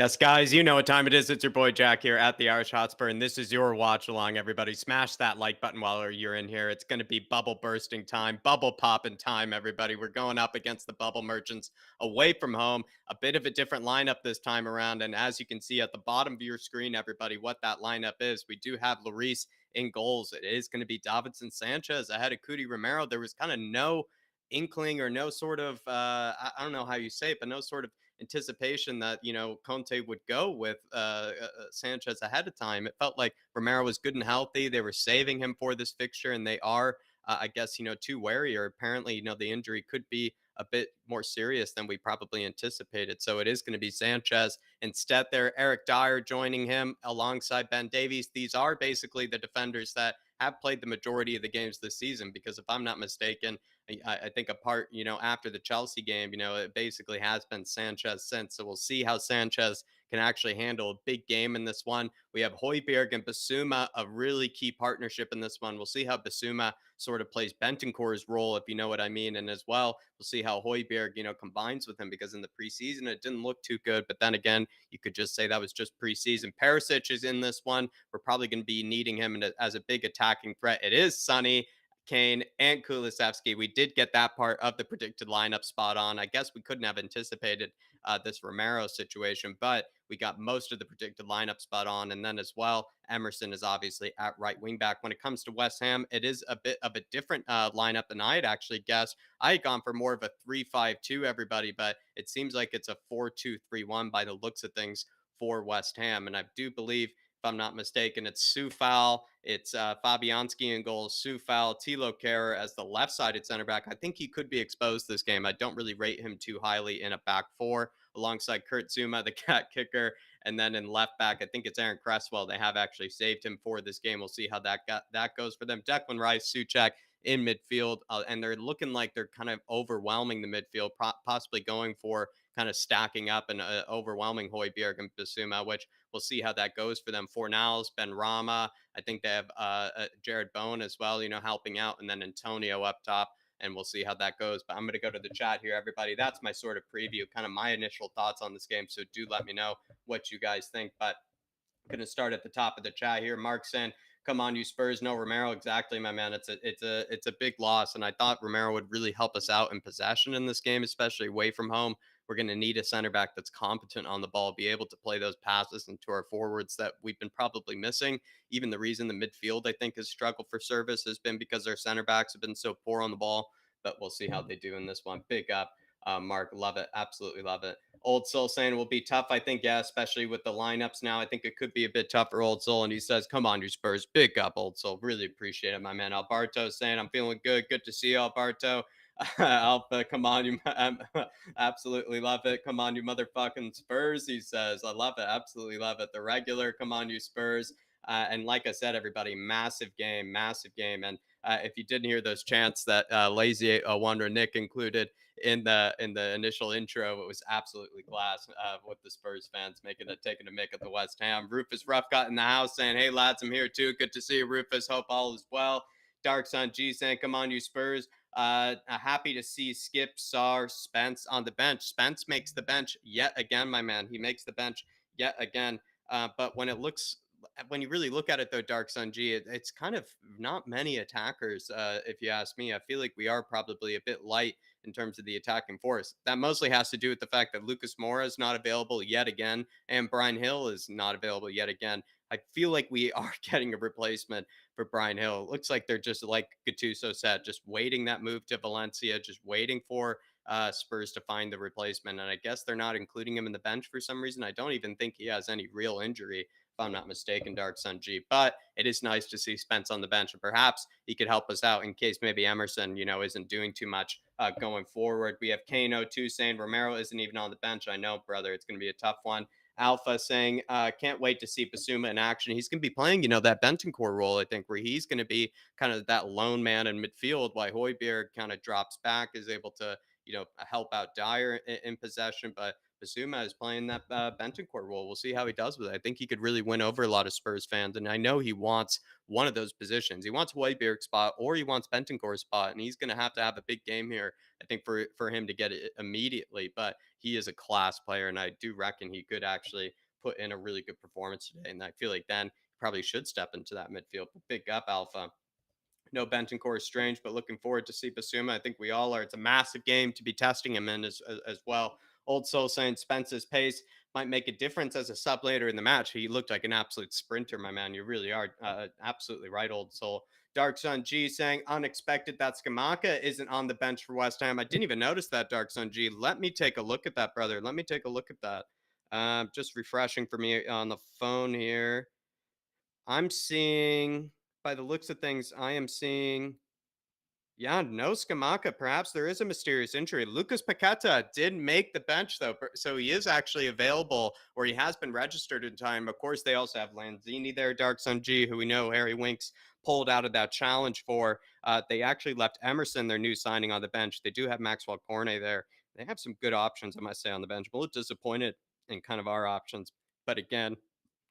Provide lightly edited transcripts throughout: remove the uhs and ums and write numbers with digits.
Yes, guys, you know what time it is. It's your boy Jack here at the Irish Hotspur, and this is your watch along, everybody. Smash that like button while you're in here. It's going to be bubble bursting time, bubble popping time, everybody. We're going up against the bubble merchants away from home. A bit of a different lineup this time around. And as you can see at the bottom of your screen, everybody, what that lineup is, we do have Lloris in goals. It is going to be Davinson Sanchez ahead of Cudi Romero. There was kind of no inkling or no sort of, I don't know how you say it, but no sort of anticipation that Conte would go with Sanchez ahead of time. It felt like Romero was good and healthy. They were saving him for this fixture, and they are, I guess, too wary. Or apparently, the injury could be a bit more serious than we probably anticipated. So it is going to be Sanchez instead. There, Eric Dyer joining him alongside Ben Davies. These are basically the defenders that have played the majority of the games this season. Because if I'm not mistaken, I think apart, after the Chelsea game, it basically has been Sanchez since. So we'll see how Sanchez can actually handle a big game in this one. We have Højbjerg and Basuma, a really key partnership in this one. We'll see how Basuma sort of plays Bentancur's role, if you know what I mean. And as well, we'll see how Højbjerg, combines with him, because in the preseason, it didn't look too good. But then again, you could just say that was just preseason. Perisic is in this one. We're probably going to be needing him as a big attacking threat. It is Sonny, Kane, and Kulusevski. We did get that part of the predicted lineup spot on. I guess we couldn't have anticipated this Romero situation, but we got most of the predicted lineup spot on. And then as well, Emerson is obviously at right wing back. When it comes to West Ham, it is a bit of a different lineup than I had actually guessed. I had gone for more of a 3-5-2, everybody, but it seems like it's a 4-2-3-1 by the looks of things for West Ham. And I do believe, if I'm not mistaken, it's Sufal, it's Fabianski in goal, Sufal, Tilo Kehrer as the left-sided center back. I think he could be exposed this game. I don't really rate him too highly in a back four, alongside Kurt Zuma, the cat kicker, and then in left back, I think it's Aaron Cresswell. They have actually saved him for this game. We'll see how that goes for them. Declan Rice, Suchek in midfield, and they're looking like they're kind of overwhelming the midfield, possibly going for kind of stacking up and overwhelming Højbjerg and Basuma, which we'll see how that goes for them. Fornals, Ben Rama, I think they have Jared Bowen as well, helping out, and then Antonio up top. And we'll see how that goes. But I'm going to go to the chat here, everybody. That's my sort of preview, kind of my initial thoughts on this game. So do let me know what you guys think. But I'm going to start at the top of the chat here. Mark saying, "Come on, you Spurs, no Romero." Exactly, my man. It's a big loss, and I thought Romero would really help us out in possession in this game, especially away from home. We're going to need a center back that's competent on the ball, be able to play those passes into our forwards that we've been probably missing. Even the reason the midfield, I think, has struggled for service has been because our center backs have been so poor on the ball. But we'll see how they do in this one. Big up, Mark. Love it. Absolutely love it. Old Soul saying it will be tough. I think, yeah, especially with the lineups now. I think it could be a bit tough for Old Soul. And he says, "Come on, you Spurs." Big up, Old Soul. Really appreciate it, my man. Alberto saying, "I'm feeling good. Good to see you, Alberto." Alpha, come on, you absolutely love it. Come on, you motherfucking Spurs, he says. I love it. Absolutely love it. The regular, come on, you Spurs. And like I said, everybody, massive game, massive game. And if you didn't hear those chants that Lazy Wonder Nick included in the initial intro, it was absolutely class with the Spurs fans taking a mick at the West Ham. Rufus Ruff got in the house saying, "Hey lads, I'm here too. Good to see you, Rufus. Hope all is well." Dark Sun G saying, "Come on, you Spurs." Happy to see Skip, Sar, Spence on the bench. Spence makes the bench yet again, my man. He makes the bench yet again. But when you really look at it, though, Dark Sun G, it's kind of not many attackers, if you ask me. I feel like we are probably a bit light in terms of the attacking force. That mostly has to do with the fact that Lucas Moura is not available yet again, and Brian Hill is not available yet again. I feel like we are getting a replacement for Brian Hill. It looks like they're just, like Gattuso said, just waiting that move to Valencia, just waiting for Spurs to find the replacement. And I guess they're not including him in the bench for some reason. I don't even think he has any real injury, if I'm not mistaken, Dark Sun G. But it is nice to see Spence on the bench, and perhaps he could help us out in case maybe Emerson, isn't doing too much going forward. We have Kano2 saying Romero isn't even on the bench. I know, brother, it's going to be a tough one. Alpha saying, "Can't wait to see Basuma in action." He's going to be playing, that Bentancur role, I think, where he's going to be kind of that lone man in midfield, while Højbjerg kind of drops back, is able to, help out Dyer in possession. But Basuma is playing that Bentancur role. We'll see how he does with it. I think he could really win over a lot of Spurs fans, and I know he wants one of those positions. He wants Højbjerg's spot, or he wants Bentancur's spot, and he's going to have a big game here, I think, for him to get it immediately. But he is a class player, and I do reckon he could actually put in a really good performance today. And I feel like then he probably should step into that midfield. But big up, Alpha. No, Bentancur is strange, but looking forward to see Basuma. I think we all are. It's a massive game to be testing him in as well. Old Soul saying Spence's pace might make a difference as a sub later in the match. He looked like an absolute sprinter, my man. You really are absolutely right, Old Soul. Dark Sun G saying unexpected that Skamaka isn't on the bench for West Ham. I didn't even notice that, Dark Sun G. Let me take a look at that, brother. Let me take a look at that. Just refreshing for me on the phone here. I'm seeing, by the looks of things, I am seeing, yeah, no Skamaka. Perhaps there is a mysterious injury. Lucas Paqueta did make the bench, though. So he is actually available, or he has been registered in time. Of course, they also have Lanzini there, Dark Sun G, who we know Harry Winks pulled out of that challenge for. They actually left Emerson, their new signing, on the bench. They do have Maxwell Cornet there. They have some good options, I must say, on the bench. I'm a little disappointed in kind of our options. But again,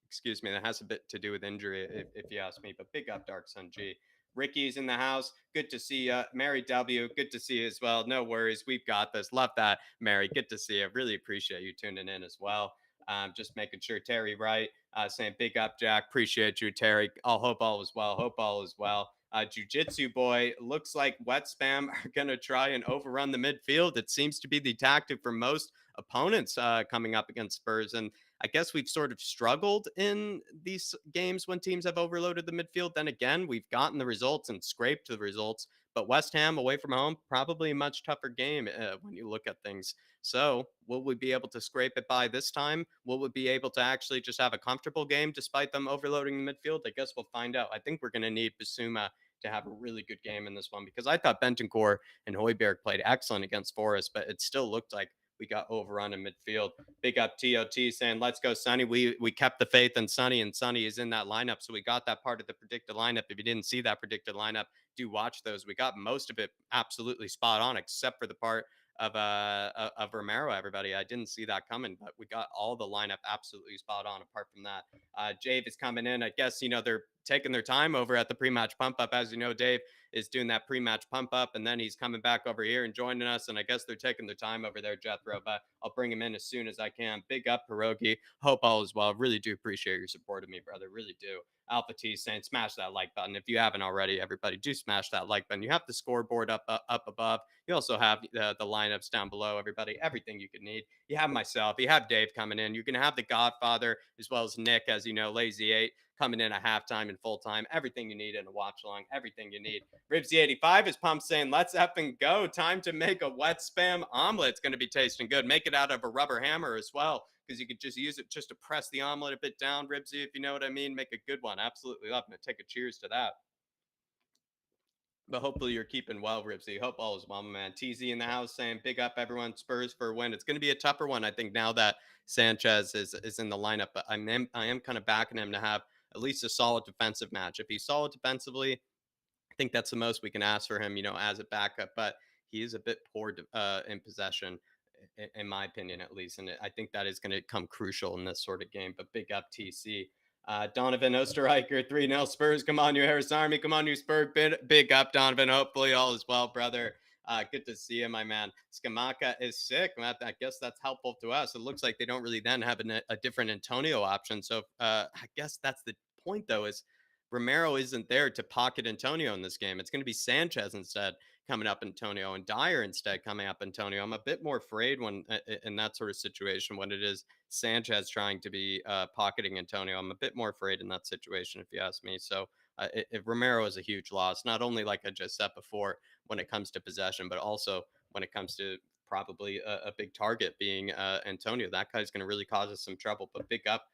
excuse me, that has a bit to do with injury, if you ask me. But big up, Dark Sun G. Ricky's in the house. Good to see you. Mary W. Good to see you as well. No worries. We've got this. Love that, Mary. Good to see you. Really appreciate you tuning in as well. Just making sure Terry right. Saying big up, Jack. Appreciate you, Terry. I'll hope all is well. Hope all is well. Jiu-Jitsu boy, looks like Wet Spam are going to try and overrun the midfield. It seems to be the tactic for most opponents coming up against Spurs. And I guess we've sort of struggled in these games when teams have overloaded the midfield. Then again, we've gotten the results and scraped the results. But West Ham away from home, probably a much tougher game when you look at things. So, will we be able to scrape it by this time? Will we be able to actually just have a comfortable game despite them overloading the midfield? I guess we'll find out. I think we're going to need Basuma to have a really good game in this one because I thought Bentancur and Hoiberg played excellent against Forest, but it still looked like we got overrun in midfield. Big up TOT saying, let's go, Sonny. We kept the faith in Sonny, and Sonny is in that lineup. So we got that part of the predicted lineup. If you didn't see that predicted lineup, do watch those. We got most of it absolutely spot on, except for the part of Romero, everybody. I didn't see that coming, but we got all the lineup absolutely spot on apart from that. Dave is coming in. I guess, they're taking their time over at the pre-match pump up. As you know, Dave is doing that pre-match pump up, and then he's coming back over here and joining us. And I guess they're taking their time over there, Jethro, but I'll bring him in as soon as I can. Big up, Pierogi. Hope all is well. Really do appreciate your support of me, brother. Really do. Alpha T saying, smash that like button. If you haven't already, everybody, do smash that like button. You have the scoreboard up above. You also have the lineups down below, everybody. Everything you could need. You have myself. You have Dave coming in. You're going to have the Godfather as well as Nick, as you know, Lazy 8 coming in at halftime and full time. Everything you need in a watch along. Everything you need. Ribsy85 is pumped saying, let's effing go. Time to make a wet spam omelet. It's going to be tasting good. Make it out of a rubber hammer as well, because you could just use it just to press the omelet a bit down, Ribsy, if you know what I mean. Make a good one. Absolutely love it. Take a cheers to that. But hopefully you're keeping well, Ribsy. Hope all is well, my man. TZ in the house saying, big up, everyone. Spurs for a win. It's going to be a tougher one, I think, now that Sanchez is in the lineup. But I am kind of backing him to have at least a solid defensive match. If he's solid defensively, I think that's the most we can ask for him, as a backup. But he is a bit poor in possession, in my opinion, at least. And I think that is going to come crucial in this sort of game. But big up, TC. Donovan Osterreicher, 3-0 Spurs. Come on, you Harris Army. Come on, you Spurs. Big up, Donovan. Hopefully all is well, brother. Good to see you, my man. Skamaka is sick. I guess that's helpful to us. It looks like they don't really then have a different Antonio option. So I guess that's the point, though, is Romero isn't there to pocket Antonio in this game. It's going to be Sanchez instead coming up Antonio, and Dyer instead coming up Antonio. I'm a bit more afraid when in that sort of situation when it is Sanchez trying to be pocketing Antonio. I'm a bit more afraid in that situation, if you ask me. So Romero is a huge loss, not only like I just said before when it comes to possession, but also when it comes to probably a big target being Antonio. That guy's going to really cause us some trouble. But big up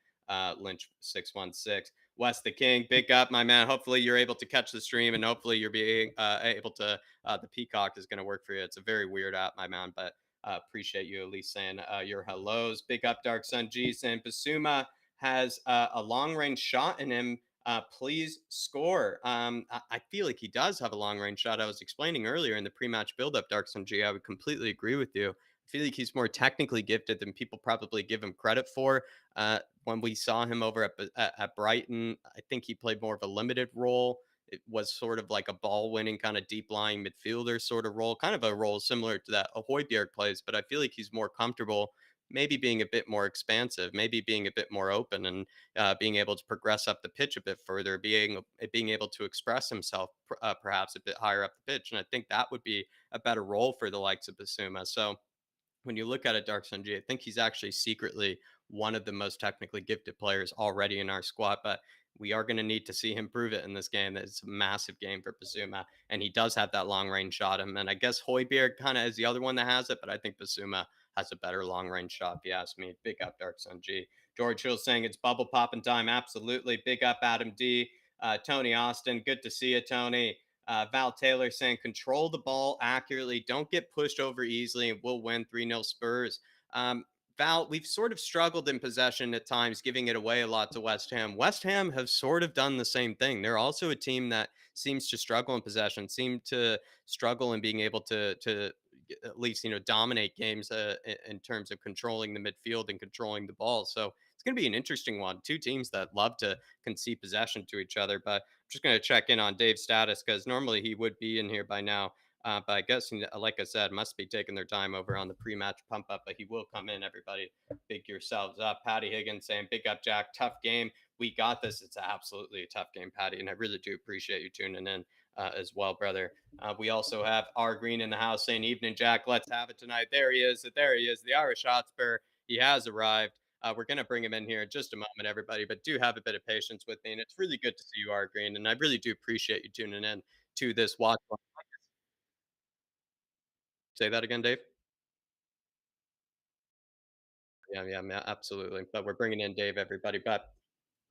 Lynch 616. Wes the King, big up, my man. Hopefully you're able to catch the stream, and hopefully you're being able to. The Peacock is going to work for you. It's a very weird app, my man, but appreciate you at least saying your hellos. Big up, Dark Sun G saying Basuma has a long range shot in him. Please score. I feel like he does have a long range shot. I was explaining earlier in the pre match build up, Dark Sun G. I would completely agree with you. I feel like he's more technically gifted than people probably give him credit for. When we saw him over at Brighton, I think he played more of a limited role it was sort of like a ball winning kind of deep lying midfielder sort of role, kind of a role similar to that Hoiberg plays, but I feel like he's more comfortable maybe being a bit more expansive, maybe being a bit more open, and being able to progress up the pitch a bit further, being able to express himself perhaps a bit higher up the pitch. And I think that would be a better role for the likes of Basuma. So when you look at it, Dark Sun G, I think he's actually secretly one of the most technically gifted players already in our squad. But we are going to need to see him prove it in this game. It's a massive game for Basuma, and he does have that long range shot. Him, and I guess Hoiberg kind of is the other one that has it, but I think Basuma has a better long range shot. If you ask me, big up Dark Sun G. George Hill saying it's bubble popping time. Absolutely, big up Adam D. Tony Austin, good to see you, Tony. Val Taylor saying, control the ball accurately. Don't get pushed over easily, and we'll win 3-0 Spurs. Val, we've sort of struggled in possession at times, giving it away a lot to West Ham. West Ham have sort of done the same thing. They're also a team that seems to struggle in possession, seem to struggle in being able to at least, dominate games in terms of controlling the midfield and controlling the ball. So it's going to be an interesting one. Two teams that love to concede possession to each other. But just going to check in on Dave's status because normally he would be in here by now. But I guess, like I said, must be taking their time over on the pre-match pump up. But he will come in. Everybody, big yourselves up. Patty Higgins saying, "Big up, Jack. Tough game. We got this. It's absolutely a tough game, Patty, and I really do appreciate you tuning in as well, brother." We also have R Green in the house saying, "Evening, Jack. Let's have it tonight." There he is. There he is. The Irish Hotspur. He has arrived. We're going to bring him in here in just a moment, everybody, but do have a bit of patience with me. And it's really good to see you, R Green. And I really do appreciate you tuning in to this watch. Say that again, Dave. Yeah, absolutely. But we're bringing in Dave, everybody. But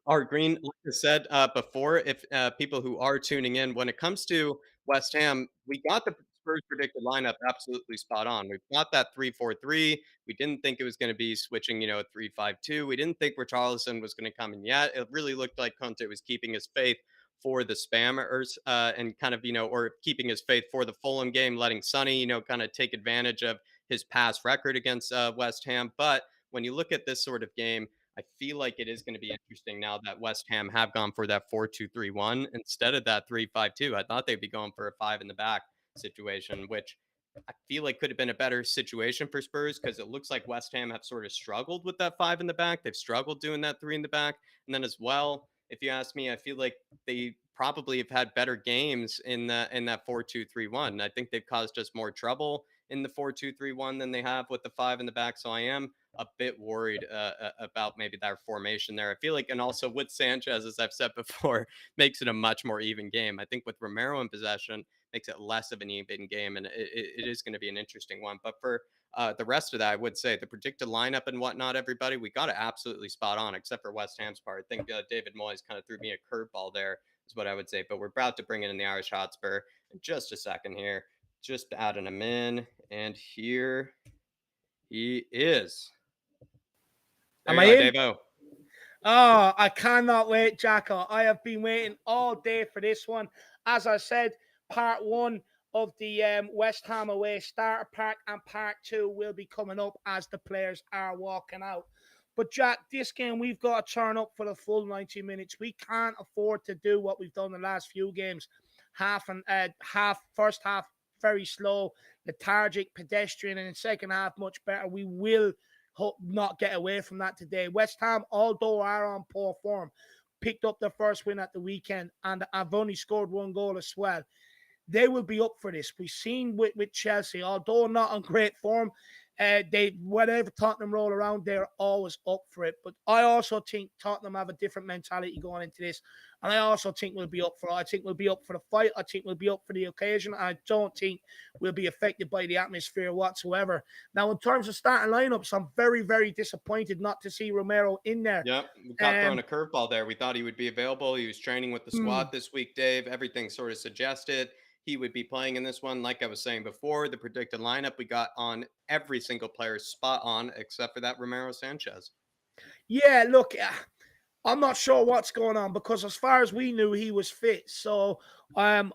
Art Green, like I said before, if people who are tuning in, when it comes to West Ham, we got the Spurs predicted lineup absolutely spot on. We've got that 3-4-3. We didn't think it was going to be switching, 3-5-2. We didn't think Richarlison was going to come in yet. It really looked like Conte was keeping his faith for the spammers and kind of, or keeping his faith for the Fulham game, letting Sonny, kind of take advantage of his past record against West Ham. But when you look at this sort of game, I feel like it is going to be interesting now that West Ham have gone for that 4-2-3-1 instead of that 3-5-2. I thought they'd be going for a five in the back situation, which I feel like could have been a better situation for Spurs because it looks like West Ham have sort of struggled with that five in the back. They've struggled doing that three in the back. And then as well, if you ask me, I feel like they probably have had better games in that 4-2-3-1. I think they've caused us more trouble in the 4-2-3-1 than they have with the five in the back. So I am a bit worried about maybe that formation there. I feel like, and also with Sanchez, as I've said before, makes it a much more even game. I think with Romero in possession, makes it less of an even game, and it is going to be an interesting one. But for the rest of that, I would say the predicted lineup and whatnot, everybody, we got it absolutely spot on, except for West Ham's part. I think David Moyes kind of threw me a curveball there, is what I would say. But we're about to bring in the Irish Hotspur in just a second here. Just adding him in, and here he is. There Am you I are, in? Davo. Oh, I cannot wait, Jacko. I have been waiting all day for this one. As I said, part one of the West Ham away starter pack and part two will be coming up as the players are walking out. But Jack, this game we've got to turn up for the full 90 minutes. We can't afford to do what we've done the last few games. First half very slow, lethargic, pedestrian, and in second half much better. We will hope not get away from that today. West Ham, although are on poor form, picked up their first win at the weekend and have only scored one goal as well. They will be up for this. We've seen with Chelsea, although not on great form, whatever Tottenham roll around, they're always up for it. But I also think Tottenham have a different mentality going into this. And I also think we'll be up for it. I think we'll be up for the fight. I think we'll be up for the occasion. I don't think we'll be affected by the atmosphere whatsoever. Now, in terms of starting lineups, I'm very, very disappointed not to see Romero in there. Yep, we got thrown a curveball there. We thought he would be available. He was training with the squad this week, Dave. Everything sort of suggested he would be playing in this one. Like I was saying before, the predicted lineup we got on every single player spot on except for that Romero Sanchez. Yeah, look, I'm not sure what's going on because as far as we knew, he was fit. So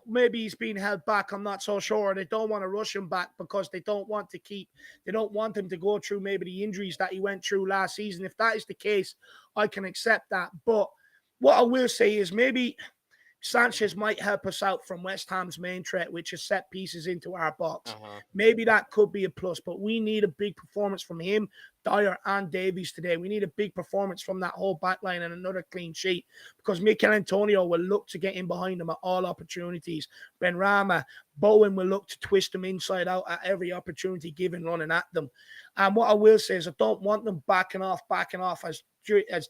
maybe he's being held back. I'm not so sure. They don't want to rush him back because they don't want him to go through maybe the injuries that he went through last season. If that is the case, I can accept that. But what I will say is maybe Sanchez might help us out from West Ham's main threat, which is set pieces into our box. Uh-huh. Maybe that could be a plus, but we need a big performance from him, Dyer, and Davies today. We need a big performance from that whole back line and another clean sheet, because Mikel Antonio will look to get in behind them at all opportunities. Benrahma, Bowen will look to twist them inside out at every opportunity given running at them. And what I will say is I don't want them backing off as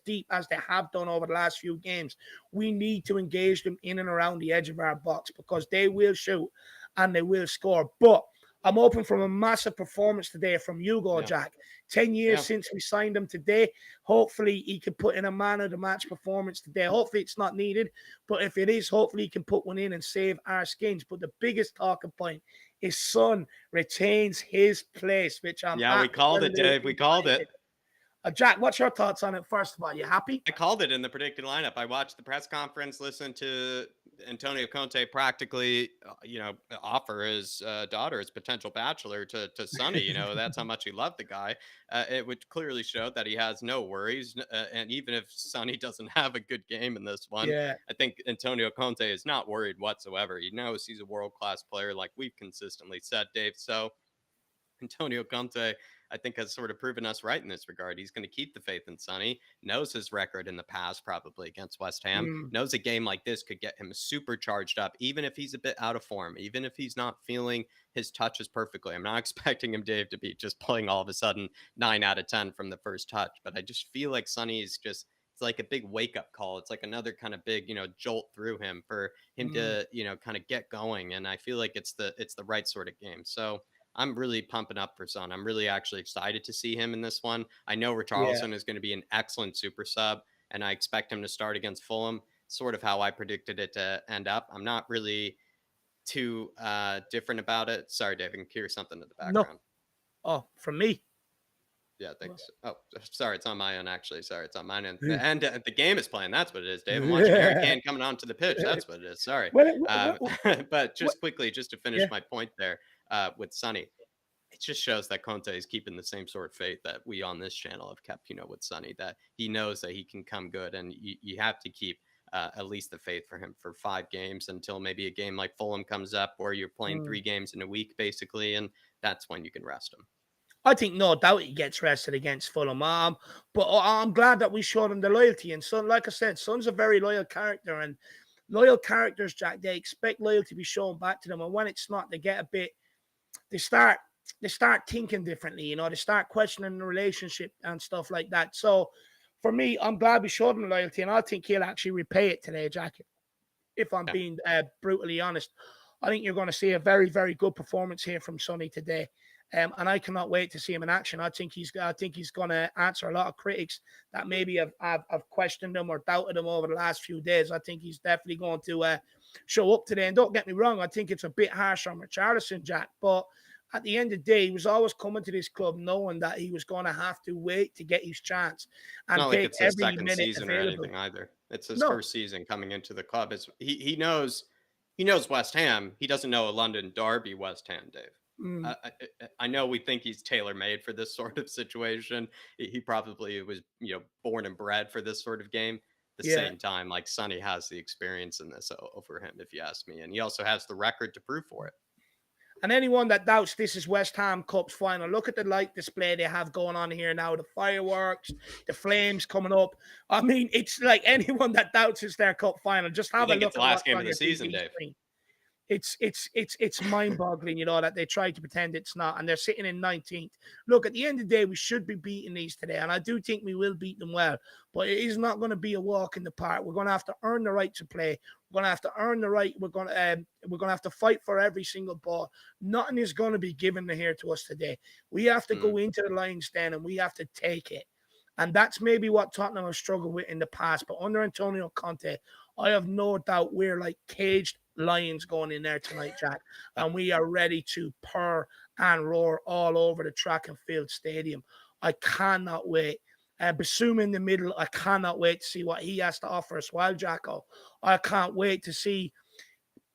deep as they have done over the last few games. We need to engage them in and around the edge of our box, because they will shoot and they will score. But I'm hoping from a massive performance today from Hugo, Yeah. Jack. 10 years Yeah. since we signed him today. Hopefully he can put in a man of the match performance today. Hopefully it's not needed, but if it is, hopefully he can put one in and save our skins. But the biggest talking point is Son retains his place, which I'm Yeah, we called it, Dave. We called it. Jack, what's your thoughts on it? First of all, you happy? I called it in the predicted lineup. I watched the press conference, listened to Antonio Conte practically, offer his daughter as potential bachelor to Sonny. That's how much he loved the guy. It would clearly show that he has no worries. And even if Sonny doesn't have a good game in this one, Yeah. I think Antonio Conte is not worried whatsoever. He knows he's a world-class player, like we've consistently said, Dave. So Antonio Conte, I think, has sort of proven us right in this regard. He's going to keep the faith in Sonny, knows his record in the past, probably against West Ham, knows a game like this could get him super charged up, even if he's a bit out of form, even if he's not feeling his touches perfectly. I'm not expecting him, Dave, to be just playing all of a sudden 9 out of 10 from the first touch, but I just feel like Sonny is just, it's like a big wake up call. It's like another kind of big, jolt through him for him to, kind of get going. And I feel like it's the right sort of game. So I'm really pumping up for Son. I'm really actually excited to see him in this one. I know Yeah. Richarlison is going to be an excellent super sub, and I expect him to start against Fulham, sort of how I predicted it to end up. I'm not really too different about it. Sorry, Dave, I can hear something in the No. background. Oh, from me. Yeah, thanks. Oh, sorry, it's on my end, actually. Sorry, it's on mine end. And the game is playing. That's what it is, Dave. I'm watching Harry Kane coming onto the pitch. That's what it is. Sorry. But just quickly, just to finish Yeah. my point there with Sonny, it just shows that Conte is keeping the same sort of faith that we on this channel have kept, with Sonny, that he knows that he can come good. And you have to keep at least the faith for him for 5 games until maybe a game like Fulham comes up, or you're playing 3 games in a week, basically. And that's when you can rest him. I think no doubt he gets rested against Fulham. But I'm glad that we showed him the loyalty. And Son, like I said, Son's a very loyal character. And loyal characters, Jack, they expect loyalty to be shown back to them. And when it's not, they get a bit, they start thinking differently, they start questioning the relationship and stuff like that. So for me, I'm glad we showed him loyalty. And I think he'll actually repay it today, Jack. If I'm being brutally honest, I think you're going to see a very, very good performance here from Sonny today. And I cannot wait to see him in action. I think he's going to answer a lot of critics that maybe have questioned him or doubted him over the last few days. I think he's definitely going to show up today. And don't get me wrong, I think it's a bit harsh on Richarlison, Jack. But at the end of the day, he was always coming to this club knowing that he was going to have to wait to get his chance and not take like it's his every second minute season available. or anything either. It's his No. first season coming into the club. He knows West Ham. He doesn't know a London derby West Ham, Dave. I know we think he's tailor-made for this sort of situation. He probably was, born and bred for this sort of game. At the same time, like Sonny has the experience in this over him, if you ask me, and he also has the record to prove for it. And anyone that doubts this is West Ham Cup's final, look at the light display they have going on here now. The fireworks, the flames coming up. I mean, it's like anyone that doubts it's their cup final. Just have a look It's the at last what's game on of the your season, TV Dave. screen. It's mind-boggling, that they try to pretend it's not, and they're sitting in 19th. Look, at the end of the day, we should be beating these today, and I do think we will beat them well. But it is not going to be a walk in the park. We're going to have to earn the right to play. We're going to have to earn the right. We're going to have to fight for every single ball. Nothing is going to be given here to us today. We have to go into the Lions' den and we have to take it. And that's maybe what Tottenham have struggled with in the past. But under Antonio Conte, I have no doubt we're like caged lions going in there tonight, Jack. And we are ready to purr and roar all over the track and field stadium. I cannot wait. Basuma in the middle, I cannot wait to see what he has to offer us. While Jacko, I can't wait to see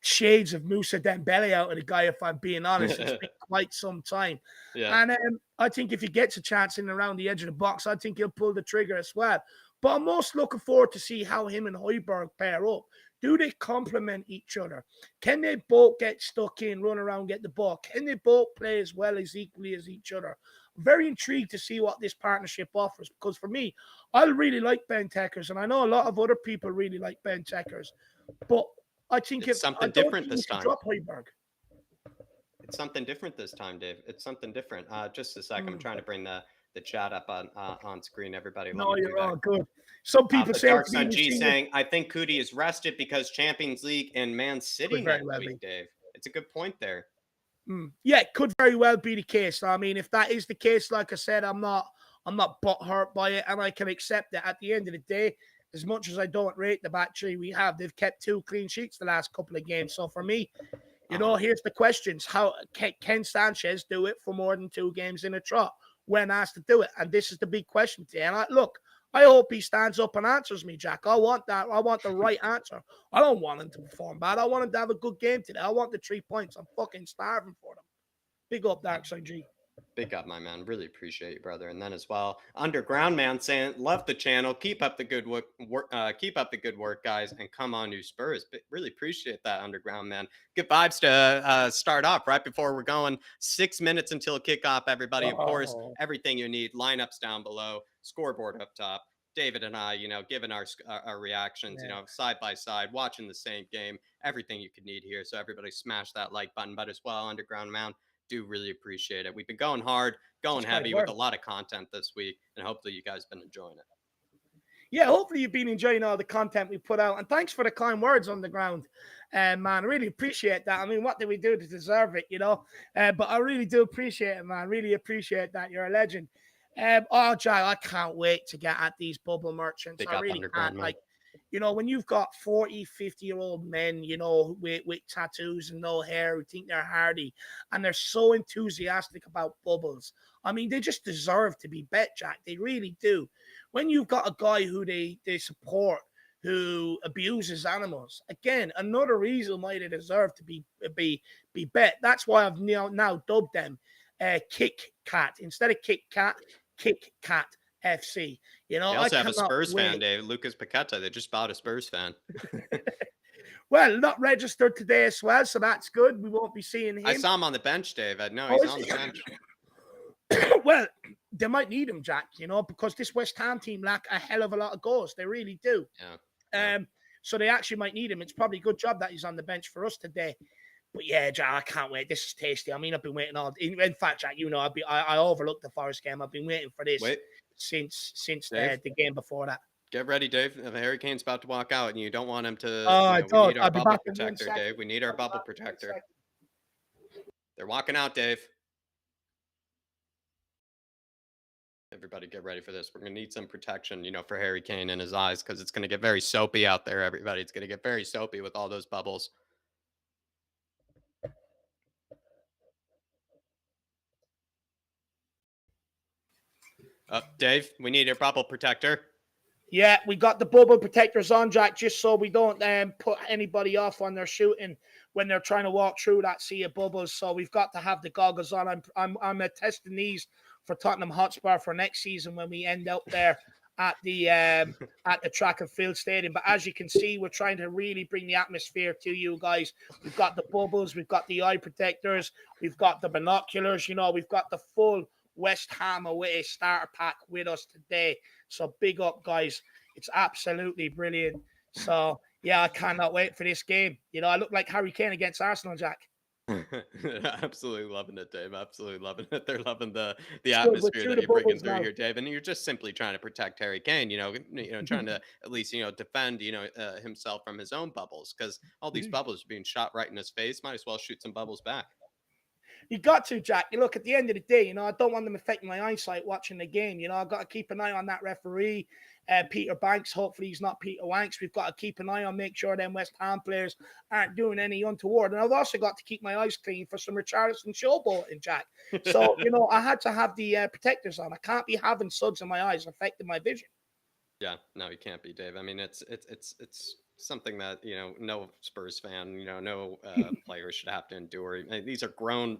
shades of Musa Dembele out of the guy, if I'm being honest. It's been quite some time. Yeah. And I think if he gets a chance in and around the edge of the box, I think he'll pull the trigger as well. But I'm most looking forward to see how him and Højbjerg pair up. Do they complement each other? Can they both get stuck in, run around, get the ball? Can they both play as well as equally as each other? I'm very intrigued to see what this partnership offers, because for me, I really like Ben Tekers, and I know a lot of other people really like Ben Tekers, but I think It's I something don't different think we this should time. drop Højbjerg. It's something different this time, Dave. It's something different. Just a second. I'm trying to bring the chat up on screen. Everybody, let No, me do you're that. all good. Some people But say Dark to me, Sun G saying, I think Cootie is rested because Champions League and Man City could very next well week, be. Dave. It's a good point there. Yeah, it could very well be the case. I mean, if that is the case, like I said, I'm not butthurt by it, and I can accept it. At the end of the day, as much as I don't rate the battery we have, they've kept 2 clean sheets the last couple of games. So for me, here's the questions: how can Sanchez do it for more than 2 games in a trot when asked to do it? And this is the big question today. And I hope he stands up and answers me, Jack. I want that. I want the right answer. I don't want him to perform bad. I want him to have a good game today. I want the 3 points. I'm fucking starving for them. Big up, Dark Side G. Big up, my man. Really appreciate you, brother. And then as well, Underground Man saying, "Love the channel. Keep up the good work. Keep up the good work, guys. And come on, new Spurs." But really appreciate that, Underground Man. Good vibes to start off right before we're going. 6 minutes until kickoff. Everybody, of course, everything you need. Lineups down below. Scoreboard up top. David and I, giving our reactions, side by side, watching the same game. Everything you could need here. So everybody, smash that like button. But as well, Underground Man, do really appreciate it. We've been going hard, going heavy with a lot of content this week, and hopefully you guys have been enjoying it. Yeah, hopefully you've been enjoying all the content we put out, and thanks for the kind words on the ground, man. I really appreciate that. I mean, what did we do to deserve it, But I really do appreciate it, man. Really appreciate that. You're a legend. Jai, I can't wait to get at these bubble merchants. I really can't. Like, when you've got 40, 50-year-old men, with tattoos and no hair who think they're hardy, and they're so enthusiastic about bubbles. I mean, they just deserve to be bet, Jack. They really do. When you've got a guy who they support who abuses animals, again, another reason why they deserve to be bet. That's why I've now dubbed them Kick Cat. Instead of Kick Cat, Kick Cat FC. They also have a Spurs fan, Dave. Lucas Paqueta. They just bought a Spurs fan. Well, not registered today as well, so that's good. We won't be seeing him. I saw him on the bench, Dave. No, he's on the bench. Well, they might need him, Jack, because this West Ham team lack a hell of a lot of goals. They really do. Yeah. So they actually might need him. It's probably a good job that he's on the bench for us today. But yeah, Jack, I can't wait. This is tasty. I mean, I've been waiting all. In fact, Jack, I overlooked the Forest game. I've been waiting for this since the game before that. Get ready, Dave. If Harry Kane's about to walk out, and you don't want him to. We need our bubble protector, Dave. We need our bubble protector. They're walking out, Dave. Everybody get ready for this. We're going to need some protection, for Harry Kane and his eyes, because it's going to get very soapy out there, everybody. It's going to get very soapy with all those bubbles. Dave, we need a bubble protector. Yeah, we got the bubble protectors on, Jack, just so we don't put anybody off when they're shooting, when they're trying to walk through that sea of bubbles. So we've got to have the goggles on. I'm testing these for Tottenham Hotspur for next season when we end up there at the track and field stadium. But as you can see, we're trying to really bring the atmosphere to you guys. We've got the bubbles, we've got the eye protectors, we've got the binoculars, we've got the full West Ham away starter pack with us today. So big up, guys. It's absolutely brilliant. So yeah, I cannot wait for this game. I look like Harry Kane against Arsenal, Jack. Absolutely loving it, Dave. Absolutely loving it. They're loving the atmosphere that you're bringing through here, Dave. And you're just simply trying to protect Harry Kane. Trying to at least defend himself from his own bubbles, because all these bubbles are being shot right in his face. Might as well shoot some bubbles back. You got to, Jack. Look, at the end of the day, I don't want them affecting my eyesight watching the game. I've got to keep an eye on that referee, Peter Banks. Hopefully he's not Peter Wanks. We've got to keep an eye on, make sure them West Ham players aren't doing any untoward. And I've also got to keep my eyes clean for some Richarlison showboating, Jack. So, I had to have the protectors on. I can't be having suds in my eyes affecting my vision. Yeah, no, you can't be, Dave. I mean, it's something that no Spurs fan, no player should have to endure. These are grown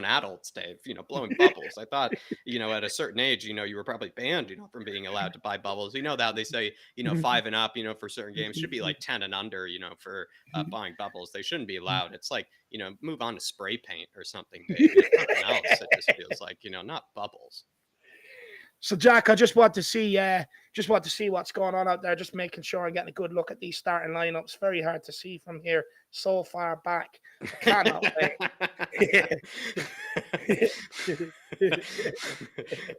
adults, Dave. Blowing bubbles. I thought at a certain age, you were probably banned, from being allowed to buy bubbles. That they say 5 and up, for certain games should be like 10 and under, for buying bubbles. They shouldn't be allowed. It's like move on to spray paint or something, Dave. Something else. It just feels like not bubbles. So, Jack, I just want to see what's going on out there. Just making sure I'm getting a good look at these starting lineups. Very hard to see from here so far back. I cannot wait.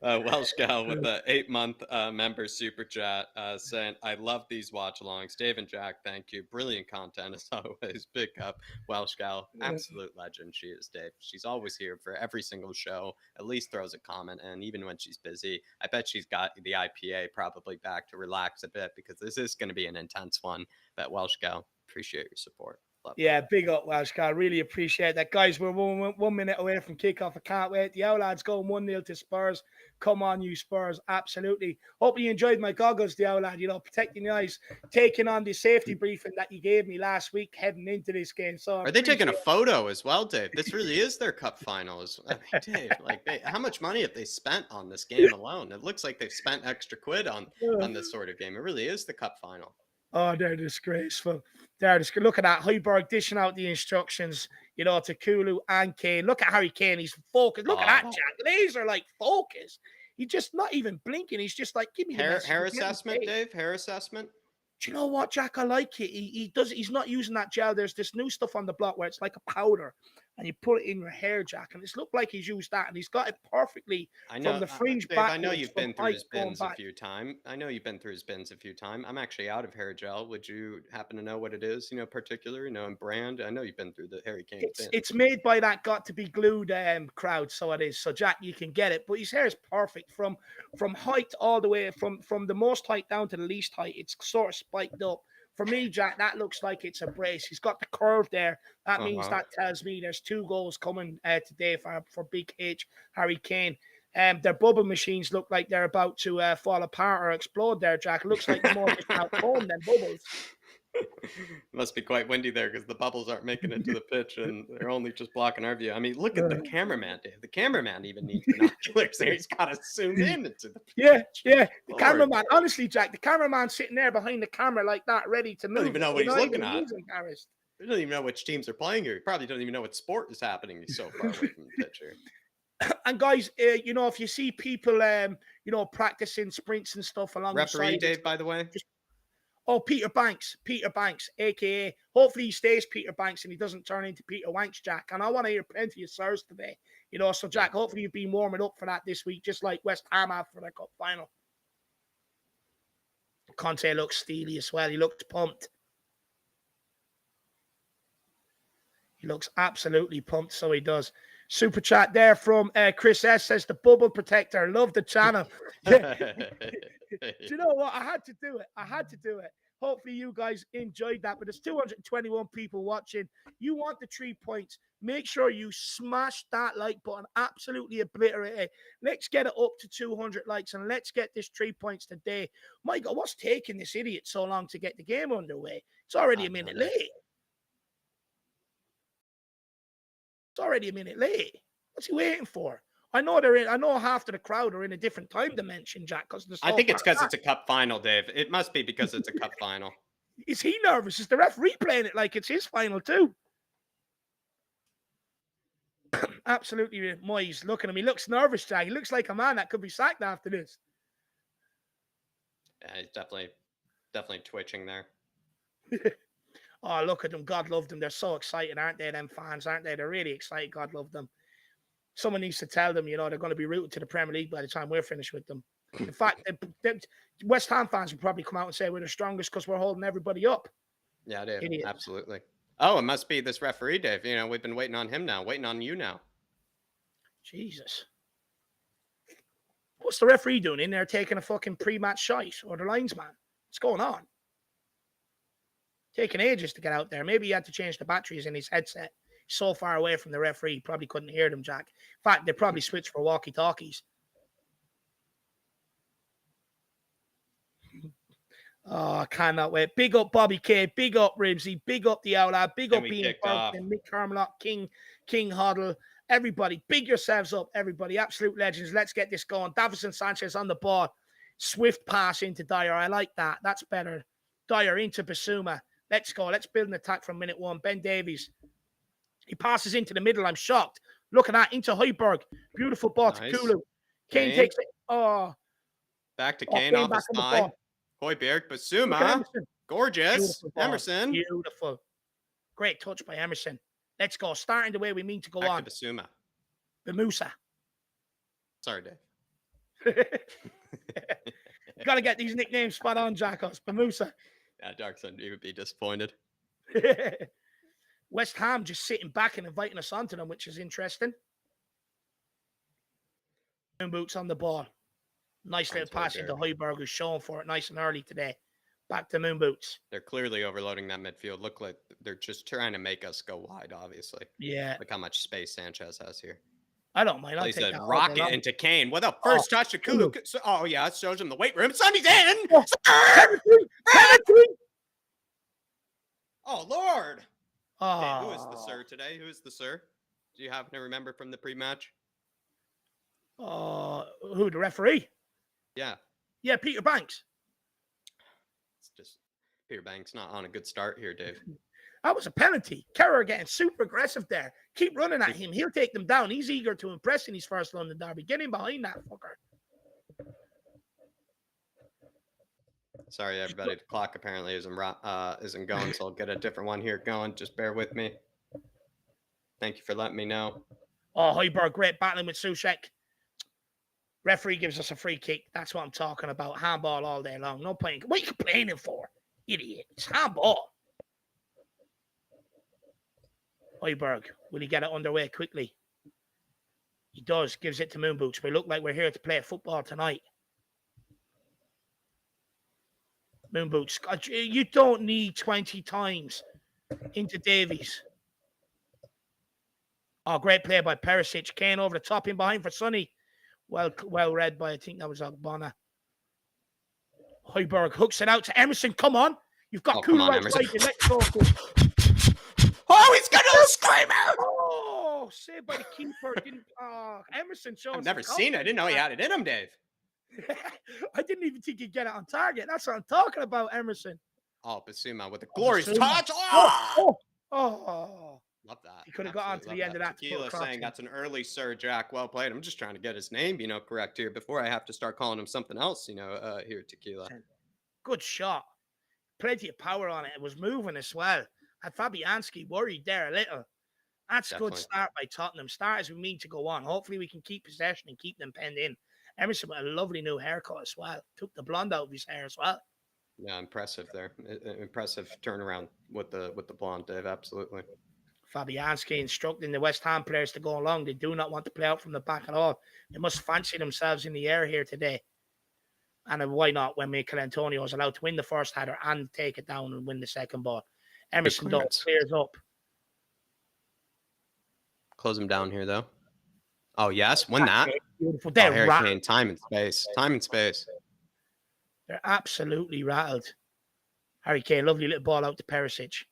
Welsh Gal with the 8-month member super chat saying, I love these watch alongs. Dave and Jack, thank you. Brilliant content as always. Big up, Welsh Gal. Absolute legend she is, Dave. She's always here for every single show, at least throws a comment. And even when she's busy, I bet she's got the IPA probably back to relax a bit, because this is going to be an intense one. But Welsh Gal, appreciate your support. Yeah, big up, Welsh. I really appreciate that. Guys, we're 1 minute away from kickoff. I can't wait. The Owlads going 1-0 to Spurs. Come on, you Spurs. Absolutely. Hope you enjoyed my goggles, the Owlad. Protecting the eyes, taking on the safety briefing that you gave me last week heading into this game. So are they taking a photo as well, Dave? This really is their cup finals. I mean, Dave, how much money have they spent on this game alone? It looks like they've spent extra quid on this sort of game. It really is the cup final. Oh, they're disgraceful. Look at that. Højbjerg dishing out the instructions, to Kulu and Kane. Look at Harry Kane. He's focused. Look at that, Jack. Laser like focus. He's just not even blinking. He's just like, give me hair assessment, Dave. Hair assessment. Do you know what, Jack? I like it. He's not using that gel. There's this new stuff on the block where it's like a powder, and you put it in your hair, Jack, and it's looked like he's used that, and he's got it perfectly from the fringe back. I know you've been through his bins a few times. I'm actually out of hair gel. Would you happen to know what it is, particular, in brand? I know you've been through the Harry Kane bins. It's made by that got to be glued crowd, so it is. So, Jack, you can get it, but his hair is perfect from height all the way, from the most height down to the least height. It's sort of spiked up. For me, Jack, that looks like it's a brace. He's got the curve there. That means that tells me there's 2 goals coming today for Big H, Harry Kane. Their bubble machines look like they're about to fall apart or explode there, Jack. It looks like more out foam than bubbles. Must be quite windy there, because the bubbles aren't making it to the pitch and they're only just blocking our view. I mean, look at the cameraman, Dave. The cameraman even needs binoculars there. He's got to zoom in into the pitch. Yeah. The cameraman, honestly, Jack, the cameraman's sitting there behind the camera like that, ready to move. Don't even know what he's looking at. He doesn't even know which teams are playing here. He probably doesn't even know what sport is happening. He's so far away from the pitch here. And guys, if you see people, practicing sprints and stuff along the side. Referee, Dave, by the way. Peter Banks, a.k.a. hopefully he stays Peter Banks and he doesn't turn into Peter Wanks, Jack. And I want to hear plenty of sirs today, So, Jack, hopefully you've been warming up for that this week, just like West Ham have for their cup final. Conte looks steely as well. He looks pumped. He looks absolutely pumped, so he does. Super chat there from Chris S. says, the bubble protector. Love the channel. Do you know what? I had to do it. Hopefully you guys enjoyed that. But there's 221 people watching. You want the 3 points. Make sure you smash that like button. Absolutely obliterate it. Let's get it up to 200 likes and let's get this 3 points today. My God, what's taking this idiot so long to get the game underway? It's already a minute late. What's he waiting for? I know half of the crowd are in a different time dimension, Jack. I think it's because it's a cup final, Dave. It must be because it's a cup final. Is he nervous? Is the referee playing it like it's his final too? Absolutely, Moyes. Look at him. He looks nervous, Jack. He looks like a man that could be sacked after this. Yeah, he's definitely twitching there. Oh, look at them. God love them. They're so excited, aren't they, them fans, aren't they? They're really excited. God love them. Someone needs to tell them, they're going to be rooted to the Premier League by the time we're finished with them. In fact, West Ham fans will probably come out and say we're the strongest because we're holding everybody up. Yeah, Dave. Idiots. Absolutely. Oh, it must be this referee, Dave. We've been waiting on him now, waiting on you now. Jesus. What's the referee doing in there taking a fucking pre-match shite or the linesman? What's going on? Taking ages to get out there. Maybe he had to change the batteries in his headset. He's so far away from the referee, he probably couldn't hear them, Jack. In fact, they probably switched for walkie-talkies. Oh, I cannot wait. Big up Bobby K, big up Ribsy, big up the Outlaw, big Then up we Ian kicked off. Ferguson, Mick Carmelot, King Hoddle. Everybody, big yourselves up, everybody. Absolute legends. Let's get this going. Davison Sanchez on the ball. Swift pass into Dyer. I like that. That's better. Dyer into Basuma. Let's go. Let's build an attack from minute one. Ben Davies. He passes into the middle. I'm shocked. Look at that. Into Højbjerg. Beautiful ball to Nice. Kulu. Kane Kane. takes it. Oh, Back to Kane Kane off back his on the side. ball. Højbjerg, Look at Basuma. Emerson. Gorgeous. Beautiful ball. Emerson. Beautiful. Great touch by Emerson. Let's go. Starting the way we mean to go on. Back to Basuma. Bemusa. Sorry, Dave. You got to get these nicknames spot on, Jackos. Bemusa. Yeah, Darkson, you would be disappointed. West Ham just sitting back and inviting us onto them, which is interesting. Moon Boots on the ball. Nice little pass into Højbjerg, who's showing for it nice and early today. Back to Moon Boots. They're clearly overloading that midfield. Look like they're just trying to make us go wide, obviously. Yeah. Look how much space Sanchez has here. I don't mind. I'll Place take a that rocket into Kane. What the first touch to Kulu. Oh, yeah, it shows him the weight room. Sonny's in. Penalty! Oh, Lord. Oh. Hey, who is the sir today? Who is the sir? Do you happen to remember from the pre-match? Who, the referee? Yeah. Yeah, Peter Banks. It's just Peter Banks not on a good start here, Dave. That was a penalty. Kerr getting super aggressive there. Keep running at him. He'll take them down. He's eager to impress in his first London derby. Get him behind that fucker. Sorry, everybody. The clock apparently isn't going, so I'll get a different one here going. Just bear with me. Thank you for letting me know. Oh, Højbjerg, great battling with Soucek. Referee gives us a free kick. That's what I'm talking about. Handball all day long. No playing. What are you complaining for, idiot? It's handball. Højbjerg, will he get it underway quickly? He does. Gives it to Moon Boots. We look like we're here to play football tonight. Moon Boots. God, you don't need 20 times into Davies. Oh, great play by Perisic. Kane over the top, in behind for Sonny. Well read by, I think that was Ogbonna. Højbjerg hooks it out to Emerson. Come on. You've got Kulu outside you. Let's go. Oh, he's going to scream out. Oh, saved by the keeper. Emerson showing. I've never seen it. I didn't know he had it in him, Dave. I didn't even think he'd get it on target. That's what I'm talking about, Emerson. Oh, Basuma with a glorious touch. Oh. Love that. He could have got on to the end of that. Tequila saying that's an early Sir Jack. Well played. I'm just trying to get his name, correct here before I have to start calling him something else, here at Tequila. Good shot. Plenty of power on it. It was moving as well. Had Fabianski worried there a little. That's a good start by Tottenham. Start as we mean to go on. Hopefully we can keep possession and keep them penned in. Emerson with a lovely new haircut as well. Took the blonde out of his hair as well. Yeah, impressive there. Impressive turnaround with the blonde, Dave. Absolutely. Fabianski instructing the West Ham players to go along. They do not want to play out from the back at all. They must fancy themselves in the air here today. And why not when Mikel Antonio is allowed to win the first header and take it down and win the second ball? Emerson clears up. Close him down here, though. Oh, yes. Win that. Beautiful. Harry Kane, time and space. Time and space. They're absolutely rattled. Harry Kane, lovely little ball out to Perisic.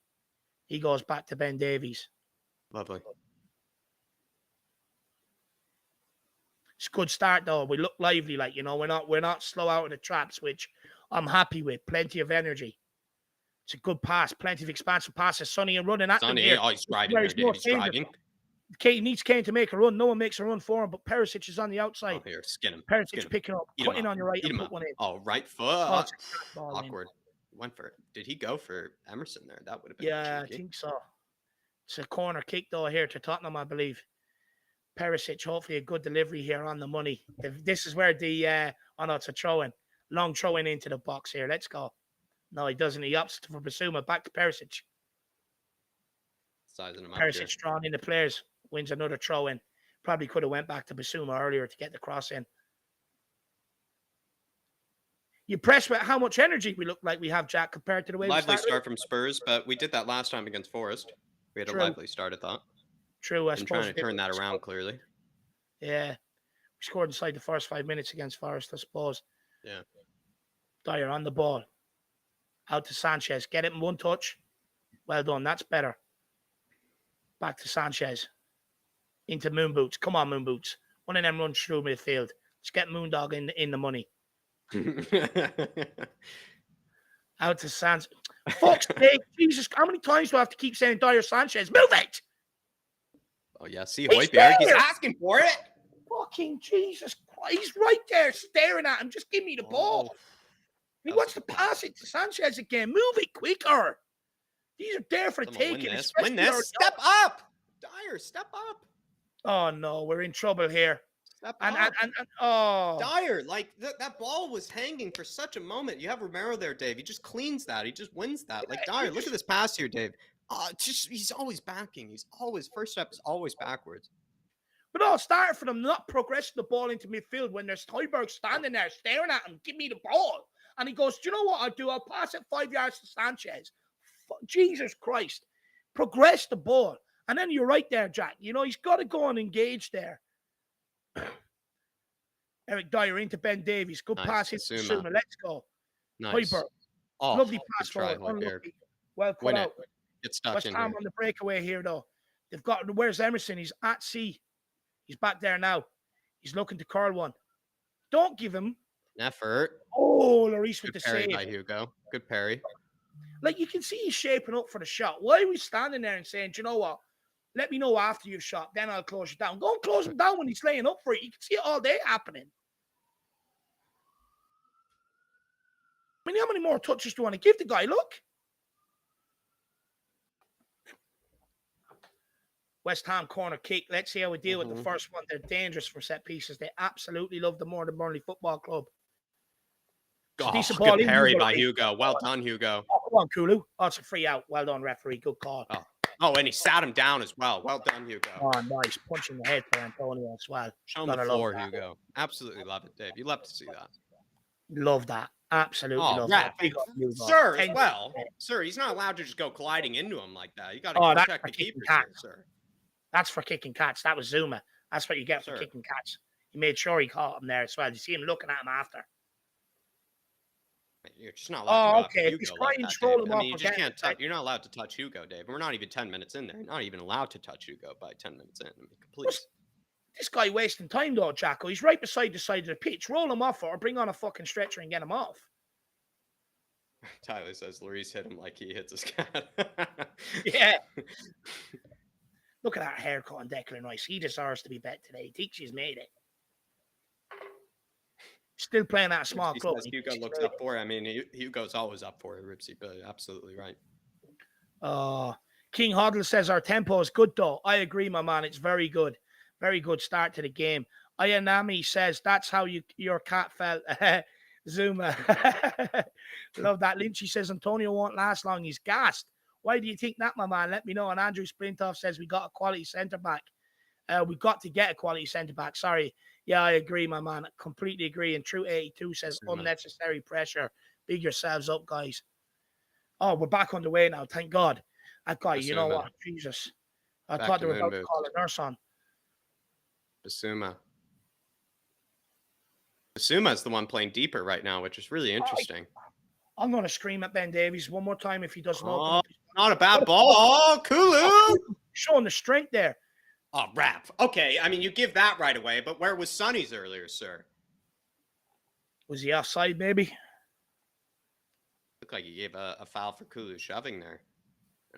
He goes back to Ben Davies. Lovely. It's a good start, though. We look lively, we're not slow out of the traps, which I'm happy with. Plenty of energy. It's a good pass. Plenty of expansive passes. Sonny and running at them here. Oh, he's driving here. He's driving. Kane needs Kane to make a run. No one makes a run for him, but Perisic is on the outside. Oh, here, skin him. Perisic picking up, cutting on your right and put one in. Oh, right foot. Awkward. Went for it. Did he go for Emerson there? That would have been I think so. It's a corner kick, though, here to Tottenham, I believe. Perisic, hopefully a good delivery here on the money. This is where it's a throw-in. Long throw-in into the box here. Let's go. No, he doesn't. He opts for Basuma. Back to Perisic. Sizing him up Perisic here. drawn in the players. Wins another throw-in. Probably could have went back to Basuma earlier to get the cross in. You press with how much energy we look like we have, Jack, compared to the way lively start from Spurs, but we did that last time against Forest. We had a lively start, I thought. True, I suppose. Trying to turn that around, clearly. Yeah. We scored inside the first 5 minutes against Forest, I suppose. Yeah. Dyer on the ball. Out to Sanchez. Get it in one touch. Well done. That's better. Back to Sanchez. Into Moon Boots. Come on, Moon Boots. One of them runs through midfield. Let's get Moondog in the money. Out to Sanchez. Fuck's sake. Jesus. How many times do I have to keep saying Dyer Sanchez? Move it! Oh, yeah. See, Højbjerg, he's asking for it. Fucking Jesus Christ. He's right there staring at him. Just give me the ball. He wants to pass it to Sanchez again. Move it quicker. These are there for the taking. Win this. Step up. Dyer, step up. Oh, no. We're in trouble here. Step up. Oh. Dyer, like, that ball was hanging for such a moment. You have Romero there, Dave. He just cleans that. He just wins that. Like, Dyer, look at this pass here, Dave. He's always backing. First step is always backwards. But all started for them not progressing the ball into midfield when there's Højbjerg standing there staring at him. Give me the ball. And he goes, do you know what I'll do? I'll pass it 5 yards to Sanchez. Jesus Christ. Progress the ball. And then you're right there, Jack. You know, he's got to go and engage there. Eric Dyer into Ben Davies. Good pass into Suma. Let's go. Nice. Højbjerg. Oh, lovely pass forward. Well put out. Get stuck West Ham on the breakaway here, though. They've got, where's Emerson? He's at sea. He's back there now. He's looking to curl one. Don't give him effort. Oh, Lloris with the save. Good by Hugo. Good parry. Like, you can see he's shaping up for the shot. Why are we standing there and saying, do you know what? Let me know after you've shot, then I'll close you down. Go and close him down when he's laying up for it. You can see it all day happening. I mean, how many more touches do you want to give the guy? Look. West Ham corner kick. Let's see how we deal with the first one. They're dangerous for set pieces. They absolutely love them more than Burnley Football Club. Decent ball good parry by Hugo. Well done, Hugo. Oh, come on, Kulu. Oh, it's a free out. Well done, referee. Good call. Oh, and he sat him down as well. Well done, Hugo. Oh, nice. Punching the head for Antonio as well. Show him the floor, Hugo. Absolutely love it, Dave. You love to see that. Love that. Absolutely love that. Sir, as well. Sir, he's not allowed to just go colliding into him like that. You got to protect the keeper, sir. That's for kicking cats. That was Zuma. That's what you get for kicking cats. He made sure he caught him there as well. You see him looking at him after. You're just not allowed to okay. Hugo like that, I mean, you just can't touch. You're not allowed to touch Hugo, Dave. We're not even 10 minutes in there. You're not even allowed to touch Hugo by 10 minutes in. I mean, completely. This guy wasting time, though, Jacko. He's right beside the side of the pitch. Roll him off or bring on a fucking stretcher and get him off. Tyler says Lloris hit him like he hits his cat. Yeah. Look at that haircut on Declan Rice. He deserves to be bet today. He thinks he's made it. Still playing that small club. Hugo looks up for it. I mean, Hugo's always up for it, Ripsy, but absolutely right. King Hoddle says our tempo is good, though. I agree, my man. It's very good. Very good start to the game. Ayanami says that's how your cat felt. Zuma. Love that. Lynchy says Antonio won't last long. He's gassed. Why do you think that, my man? Let me know. And Andrew Splintoff says we got a quality centre-back. We've got to get a quality centre-back. Sorry. Yeah, I agree, my man. I completely agree. And True 82 says unnecessary pressure. Big yourselves up, guys. Oh, we're back on the way now. Thank God. That guy, you know what? Jesus. I thought they were about to call a nurse on. Basuma. Basuma's the one playing deeper right now, which is really interesting. I'm going to scream at Ben Davies one more time if he doesn't open up. Not a bad ball. Oh, Kulu. Showing the strength there. Oh, rap. Okay, I mean, you give that right away, but where was Sonny's earlier, sir? Was he offside, maybe? Looked like he gave a foul for Kulu shoving there.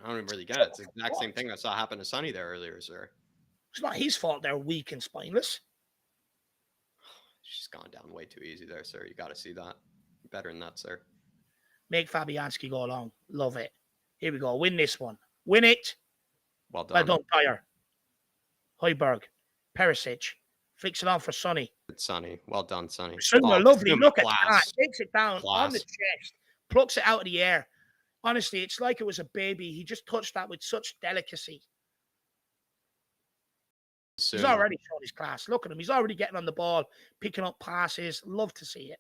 I don't really get it. It's the exact same thing I saw happen to Sonny there earlier, sir. It's not his fault they're weak and spineless. She's gone down way too easy there, sir. You got to see that. Better than that, sir. Make Fabianski go along. Love it. Here we go. Win this one. Win it. Well done. Well done, Dyer. Højbjerg. Perisic. Flicks it on for Sonny. It's Sonny. Well done, Sonny. Super lovely. Look at that. Takes it down on the chest. Plucks it out of the air. Honestly, it's like it was a baby. He just touched that with such delicacy. He's already shown his class. Look at him. He's already getting on the ball, picking up passes. Love to see it.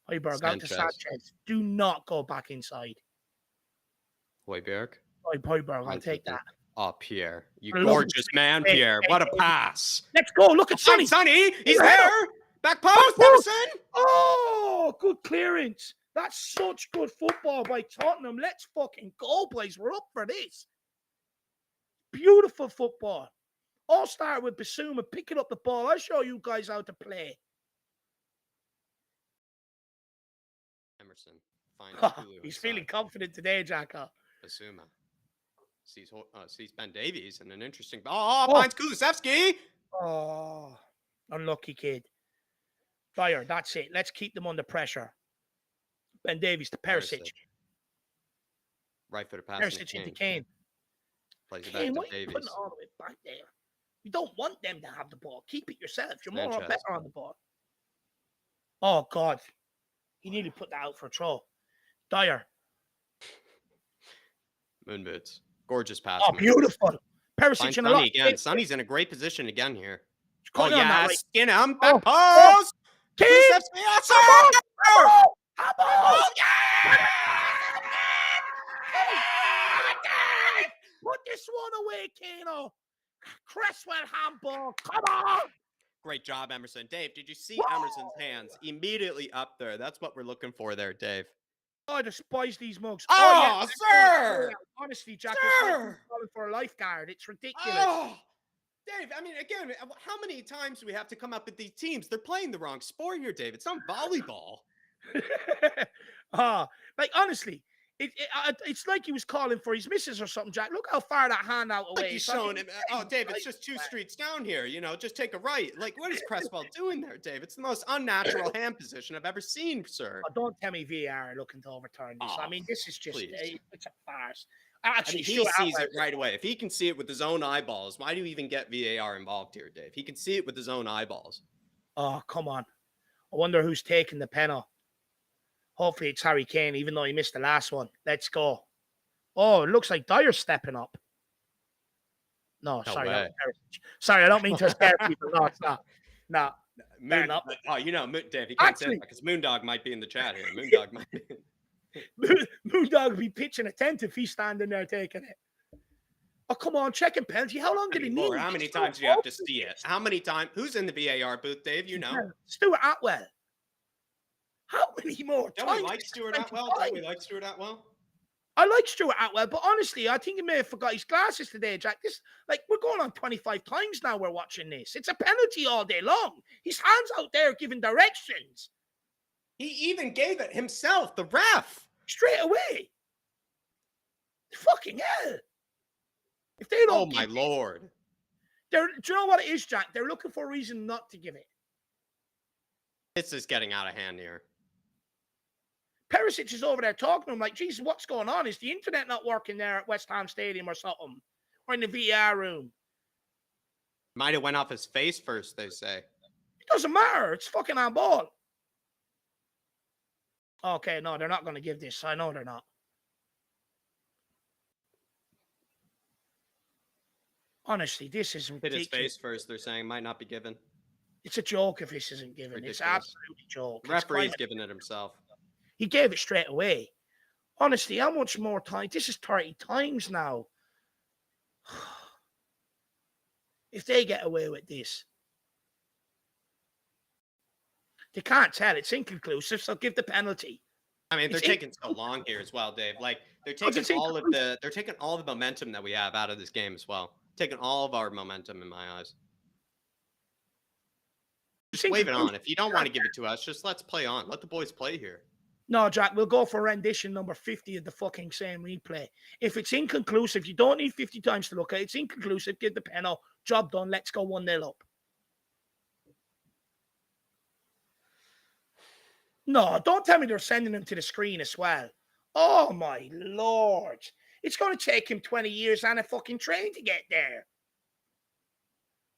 Højbjerg out to Sanchez. Do not go back inside. Højbjerg. Højbjerg, I'll take that. Oh, Pierre. You gorgeous man, Pierre. What a pass. Let's go. Look at Sonny. Sonny. He's there. Back post, Emerson. Oh, good clearance. That's such good football by Tottenham. Let's fucking go, boys. We're up for this. Beautiful football. All started with Basuma picking up the ball. I'll show you guys how to play. Emerson finds Kulu He's inside. feeling confident today, Jacko. Basuma sees Ben Davies and an interesting ball. Finds Kulusevski. Oh, unlucky kid. Dyer, that's it. Let's keep them under pressure. Ben Davies to Perisic. Right footer pass Perisic into Kane. Plays Kane, it why back to are you Davies. putting it all the way back there? You don't want them to have the ball. Keep it yourself. You're more or Sanchez. better on the ball. Oh, God. He nearly put that out for a throw. Dyer. Moon boots. Gorgeous pass. Oh, beautiful. Perisic Finds in a lot. Sonny again. Sonny's in a great position again here. Oh, yeah. Skin him. Back post. Kane. Kulusevski. Oh, yeah! Put this one away, Kano. Cresswell handball. Come on. Great job, Emerson. Dave, did you see Emerson's hands immediately up there? That's what we're looking for there, Dave. Oh, I despise these mugs. Oh, sir! Honestly, Jack, it's like calling for a lifeguard. It's ridiculous. Oh, Dave, I mean, again, how many times do we have to come up with these teams? They're playing the wrong sport here, Dave. It's not volleyball. Like, honestly, it's like he was calling for his missus or something, Jack. Look how far that hand out away. Like he's showing him, Dave, it's just 2 streets down here. You know, just take a right. Like, what is Cresswell doing there, Dave? It's the most unnatural hand position I've ever seen, sir. Oh, don't tell me VAR are looking to overturn this. I mean, this is just, it's a farce. Actually, he sees it right away. If he can see it with his own eyeballs, why do you even get VAR involved here, Dave? He can see it with his own eyeballs. Oh, come on. I wonder who's taking the penalty. Hopefully it's Harry Kane, even though he missed the last one. Let's go. Oh, it looks like Dyer's stepping up. No, sorry. Sorry, I don't mean to scare people. No, it's not. No. Oh, you know, Dave, you can't say that because Moondog might be in the chat here. Moondog might be. Moondog would be pitching a tent if he's standing there taking it. Oh, come on, checking penalty. How long did he need? How many times do you have to see it? How many times? Who's in the VAR booth, Dave? You know. Stuart Atwell. How many more times? Don't we like Stuart Atwell? I like Stuart Atwell, but honestly, I think he may have forgot his glasses today, Jack. We're going on 25 times now we're watching this. It's a penalty all day long. His hand's out there giving directions. He even gave it himself, the ref. Straight away. Fucking hell. If they don't my Lord. Do you know what it is, Jack? They're looking for a reason not to give it. This is getting out of hand here. Perisic is over there talking to him like, Jesus, what's going on? Is the internet not working there at West Ham Stadium or something? Or in the VR room? Might have went off his face first, they say. It doesn't matter. It's fucking on ball. Okay, no, they're not going to give this. I know they're not. Honestly, this is ridiculous. Hit his face first, they're saying. Might not be given. It's a joke if this isn't given. Ridiculous. It's absolutely a joke. The referee's giving it himself. He gave it straight away. Honestly, how much more time? This is 30 times now. If they get away with this. They can't tell. It's inconclusive, so give the penalty. I mean, they're taking so long here as well, Dave. Like, they're taking all the momentum that we have out of this game as well. Taking all of our momentum in my eyes. Just wave it on. If you don't want to give it to us, just let's play on. Let the boys play here. No, Jack, we'll go for rendition number 50 of the fucking same replay. If it's inconclusive, you don't need 50 times to look at it. It's inconclusive. Give the penalty. Job done. Let's go 1-0 up. No, don't tell me they're sending him to the screen as well. Oh, my Lord. It's going to take him 20 years and a fucking train to get there.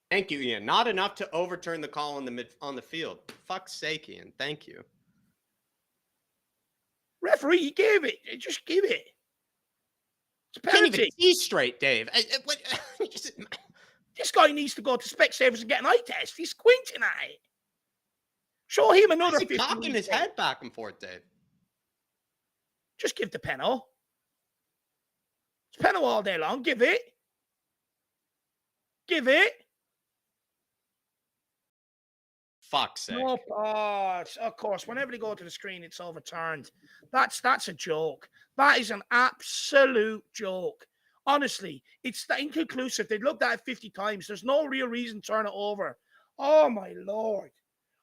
Thank you, Ian. Not enough to overturn the call on the field. For fuck's sake, Ian. Thank you. Referee, he gave it. Just give it. It's a penalty. Can't even see straight, Dave. This guy needs to go to Specsavers and get an eye test. He's squinting at it. Show him another 50. He's cocking his head back and forth, Dave. Just give the penalty. It's penalty all day long. Give it. Give it. Fuck's No, sake. of course. Whenever they go to the screen, it's overturned. That's a joke. That is an absolute joke. Honestly, it's inconclusive. They've looked at it 50 times. There's no real reason to turn it over. Oh my lord.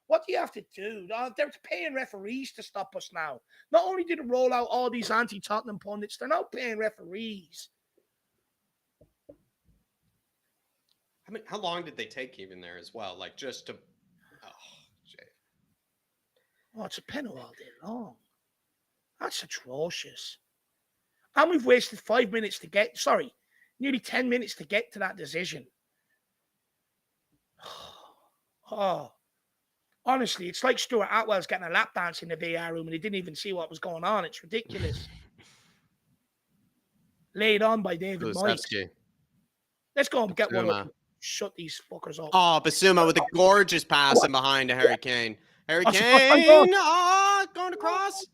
What do you have to do? They're paying referees to stop us now. Not only did it roll out all these anti-Tottenham pundits, they're now paying referees. I mean, how long did they take even there as well? Like just to, oh, Jay. Oh, it's a penalty all day long. That's atrocious. And we've wasted 5 minutes to get, nearly 10 minutes to get to that decision. Oh, honestly, it's like Stuart Atwell's getting a lap dance in the VAR room and he didn't even see what was going on. It's ridiculous. Laid on by David Moyes. Let's go and get one up. Shut these fuckers up. Oh, Basuma with a gorgeous pass in behind to Harry Kane. Harry Kane, going across.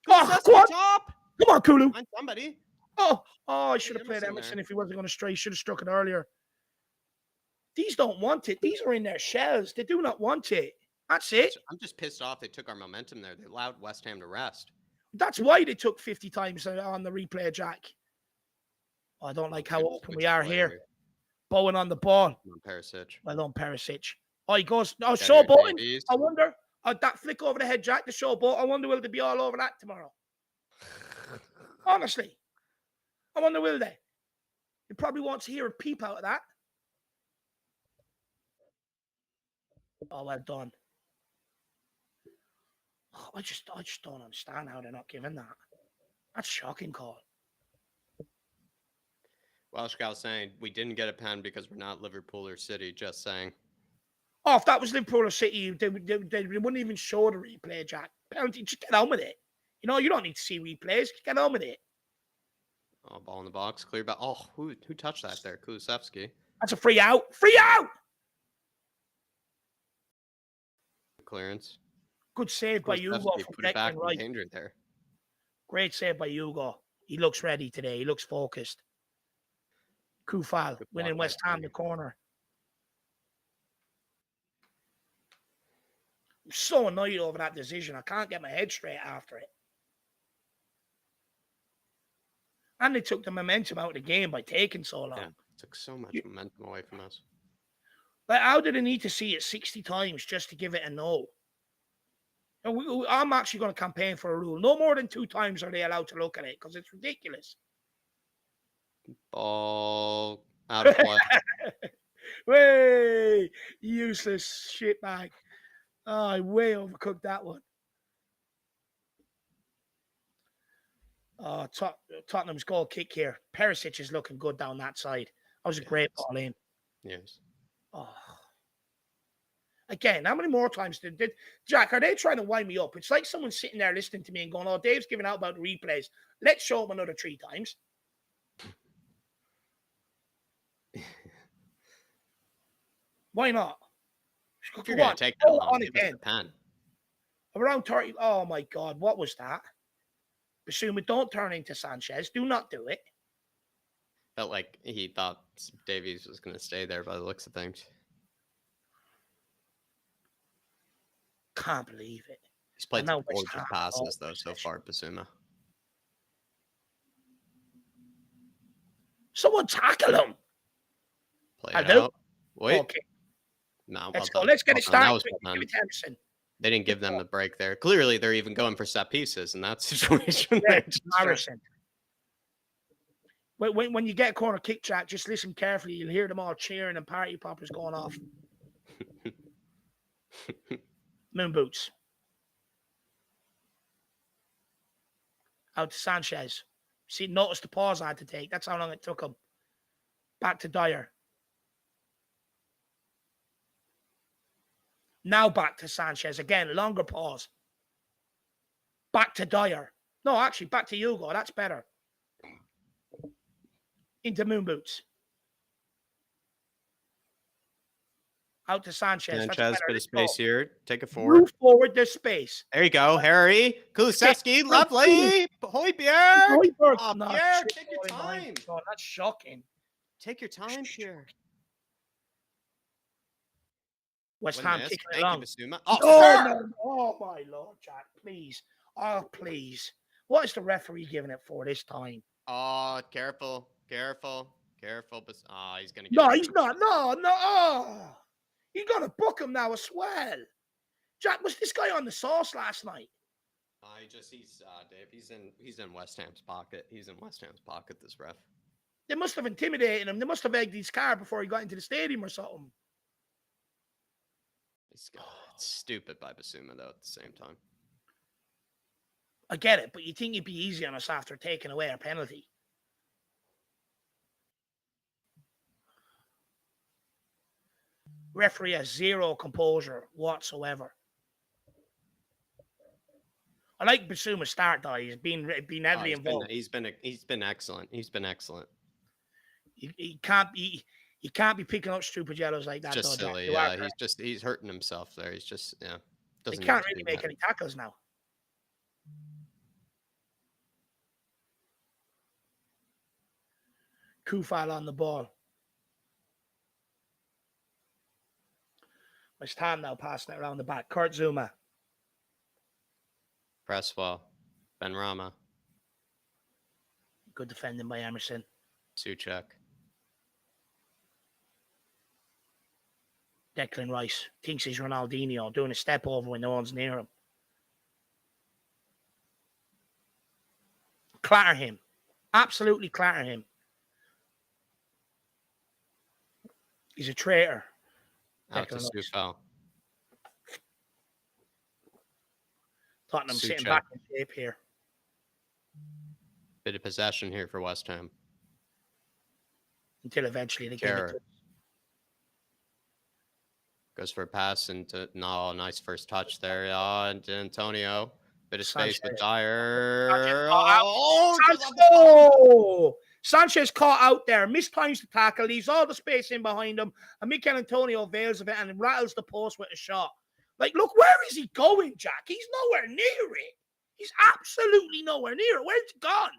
Top. Come on, Kulu. Find somebody. Oh, I should have played Emerson if he wasn't going to stray. Should have struck it earlier. These don't want it. These are in their shells. They do not want it. That's it. I'm just pissed off they took our momentum there. They allowed West Ham to rest. That's why they took 50 times on the replay, Jack. I don't like how open we are here. Bowen on the ball. Well done, Perisic. Oh, he goes. Oh, showboating. I wonder. That flick over the head, Jack, the showboat. I wonder will they be all over that tomorrow? Honestly. I wonder will they? He probably wants to hear a peep out of that. Oh, well done. Oh, I just don't understand how they're not giving that. That's a shocking call. Welsh gal saying we didn't get a pen because we're not Liverpool or City. Just saying. Oh, if that was Liverpool or City, they wouldn't even show the replay, Jack. Penalty, just get on with it. You know, you don't need to see replays. Just get on with it. Oh, ball in the box, clear back. Oh, who touched that there? Kulusevski. That's a free out. Free out! Clearance. Good save by Hugo from put it back right. In danger there. Great save by Hugo. He looks ready today. He looks focused. Kufal winning West Ham the corner. I'm so annoyed over that decision. I can't get my head straight after it. And they took the momentum out of the game by taking so long. Yeah, took so much momentum away from us. Like, how did I need to see it 60 times just to give it a no? And I'm actually going to campaign for a rule. No more than 2 times are they allowed to look at it because it's ridiculous. Ball out of play. Way useless shitbag. Oh, I way overcooked that one. Tottenham's goal kick here. Perisic is looking good down that side. That was a great ball in. Yes. Oh. Again, how many more times did Jack? Are they trying to wind me up? It's like someone sitting there listening to me and going, "Oh, Dave's giving out about the replays. Let's show him another 3 times." Why not? If you're going to take that long, give us the pen. Around 30. Oh my God, what was that? Basuma, don't turn into Sanchez. Do not do it. Felt like he thought Davies was going to stay there by the looks of things. Can't believe it. He's played some gorgeous passes, though, so far, Basuma. Someone tackle him. Play it out. Wait. Okay. No, let's go. Let's get it started. They didn't give them a break there. Clearly, they're even going for set pieces in that situation. Yeah, embarrassing. When you get a corner kick, Jack, just listen carefully. You'll hear them all cheering and party poppers going off. Moon boots. Out to Sanchez. See, notice the pause I had to take. That's how long it took him. Back to Dyer. Now back to Sanchez. Again, longer pause. Back to Dyer. No, actually, back to Hugo. That's better. Into Moon Boots. Out to Sanchez. Sanchez, bit of space here. Take it forward. Move forward the space. There you go, Harry. Kulusevski, lovely. Højbjerg. Oh, no, Pierre, take your time. Oh, that's shocking. Take your time, Pierre. West Win Ham this. kicking it Thank you, long. Basuma. Oh, Oh, sir! no. Oh, my Lord, Jack, please. Oh, please. What is the referee giving it for this time? Oh, careful. Careful. Careful. Oh, he's going to get No, a he's green. not. No, no. Oh, you got to book him now as well. Jack, was this guy on the sauce last night? Dave. He's in West Ham's pocket. He's in West Ham's pocket. This ref. They must have intimidated him. They must have egged his car before he got into the stadium or something. It's stupid by Basuma though. At the same time, I get it, but you think he'd be easy on us after taking away our penalty? Referee has zero composure whatsoever. I like Basuma's start though. He's been heavily involved. He's been excellent. He's been excellent. He can't be picking up stupid yellows like that. It's just though, silly. Yeah, he's hurting himself there. He's just He can't really make any tackles now. Kufal on the ball. West Ham now passing it around the back. Kurt Zuma. Press well. Ben Rama. Good defending by Emerson. Suchek. Declan Rice thinks he's Ronaldinho, doing a step over when no one's near him. Clatter him. Absolutely clatter him. He's a traitor. Out to Sufel. Tottenham sitting back in shape here. Bit of possession here for West Ham. Until eventually they get it. Goes for a pass into nice first touch there. And Antonio. Bit of space with Dyer. Sanchez caught out there, mistimes the tackle, leaves all the space in behind him, and Mikel Antonio avails of it and rattles the post with a shot. Like, look, where is he going, Jack? He's nowhere near it. He's absolutely nowhere near it. Where's he gone?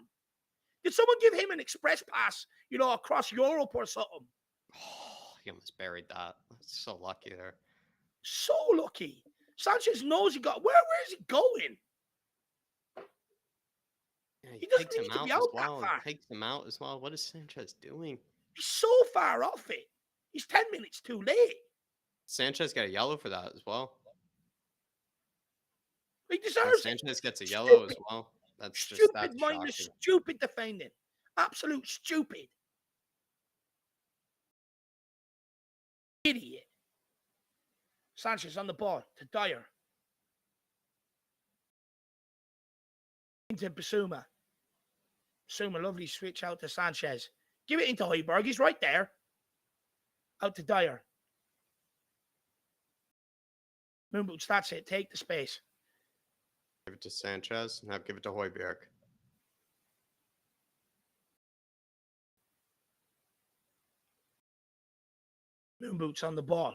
Did someone give him an express pass, across Europe or something? Oh, he almost buried that. That's so lucky there. So lucky. Sanchez knows he got. Where is he going? Yeah, he doesn't need to be out that far. He takes him out as well. What is Sanchez doing? He's so far off it. He's 10 minutes too late. Sanchez got a yellow for that as well. He deserves Sanchez gets a yellow as well. That's stupid, mindless, stupid defending. Absolute stupid. Idiot. Sanchez on the ball to Dyer. Into Basuma. Basuma, lovely switch out to Sanchez. Give it into Højbjerg. He's right there. Out to Dyer. Moonboots, that's it. Take the space. Give it to Sanchez. Now give it to Højbjerg. Moonboots on the ball.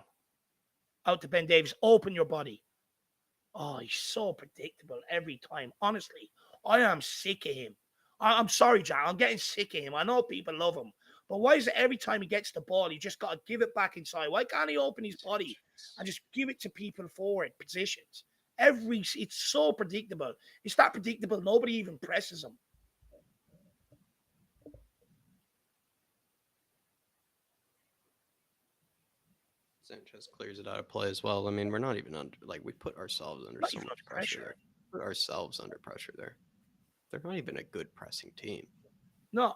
Out to Ben Davies. Open your body. Oh, he's so predictable every time. Honestly, I am sick of him. I'm sorry, Jack. I'm getting sick of him. I know people love him. But why is it every time he gets the ball, he just got to give it back inside? Why can't he open his body and just give it to people forward positions? It's so predictable. It's that predictable. Nobody even presses him. Sanchez clears it out of play as well. I mean, we're not even under, we put ourselves under so much pressure. Put ourselves under pressure there. They're not even a good pressing team. No.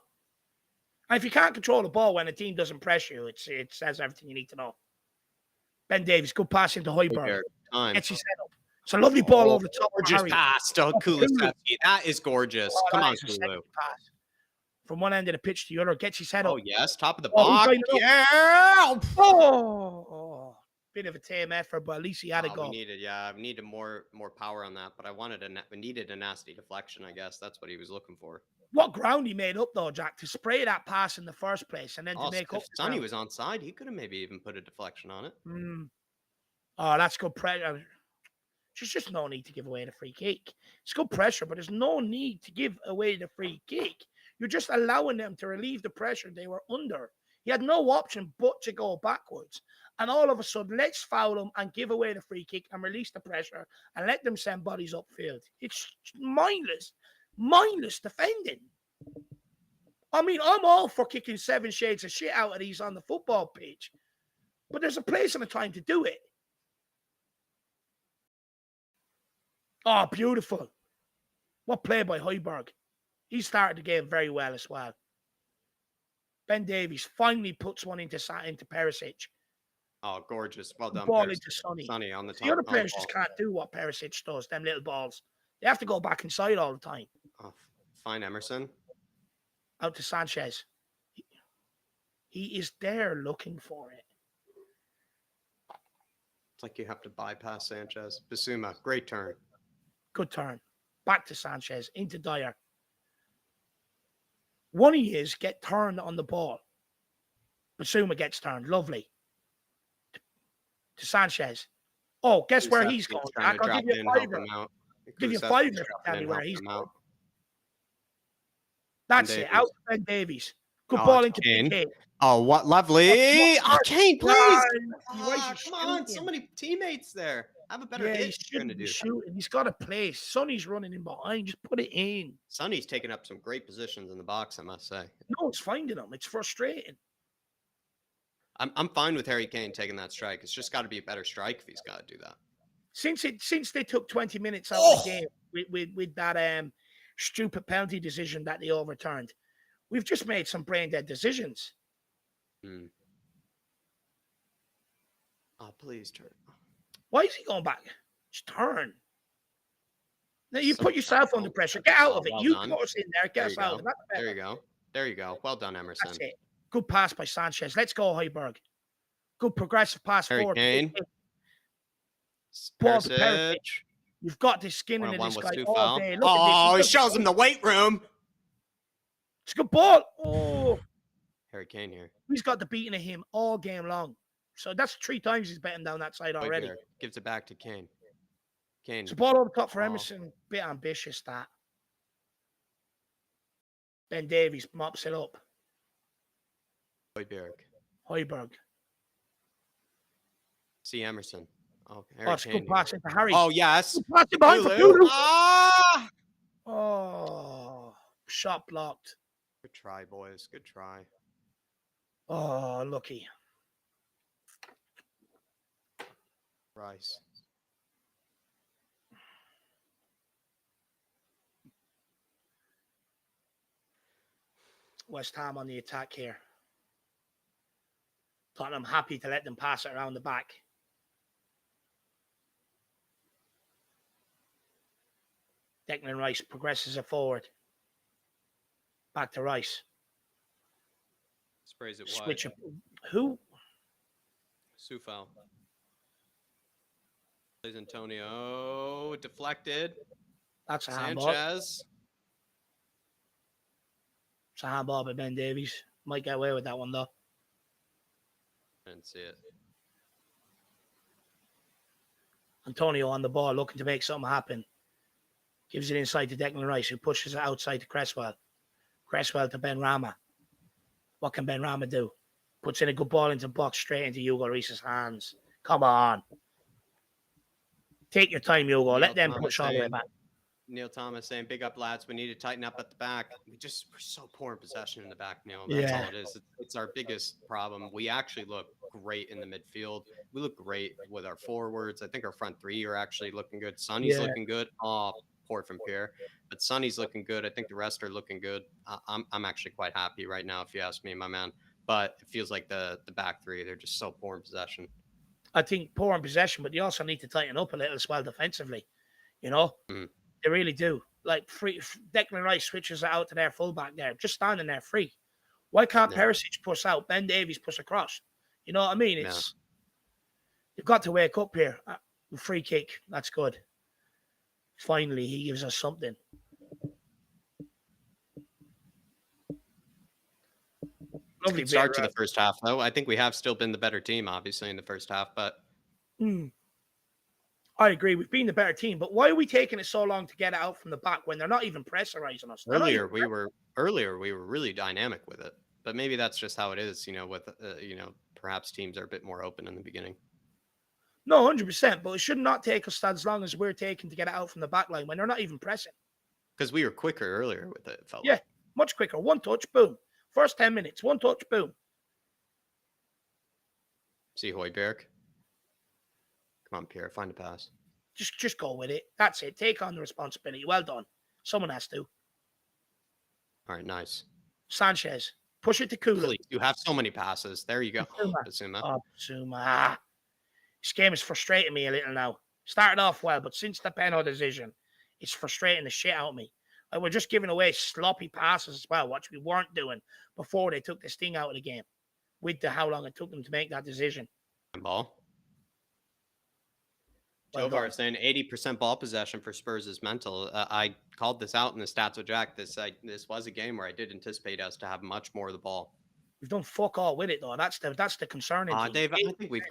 And if you can't control the ball when a team doesn't press you, it says everything you need to know. Ben Davies, good pass into Højbjerg. Gets his head up. It's a lovely ball over the top. Gorgeous pass to Kulusevski. That is gorgeous. Come on, Kulu. From one end of the pitch to the other, gets his head up. Oh, yes. Top of the box. Yeah. Oh. Bit of a tame effort, but at least he had a goal. We needed more power on that, but we needed a nasty deflection, I guess. That's what he was looking for. What ground he made up, though, Jack, to spray that pass in the first place and then to make up. If Sonny was onside, he could have maybe even put a deflection on it. Oh, that's good pressure. There's just no need to give away the free kick. It's good pressure, but there's no need to give away the free kick. You're just allowing them to relieve the pressure they were under He had no option but to go backwards. And all of a sudden, let's foul him and give away the free kick and release the pressure and let them send bodies upfield. It's mindless defending. I mean, I'm all for kicking 7 shades of shit out of these on the football pitch, but there's a place and a time to do it. Oh, beautiful. What play by Højbjerg. He started the game very well as well. Ben Davies finally puts one into Perisic. Oh, gorgeous. Well done, Ball Perisic. into Sonny. Sonny on the top. The other players just can't do what Perisic does, them little balls. They have to go back inside all the time. Oh, fine, Emerson. Out to Sanchez. He is there looking for it. It's like you have to bypass Sanchez. Bissouma, great turn. Good turn. Back to Sanchez, into Dyer. One of his get turned on the ball. Bissouma gets turned. Lovely. To Sanchez. Oh, guess where he's going? I'll give you a fiver. Give you a fiver if you tell me where he's going. That's it. Out to Ben Davies. Good ball into Kane. Oh, what lovely. Oh, Kane, please. Come on. So many teammates there. Have a better hit. He's got a place. Sonny's running in behind. Just put it in. Sonny's taking up some great positions in the box, I must say. No, it's finding them. It's frustrating. I'm fine with Harry Kane taking that strike. It's just got to be a better strike if he's got to do that. Since they took 20 minutes out of the game with that stupid penalty decision that they overturned, we've just made some brain dead decisions. Oh, please turn. Why is he going back? Just turn. Now you put yourself under pressure. Get out of it. You put us in there. Get us out. There you go. There you go. Well done, Emerson. That's it. Good pass by Sanchez. Let's go, Højbjerg. Good progressive pass forward. Kane. Ball to Perisic. You've got this skin into this guy all day. He shows him the weight room. It's a good ball. Oh. Harry Kane here. He's got the beating of him all game long. So that's 3 times he's betting down that side already. Gives it back to Kane. It's a ball over top for Emerson. Bit ambitious, that. Ben Davies mops it up. Højbjerg. See Emerson. Oh, it's a good pass into Harry. Oh, yes. Pass it behind for Lulu. Oh, shot blocked. Good try, boys. Good try. Oh, lucky. Rice. West Ham on the attack here. Tottenham happy to let them pass it around the back. Declan Rice progresses it forward. Back to Rice. Sprays it Switch wide. Who? Sufal. Plays Antonio. Deflected. That's a handball. Sanchez. It's a handball by Ben Davies. Might get away with that one, though. Didn't see it. Antonio on the ball, looking to make something happen. Gives it inside to Declan Rice, who pushes it outside to Cresswell. Cresswell to Ben Rama. What can Ben Rama do? Puts in a good ball into the box, straight into Hugo Reese's hands. Come on. Take your time, Hugo. Let them push all the way back. Neil Thomas saying, big up, lads. We need to tighten up at the back. We're so poor in possession in the back, Neil. That's all it is. It's our biggest problem. We actually look great in the midfield. We look great with our forwards. I think our front three are actually looking good. Sonny's looking good. Oh, poor from Pierre. But Sonny's looking good. I think the rest are looking good. I'm actually quite happy right now, if you ask me, my man. But it feels like the back three, they're just so poor in possession. I think poor in possession, but they also need to tighten up a little as well defensively. You know? They really do. Like, Declan Rice switches it out to their fullback there, just standing there free. Why can't Perisic push out? Ben Davies push across. You know what I mean? You've got to wake up here. Free kick. That's good. Finally, he gives us something. Lovely start to the first half, though. I think we have still been the better team, obviously, in the first half, but... I agree. We've been the better team, but why are we taking it so long to get it out from the back when they're not even pressurizing us? Earlier, we were really dynamic with it, But maybe that's just how it is, with, perhaps teams are a bit more open in the beginning. No, 100%. But it should not take us as long as we're taking to get it out from the back line when they're not even pressing. Because we were quicker earlier with it, felt Yeah, like. much quicker. One touch, boom. First 10 minutes, one touch, boom. See Højbjerg. Come on, Pierre, find a pass. Just go with it. That's it. Take on the responsibility. Well done. Someone has to. All right, nice. Sanchez. Push it to Kulu. Please, you have so many passes. There you go. Basuma. Oh, Basuma. This game is frustrating me a little now. Started off well, but since the penalty decision, it's frustrating the shit out of me. Like, we're just giving away sloppy passes as well, which we weren't doing before they took this thing out of the game. With how long it took them to make that decision. Ball. Well Jovar saying 80% ball possession for Spurs is mental. I called this out in the stats with Jack. This was a game where I did anticipate us to have much more of the ball. We've done fuck all with it though. That's the concerning thing. Dave, I think we've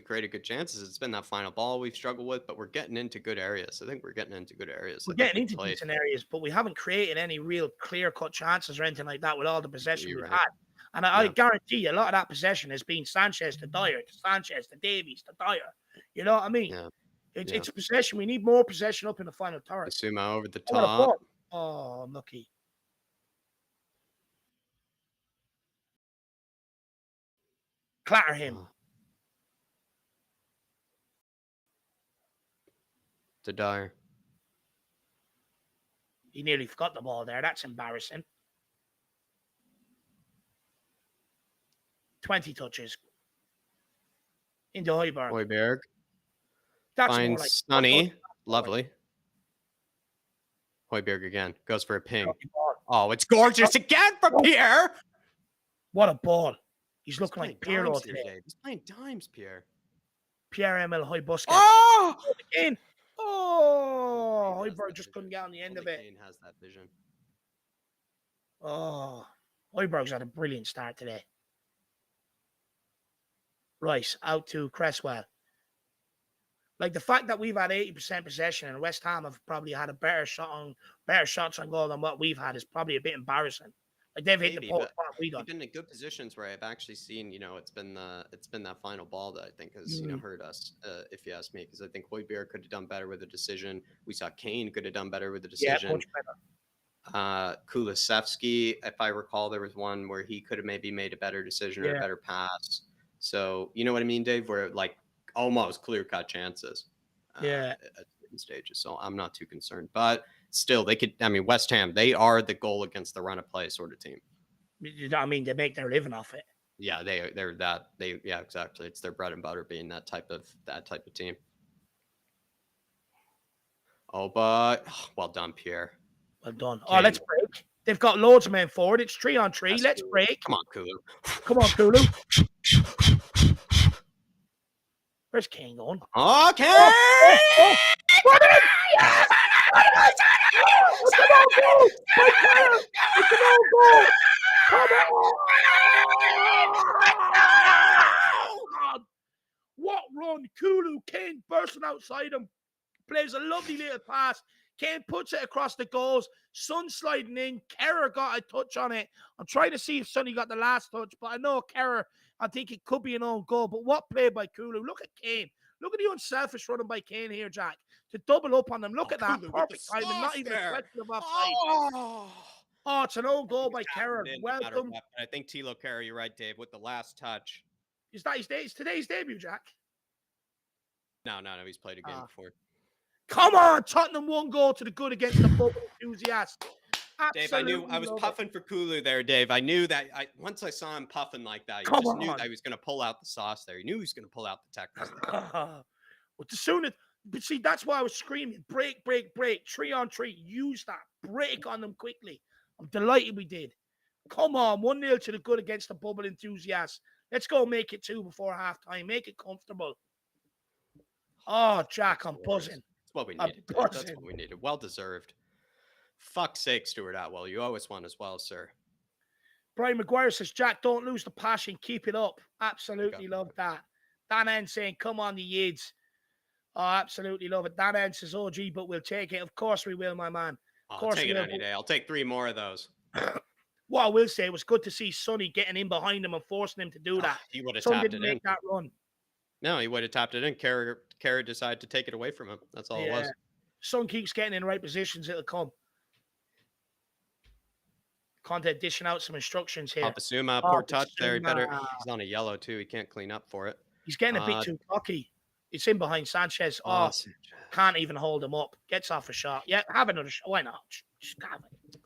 created good chances. It's been that final ball we've struggled with, but we're getting into good areas. I think we're getting into good areas. We're getting into decent areas, but we haven't created any real clear-cut chances or anything like that with all the possession we've had. And I guarantee you, a lot of that possession has been Sanchez to Dyer, to Sanchez to Davies to Dyer. You know what I mean? Yeah. It's possession. We need more possession up in the final third. Basuma over the top. Oh, unlucky. Clatter him. To Dyer. He nearly forgot the ball there. That's embarrassing. 20 touches. Into Højbjerg. That's finds more like Sonny. Lovely. Højbjerg again. Goes for a ping. Oh, it's gorgeous again from Pierre. What a ball. He's looking like Pirlo today. He's playing dimes, Pierre. Pierre-Emile Højbjerg. Oh! Again. Oh! Højbjerg just couldn't get on the end of it. Kane has that vision. Oh. Højbjerg's had a brilliant start today. Rice out to Cresswell. Like, the fact that we've had 80% possession and West Ham have probably had a better shots on goal than what we've had is probably a bit embarrassing. Like, they've hit the post. We've been in good positions where I've actually seen, it's been that final ball that I think has, hurt us, if you ask me, because I think Højbjerg could have done better with the decision. We saw Kane could have done better with the decision. Yeah, much better. Kulusevski, if I recall, there was one where he could have maybe made a better decision or a better pass. So, you know what I mean, Dave? Where, like, almost clear-cut chances at certain stages. So I'm not too concerned. But still, they could – I mean, West Ham, they are the goal against the run-of-play sort of team. I mean, they make their living off it. Yeah, they're that. Yeah, exactly. It's their bread and butter being that type of team. Oh, but well done, Pierre. Well done. Oh, let's break. They've got loads of men forward. It's 3-on-3. Let's break. Come on, Kulu. Come on, Kulu. Where's Kane going? Okay. What run? Kulu, Kane bursting outside him. Plays a lovely little pass. Kane puts it across the goals. Son sliding in. Kerr got a touch on it. I'm trying to see if Sonny got the last touch, but I know Kerr, I think it could be an own goal. But what play by Kulu? Look at Kane. Look at the unselfish running by Kane here, Jack. To double up on them. Look at that. Perfect timing. Not even a question of offside. Oh, it's an own goal by Kerr. Welcome. I think Thilo Kerr, you're right, Dave, with the last touch. Is that today's debut, Jack? No. He's played a game before. Come on, Tottenham 1 goal to the good against the bubble enthusiasts. Dave, I knew I was puffing for Kulu there, Dave. I knew that once I saw him puffing like that, you just knew that he was going to pull out the sauce there. You knew he was going to pull out the technique. But see, that's why I was screaming, break, 3-on-3. Use that. Break on them quickly. I'm delighted we did. Come on, 1-0 to the good against the bubble enthusiasts. Let's go make it 2 before halftime. Make it comfortable. Oh, Jack, I'm buzzing. That's what we needed. That's what we needed. Well deserved. Fuck's sake, Stuart Atwell. You owe us one as well, sir. Brian Maguire says, Jack, don't lose the passion. Keep it up. Absolutely love that. Dan N saying, come on, the Yids. Oh, absolutely love it. Dan N says, OG, but we'll take it. Of course we will, my man. I'll take it any day. I'll take 3 more of those. what I will say, it was good to see Sonny getting in behind him and forcing him to do Oh, that. he would have Son tapped didn't it in. make that run. No, he would have tapped it in. Kerr decided to take it away from him. That's all it Yeah. was. Son keeps getting in the right positions, it'll come. Conte dishing out some instructions here. Basuma, Oh, poor touch there. Basuma. He's on a yellow too. He can't clean up for it. He's getting a bit too cocky. It's in behind Sanchez. Oh, Sanchez. can't even hold him up. Gets off a shot. Yeah, have another shot. Why not? Just have it.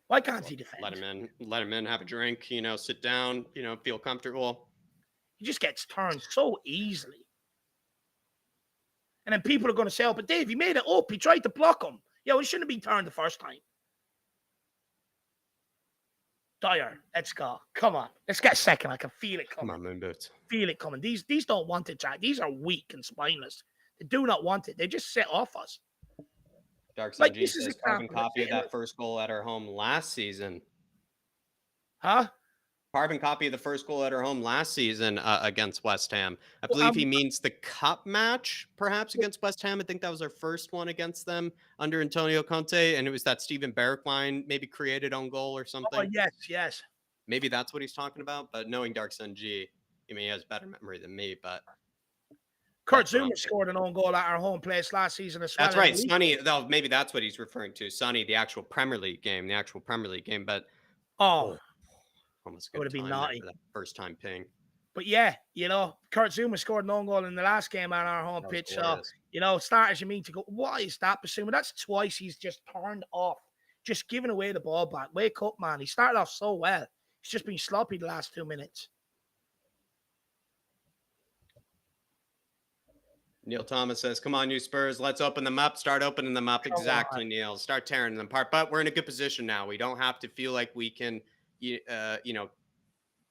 Why can't he defend? Let him in, have a drink, sit down, feel comfortable. He just gets turned so easily. And then people are going to say, oh, but Dave, he made it up. He tried to block him. Yeah, he shouldn't have been turned the first time. Dyer, let's go. Come on. Let's get a second. I can feel it coming. Come on, moon boots. Feel it coming. These don't want it, Jack. These are weak and spineless. They do not want it. They just sit off us. Dark Sun G says carbon copy of that first goal at our home last season. Huh? Carbon copy of the first goal at our home last season against West Ham. I believe he means the cup match, perhaps, against West Ham. I think that was our first one against them under Antonio Conte, and it was that Steven Bergwijn maybe created own goal or something. Oh, yes. Maybe that's what he's talking about, but knowing Dark Sun G, he has better memory than me, but... Kurt Zuma scored an own goal at our home place last season as well. That's right. Sonny, though, maybe that's what he's referring to. Sonny, the actual Premier League game, but... Almost it would have been naughty. For that first time ping. But yeah, Kurt Zuma scored an own goal in the last game at our home pitch. So, start as you mean to go, what is that, Basuma? That's twice he's just turned off, just giving away the ball back. Wake up, man. He started off so well. He's just been sloppy the last 2 minutes. Neil Thomas says, come on, you Spurs. Let's open them up. Start opening them up. Exactly, Neil. Start tearing them apart. But we're in a good position now. We don't have to feel like we can,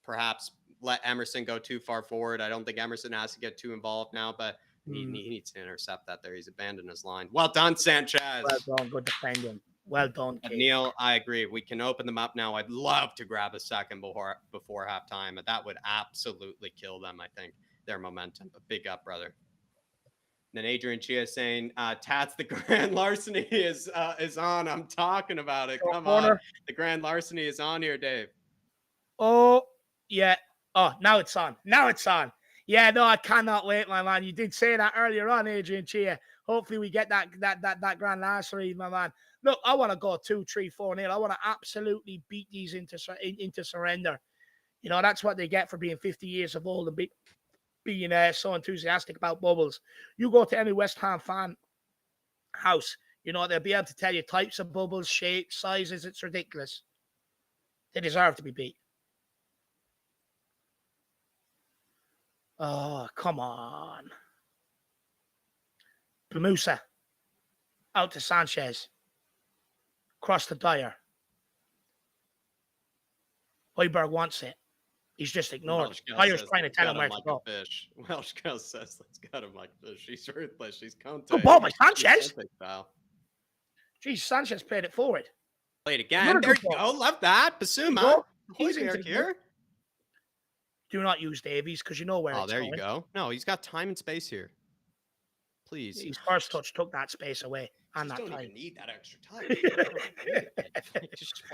perhaps let Emerson go too far forward. I don't think Emerson has to get too involved now, but he needs to intercept that there. He's abandoned his line. Well done, Sanchez. Well done. Good defending. Well done, Kate. Neil, I agree. We can open them up now. I'd love to grab a second before halftime, but that would absolutely kill them, I think, their momentum. But big up, brother. And then Adrian Chia saying, Tats, the grand larceny is on. I'm talking about it. Come on. The grand larceny is on here, Dave. Oh, yeah. Oh, now it's on. Yeah, no, I cannot wait, my man. You did say that earlier on, Adrian Chia. Hopefully we get that grand larceny, my man. Look, I want to go 2-3-4-0. I want to absolutely beat these into surrender. That's what they get for being 50 years of old and being so enthusiastic about bubbles. You go to any West Ham fan house, they'll be able to tell you types of bubbles, shapes, sizes. It's ridiculous. They deserve to be beat. Oh, come on. Musa. Out to Sanchez. Cross to Dyer. Højbjerg wants it. He's just ignored. Dyer's trying to tell him where to go. Welsh girl says, let's cut him like fish. She's ruthless. She's Conte. Good ball by Sanchez. Jeez, Sanchez played it forward. Played again. There you go. Love that. Basuma. He's here. Do not use Davies because you know where it's there going. You go. No, he's got time and space here. Please. His first touch took that space away. And that don't time. Even need that extra time.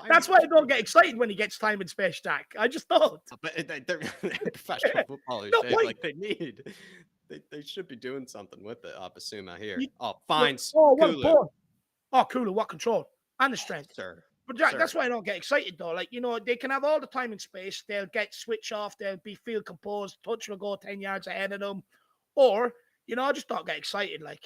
That's why I don't get excited when he gets time and space, Jack. I just don't. But they're professional footballers. Like they need. They should be doing something with it. Basuma here. Fine. Kulu. Kulu, what control and the strength, sir. But Jack, that's why I don't get excited though. Like they can have all the time and space. They'll get switch off. They'll feel composed. Touch will go 10 yards ahead of them, or I just don't get excited. Like,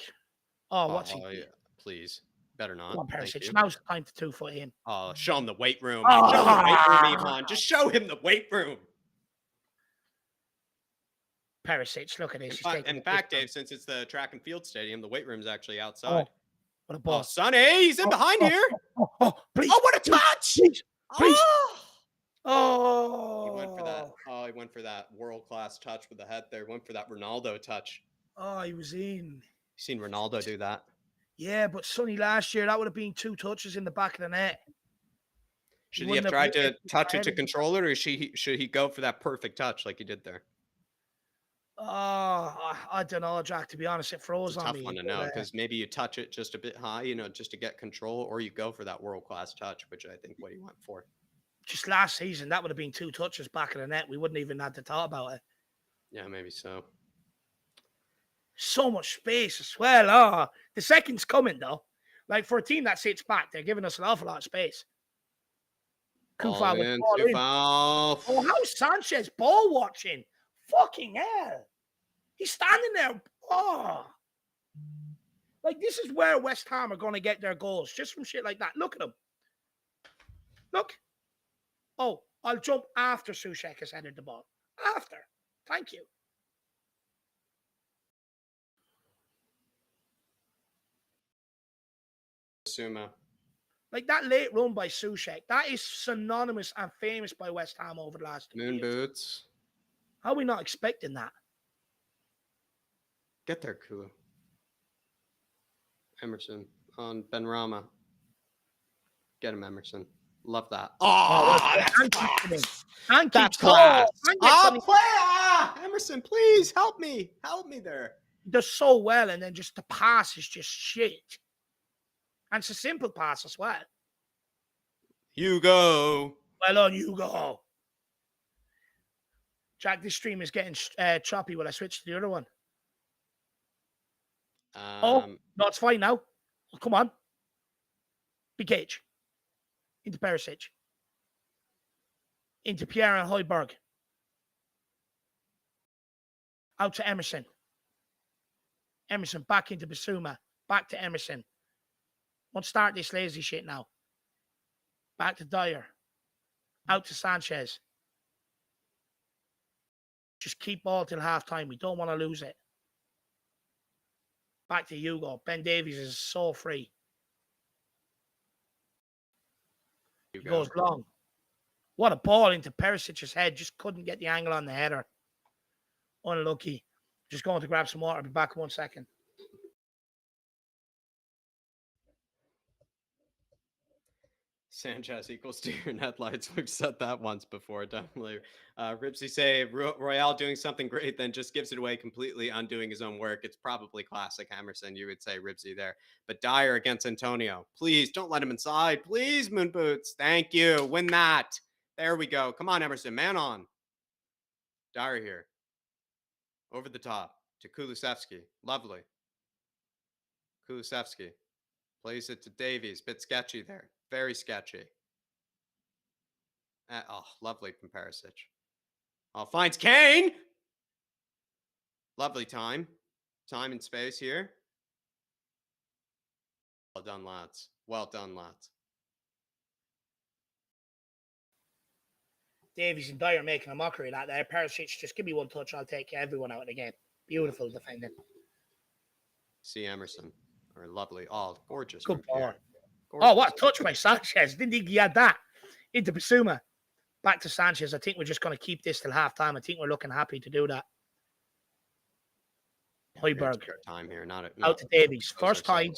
what's he? Yeah. Please, better not. Come on, Perisic. Now's the time to 2-foot in. Show him the weight room. Show him the weight room, Ivan. Just show him the weight room. Perisic, look at this. In fact, Dave, since it's the track and field stadium, the weight room is actually outside. What a ball. Sonny, he's in behind here. Please. Oh, what a touch. Please. He went for that. He went for that world-class touch with the head there. Went for that Ronaldo touch. He was in. You seen Ronaldo do that? Yeah, but Sonny last year, that would have been 2 touches in the back of the net. Should he have tried to touch it to control it, or should he go for that perfect touch like he did there? I don't know, Jack. To be honest, it It's froze a on tough me. one to know because maybe you touch it just a bit high, just to get control, or you go for that world-class touch, which I think what he went for. Just last season, that would have been 2 touches back of the net. We wouldn't even have to talk about it. Yeah, maybe so. So much space as well. The second's coming, though. Like, for a team that sits back, they're giving us an awful lot of space. Ball Kufal with the in, ball in. Tufal. Oh, how's Sanchez ball watching? Fucking hell. He's standing there. Oh. Like, this is where West Ham are going to get their goals, just from shit like that. Look at him. Look. Oh, I'll jump after Soucek has headed the ball. After. Thank you. Suma. Like, that late run by Soucek, that is synonymous and famous by West Ham over the last 2 Moon years. boots. How are we not expecting that? Get there, Kulu. Emerson on Benrahma. Get him, Emerson. Love that. Oh, that's class. Emerson, please help me. Help me there. He does so well, and then just the pass is just shit. And it's a simple pass as well. Hugo. Well on, Hugo. Jack, this stream is getting choppy. Will I switch to the other one? No, it's fine now. Oh, come on. Big Cage. Into Perisic. Into Pierre and Højbjerg. Out to Emerson. Emerson back into Bissouma. Back to Emerson. Won't start this lazy shit now. Back to Dyer. Out to Sanchez. Just keep ball till halftime. We don't want to lose it. Back to Hugo. Ben Davies is so free. He goes long. What a ball into Perisic's head. Just couldn't get the angle on the header. Unlucky. Just going to grab some water. I'll be back in 1 second. Sanchez equals to your net lights. We've said that once before, definitely. Ripsy say Royale doing something great, then just gives it away completely, undoing his own work. It's probably classic Emerson, you would say, Ripsy there. But Dyer against Antonio. Please don't let him inside. Please, Moon Boots. Thank you. Win that. There we go. Come on, Emerson. Man on. Dyer here. Over the top to Kulusevski. Lovely. Kulusevski plays it to Davies. Bit sketchy there. Very sketchy. Lovely from Perisic. Finds Kane. Lovely time. Time and space here. Well done, lads. Well done, lads. Davies and Dyer making a mockery of that there. Perisic, just give me one touch. I'll take everyone out of the game. Beautiful defending. See Emerson. Or lovely. Oh, gorgeous. Good ball. Oh, what a touch by Sanchez. Didn't think he had that. Into Bissouma. Back to Sanchez. I think we're just going to keep this till halftime. I think we're looking happy to do that. Højbjerg. Time here. Not out to Davies. First time.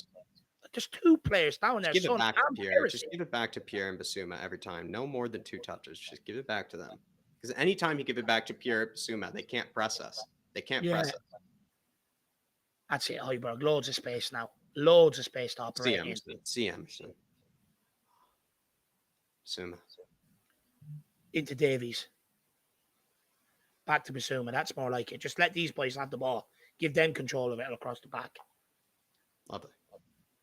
Just 2 players down there. Give it back to Pierre. Just give it back to Pierre and Bissouma every time. No more than 2 touches. Just give it back to them. Because anytime you give it back to Pierre and Bissouma, they can't press us. They can't press us. That's it, Højbjerg. Loads of space now. Loads of space to operate in. See Emerson. Bissouma. Into Davies. Back to Bissouma. That's more like it. Just let these boys have the ball. Give them control of it across the back. Lovely.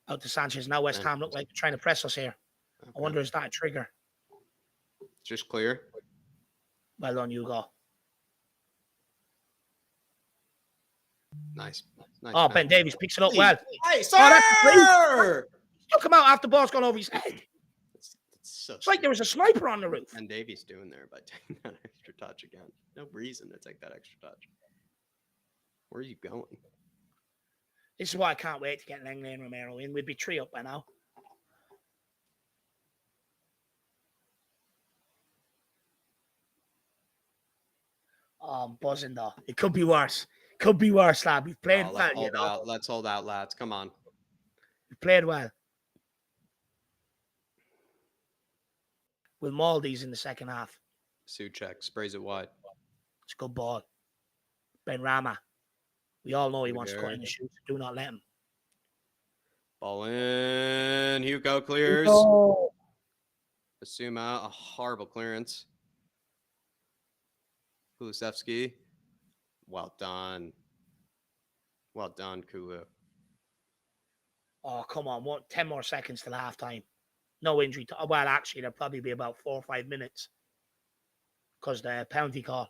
Out to Sanchez. Now West Ham look like they're trying to press us here. Okay. I wonder, is that a trigger? Just clear. Well done, Hugo. Nice. Ben Davies picks it up well. Hey, sir! Took him out after the ball's gone over his head. It's like there was a sniper on the roof. And Davies doing there by taking that extra touch again. No reason to take that extra touch. Where are you going? This is why I can't wait to get Langley and Romero in. We'd be 3 up by now. Oh, I'm buzzing though. It could be worse. Could be worse, lad. We've played well. Let's hold out, lads. Come on. We've played well. We'll maul these in the second half. Soucek sprays it wide. It's a good ball. Benrahma. We all know he Over wants to cut here. in the shoot. Do not let him. Ball in. Hugo clears. No. Basuma, a horrible clearance. Kulusevski. Well done. Well done, Kulu. Oh, come on. 10 more seconds till halftime. No injury. Well, actually, there'll probably be about 4 or 5 minutes because the penalty call.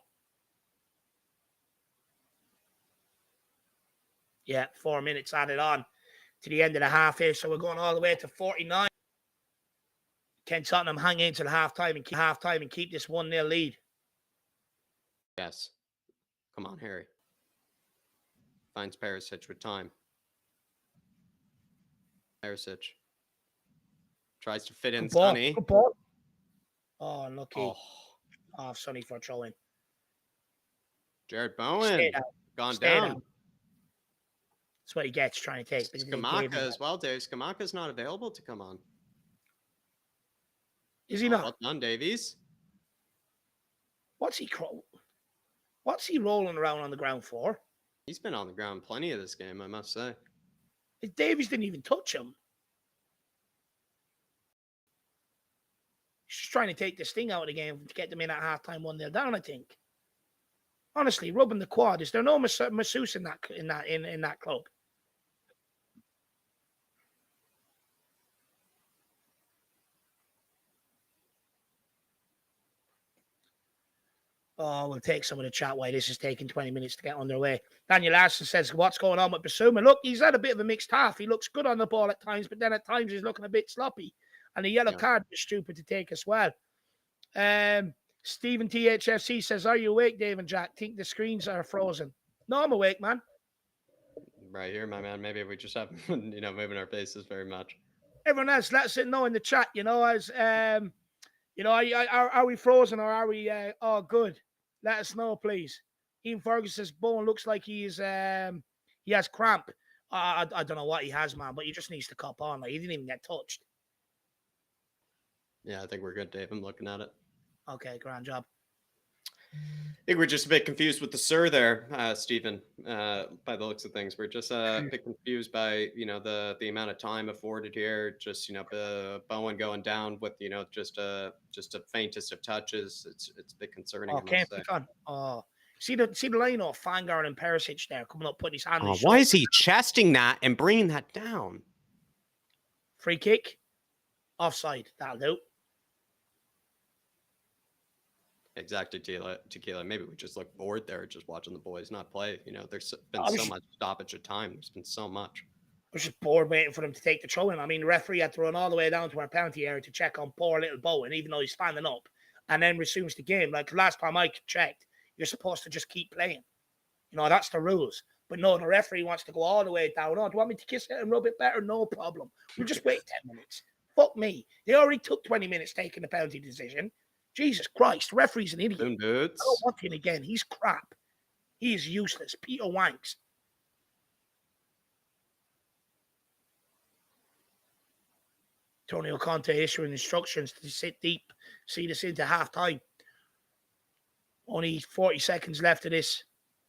Yeah, 4 minutes added on to the end of the half here. So we're going all the way to 49. Can Tottenham hang into the halftime and keep this 1-0 lead? Yes. Come on, Harry. Finds Perisic with time. Perisic. Tries to fit in Sonny. Good ball. Oh, unlucky. Oh, Sonny for a throw in. Jared Bowen. Gone down. That's what he gets trying to take. Skamaka as well, Dave. Skamaka's not available to come on. Is he not? Well done, Davies. What's he rolling around on the ground for? He's been on the ground plenty of this game, I must say. Davies didn't even touch him. He's just trying to take the sting out of the game to get them in at halftime 1-0 down, I think. Honestly, rubbing the quad. Is there no masseuse in that club? Oh, we'll take some of the chat while this is taking 20 minutes to get underway. Daniel Larson says, what's going on with Basuma? Look, he's had a bit of a mixed half. He looks good on the ball at times, but then at times he's looking a bit sloppy. And the yellow card was stupid to take as well. Stephen THFC says, are you awake, Dave and Jack? Think the screens are frozen. No, I'm awake, man. Right here, my man. Maybe we just haven't, moving our faces very much. Everyone else, let us know in the chat, as are we frozen or are we good? Let us know, please. Ian Ferguson says Bowen looks like he has cramp. I don't know what he has, man, but he just needs to cop on. Like, he didn't even get touched. Yeah, I think we're good, Dave. I'm looking at it. Okay, grand job. I think we're just a bit confused with the sir there, Stephen, by the looks of things. We're just a bit confused by, the amount of time afforded here. Just, Bowen going down with, just a faintest of touches. It's a bit concerning. Okay, pick on. Oh, see the line of Fangard and Perisic there coming up, putting his hand on his shoulder. Why is he chesting that and bringing that down? Free kick. Offside. That'll do. Exactly, Tequila. Maybe we just look bored there, just watching the boys not play. There's been so much stoppage of time. There's been so much. I was just bored waiting for them to take the throw in. I mean, the referee had to run all the way down to our penalty area to check on poor little Bowen, even though he's standing up, and then resumes the game. Like last time I checked, you're supposed to just keep playing. That's the rules. But no, the referee wants to go all the way down. Oh, do you want me to kiss it and rub it better? No problem. We'll just wait 10 minutes. Fuck me. They already took 20 minutes taking the penalty decision. Jesus Christ, the referee's an idiot. I don't want him again. He's crap. He is useless. Peter Wanks. Antonio Conte issuing instructions to sit deep, see this into half time. Only 40 seconds left of this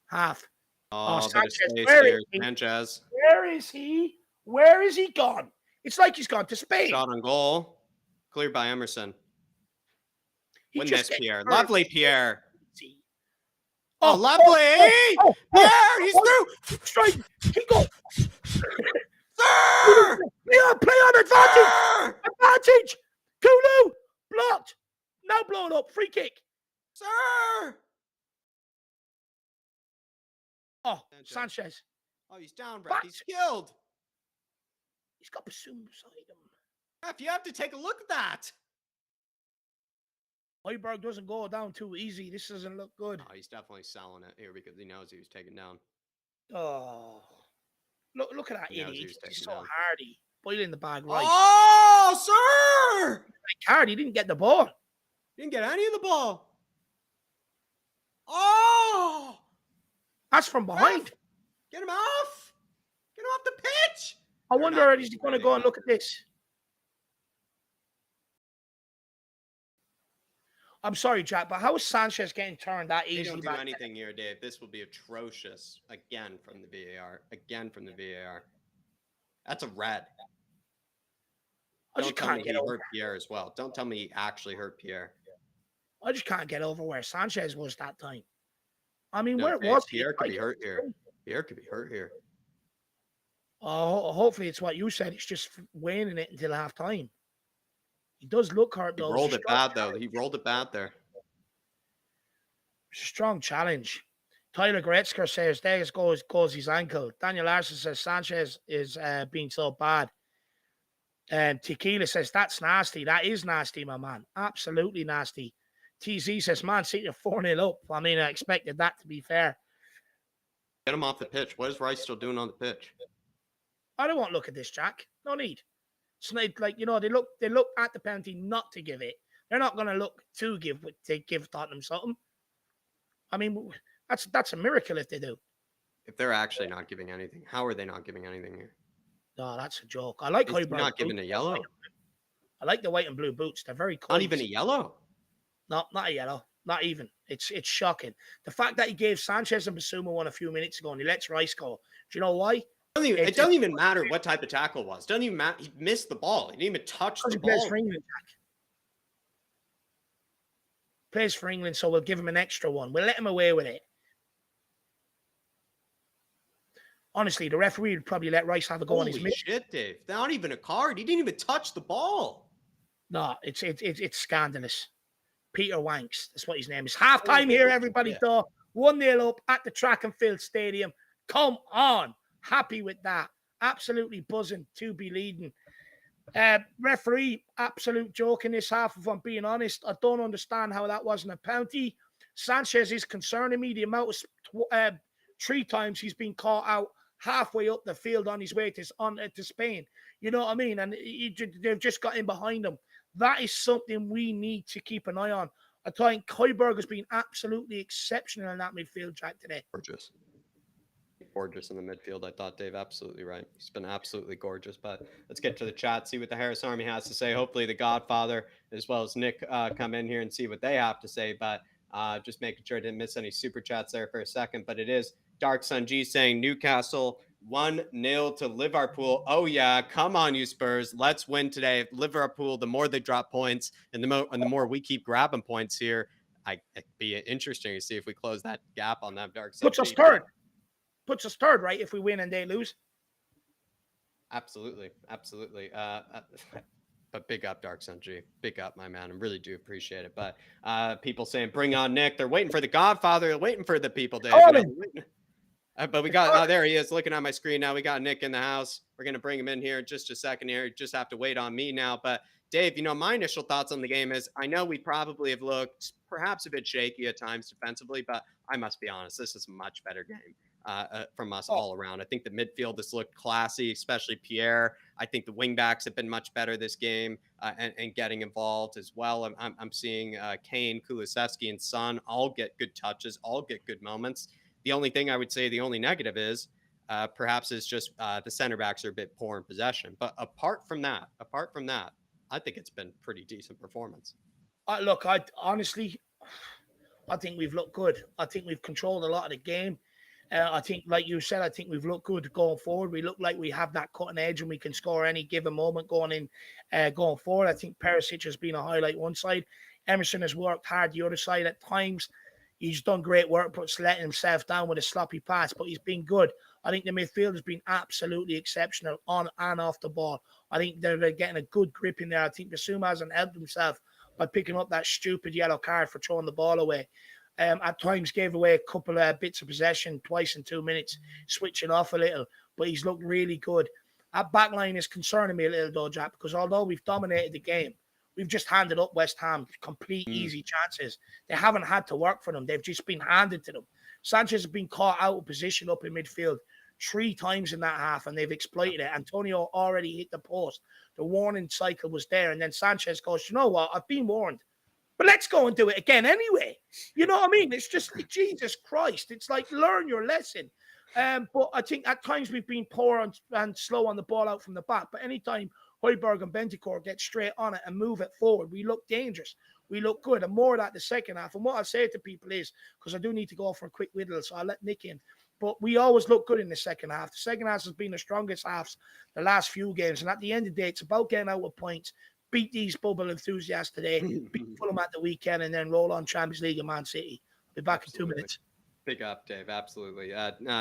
half. Sanchez, where is he? Sanchez. Where is he? Where is he gone? It's like he's gone to Spain. Shot on goal. Cleared by Emerson. Win this, Pierre. Lovely, Pierre. Oh, lovely! Pierre, he's through! Strike! Keep going! Sir! Play on advantage! Advantage! Kulu! Blocked! Now blown up. Free kick. Sir! Oh, Sanchez. Oh, he's down, Brett. He's killed. He's got Basuma beside him. Ref, you have to take a look at that. Højbjerg doesn't go down too easy. This doesn't look good. Oh, he's definitely selling it here because he knows he was taken down. Oh, look at that idiot. He's so hardy. Boil in the bag right. Oh, sir! Card, he didn't get the ball. Didn't get any of the ball. Oh! That's from behind. Get him off. Get him off the pitch. I wonder if he's going to go and look at this. I'm sorry, Jack, but how is Sanchez getting turned that They easily don't do back there? anything here, Dave. This will be atrocious again from the VAR. Again from the VAR. That's a red. I just Don't tell me can't get he over. hurt Pierre as well. Don't tell me he actually hurt Pierre. I just can't get over where Sanchez was that time. I mean, No, where Dave. was he? Pierre could Like, be hurt here. Pierre could be hurt here. hopefully it's what you said. It's just waning it until half time. He does look hurt He though. rolled it bad though. He rolled it bad there. It's a strong challenge. Tyler Gretzker says there goes his ankle. Daniel Larson says Sanchez is being so bad. Tequila says that's nasty. That is nasty, my man. Absolutely nasty. TZ says, Man City are 4-0 up. I mean, I expected that, to be fair. Get him off the pitch. What is Rice still doing on the pitch? I don't want to look at this, Jack. No need. It's like, they look at the penalty not to give it. They're not going to look to give Tottenham something. I mean, that's a miracle if they do. If they're actually not giving anything, how are they not giving anything here? No, that's a joke. I like Is he not giving a yellow? I like the white and blue boots. They're very cool. Not even a yellow? No, not a yellow. Not even. It's shocking. The fact that he gave Sanchez and Basuma one a few minutes ago and he lets Rice go. Do you know why? It doesn't even matter what type of tackle it was. Doesn't even matter. He missed the ball. He didn't even touch the ball. Plays for England, Jack. Plays for England, so we'll give him an extra one. We'll let him away with it. Honestly, the referee would probably let Rice have a go on his Holy shit, Dave. Not even a card. He didn't even touch the ball. No, it's scandalous. Peter Wanks. That's what his name is. Halftime here, everybody. Though 1-0 up at the Track and Field Stadium. Come on. Happy with that. Absolutely buzzing to be leading. Referee, absolute joke in this half, if I'm being honest. I don't understand how that wasn't a penalty. Sanchez is concerning me. The amount of 3 times he's been caught out halfway up the field on his way to Spain. You know what I mean? And they've just got in behind him. That is something we need to keep an eye on. I think Højbjerg has been absolutely exceptional in that midfield, Jack, today. Gorgeous in the midfield. I thought Dave absolutely right. He's been absolutely gorgeous. But let's get to the chat, see what the Harris Army has to say. Hopefully the Godfather as well as Nick come in here and see what they have to say. But just making sure I didn't miss any super chats there for a second. But it is Dark Sun G saying Newcastle 1-0 to Liverpool. Oh yeah, come on, you Spurs. Let's win today. Liverpool, the more they drop points and the more we keep grabbing points here, it'd be interesting to see if we close that gap on that Dark Sun G. Puts us third, right, if we win and they lose. Absolutely. But big up, Dark Sun G. Big up, my man. I really do appreciate it. But people saying, bring on Nick. They're waiting for the Godfather. They're waiting for the people, Dave. But we got, there he is looking on my screen now. We got Nick in the house. We're going to bring him in here in just a second here. Just have to wait on me now. But Dave, my initial thoughts on the game is I know we probably have looked perhaps a bit shaky at times defensively, but I must be honest, this is a much better game from us all around. I think the midfield has looked classy, especially Pierre. I think the wingbacks have been much better this game and getting involved as well. I'm seeing Kane, Kulusevski, and Son all get good touches, all get good moments. The only thing I would say, the only negative is perhaps is just the center backs are a bit poor in possession. But apart from that, I think it's been pretty decent performance. Look, I think we've looked good. I think we've controlled a lot of the game. I think, like you said, I think we've looked good going forward. We look like we have that cutting edge and we can score any given moment going forward. I think Perisic has been a highlight one side. Emerson has worked hard the other side at times. He's done great work, but letting himself down with a sloppy pass, but he's been good. I think the midfield has been absolutely exceptional on and off the ball. I think they're getting a good grip in there. I think Basuma hasn't helped himself by picking up that stupid yellow card for throwing the ball away. At times gave away a couple of bits of possession twice in 2 minutes, switching off a little, but he's looked really good. That back line is concerning me a little though, Jack, because although we've dominated the game, we've just handed up West Ham complete easy chances. They haven't had to work for them. They've just been handed to them. Sanchez has been caught out of position up in midfield 3 times in that half, and they've exploited it. Antonio already hit the post. The warning cycle was there, and then Sanchez goes, you know what, I've been warned, but let's go and do it again anyway. You know what I mean? It's just, Jesus Christ. It's like, learn your lesson. But I think at times we've been poor and slow on the ball out from the back. But anytime Højbjerg and Bentancur get straight on it and move it forward, we look dangerous. we look good. And more of that the second half. And what I'll say to people is, because I do need to go for a quick whittle, so I'll let Nick in. But we always look good in the second half. The second half has been the strongest halves the last few games. And at the end of the day, it's about getting out with points, beat these bubble enthusiasts today, beat Fulham at the weekend, and then roll on Champions League and Man City. I'll be back in 2 minutes. Big up, Dave. Absolutely.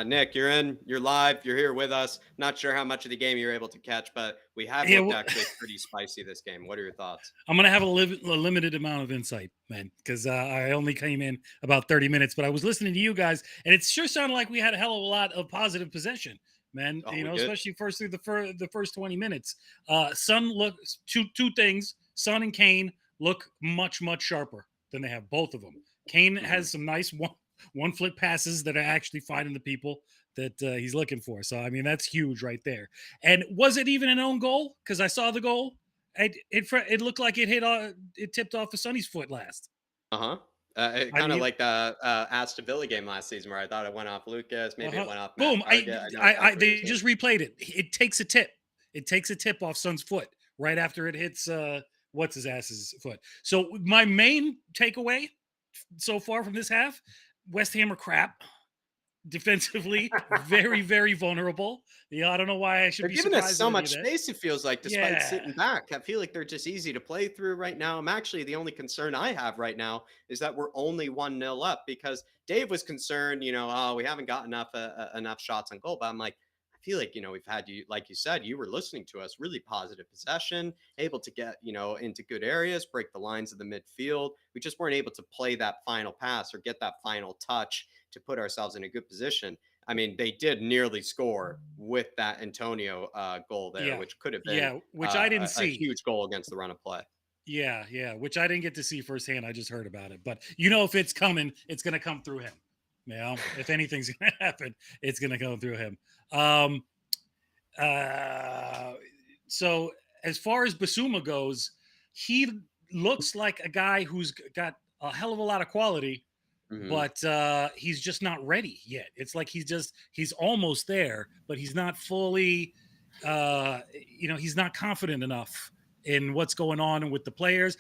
Nick, you're live. You're here with us. Not sure how much of the game you're able to catch, but we have looked actually pretty spicy this game. What are your thoughts? I'm going to have a limited amount of insight, man, because I only came in about 30 minutes, but I was listening to you guys, and it sure sounded like we had a hell of a lot of positive possession, man. Especially through the first 20 minutes. Son looks two things. Son and Kane look much sharper than they have, both of them. Kane has some nice one flip passes that are actually finding the people that he's looking for. So, I mean, that's huge right there. And was it even an own goal? Because I saw the goal. It looked like it tipped off of Sonny's foot last. Kind of like the Aston Villa game last season where I thought it went off Lucas. Maybe it went off Matt Boom. They just replayed it. It takes a tip. It takes a tip off Son's foot right after it hits what's his ass's foot. So my main takeaway so far from this half, West Ham are crap. Defensively, very vulnerable. I don't know why I should be surprised. They're giving us so much space, it feels like, despite sitting back. I feel like they're just easy to play through right now. The only concern I have right now is that we're only 1-0 up, because Dave was concerned, we haven't got enough shots on goal. But I'm like, I feel like, we've had you, like you said, you were listening to us, really positive possession, able to get, into good areas, break the lines of the midfield. We just weren't able to play that final pass or get that final touch to put ourselves in a good position. I mean, they did nearly score with that Antonio goal there, which could have been which I didn't see. A huge goal against the run of play. Yeah, which I didn't get to see firsthand. I just heard about it. But if it's coming, it's going to come through him. If anything's going to happen, it's going to go through him. So as far as Basuma goes, he looks like a guy who's got a hell of a lot of quality, but he's just not ready yet. It's like he's almost there, but he's not fully, he's not confident enough in what's going on with the players.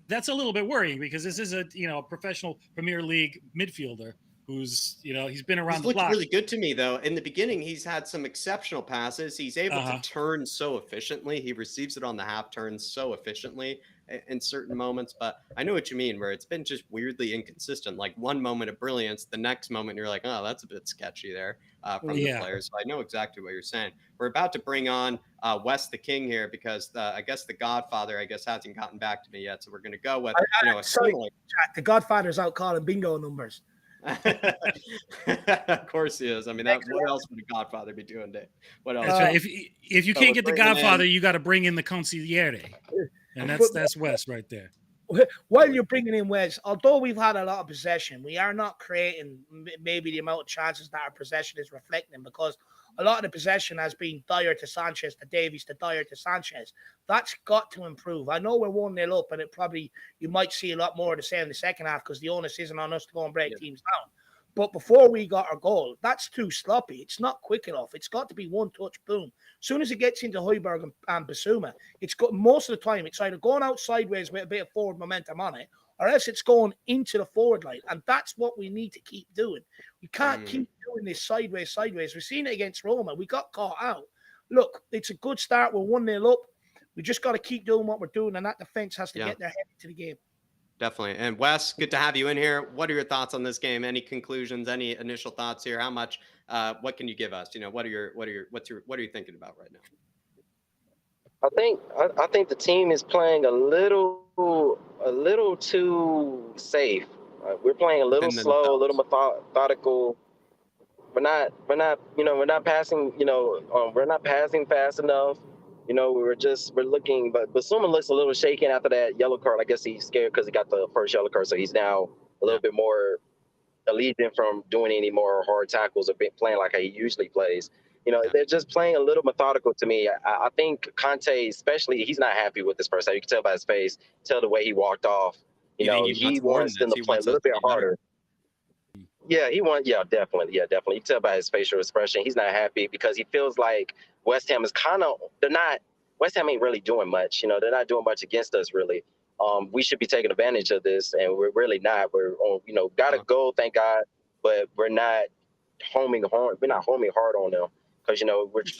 That's a little bit worrying, because this is a professional Premier League midfielder who's, he's been around the block. He's looked really good to me, though. In the beginning, he's had some exceptional passes. He's able to turn so efficiently. He receives it on the half turns so efficiently in certain moments. But I know what you mean, where it's been just weirdly inconsistent. Like one moment of brilliance, the next moment you're like, oh, that's a bit sketchy there from the players. So I know exactly what you're saying. We're about to bring on Wes the King here, because I guess the Godfather, hasn't gotten back to me yet. So we're going to go with, the Godfather's out calling bingo numbers. Of course he is. I mean, what else would a Godfather be doing, Dave? What else? If you can't get the Godfather, you got to bring in the consigliere, and that's Wes right there. While you're bringing in Wes, although we've had a lot of possession, we are not creating maybe the amount of chances that our possession is reflecting, because a lot of the possession has been Dyer to Sanchez to Davies to Dyer to Sanchez. That's got to improve. I know we're 1-0 up, and you might see a lot more of the same in the second half, because the onus isn't on us to go and break teams down. But before we got our goal, that's too sloppy. It's not quick enough. It's got to be one touch, boom. As soon as it gets into Højbjerg and Basuma, it's got most of the time, it's either going out sideways with a bit of forward momentum on it, or else it's going into the forward line. And that's what we need to keep doing. We can't keep doing this sideways. We've seen it against Roma. We got caught out. Look, it's a good start. We're 1-0 up. We just got to keep doing what we're doing, and that defense has to get their head into the game. Definitely. And Wes, good to have you in here. What are your thoughts on this game? Any conclusions? Any initial thoughts here? How much? What can you give us? What are you thinking about right now? I think the team is playing a little too safe. We're playing a little slow, a little methodical. We're not passing. We're not passing fast enough. We're looking, but Basuma looks a little shaken after that yellow card. I guess he's scared because he got the first yellow card, so he's now a little bit more allegiant from doing any more hard tackles or playing like he usually plays. They're just playing a little methodical to me. I think Conte, especially, he's not happy with this first half. You can tell by his face, tell the way he walked off. He wants them to play a little bit harder. Yeah, definitely. You can tell by his facial expression. He's not happy because he feels like West Ham is West Ham ain't really doing much. They're not doing much against us, really. we should be taking advantage of this, and we're really not. We're on, got a goal, thank God, but we're not homing hard. We're not homing hard on them because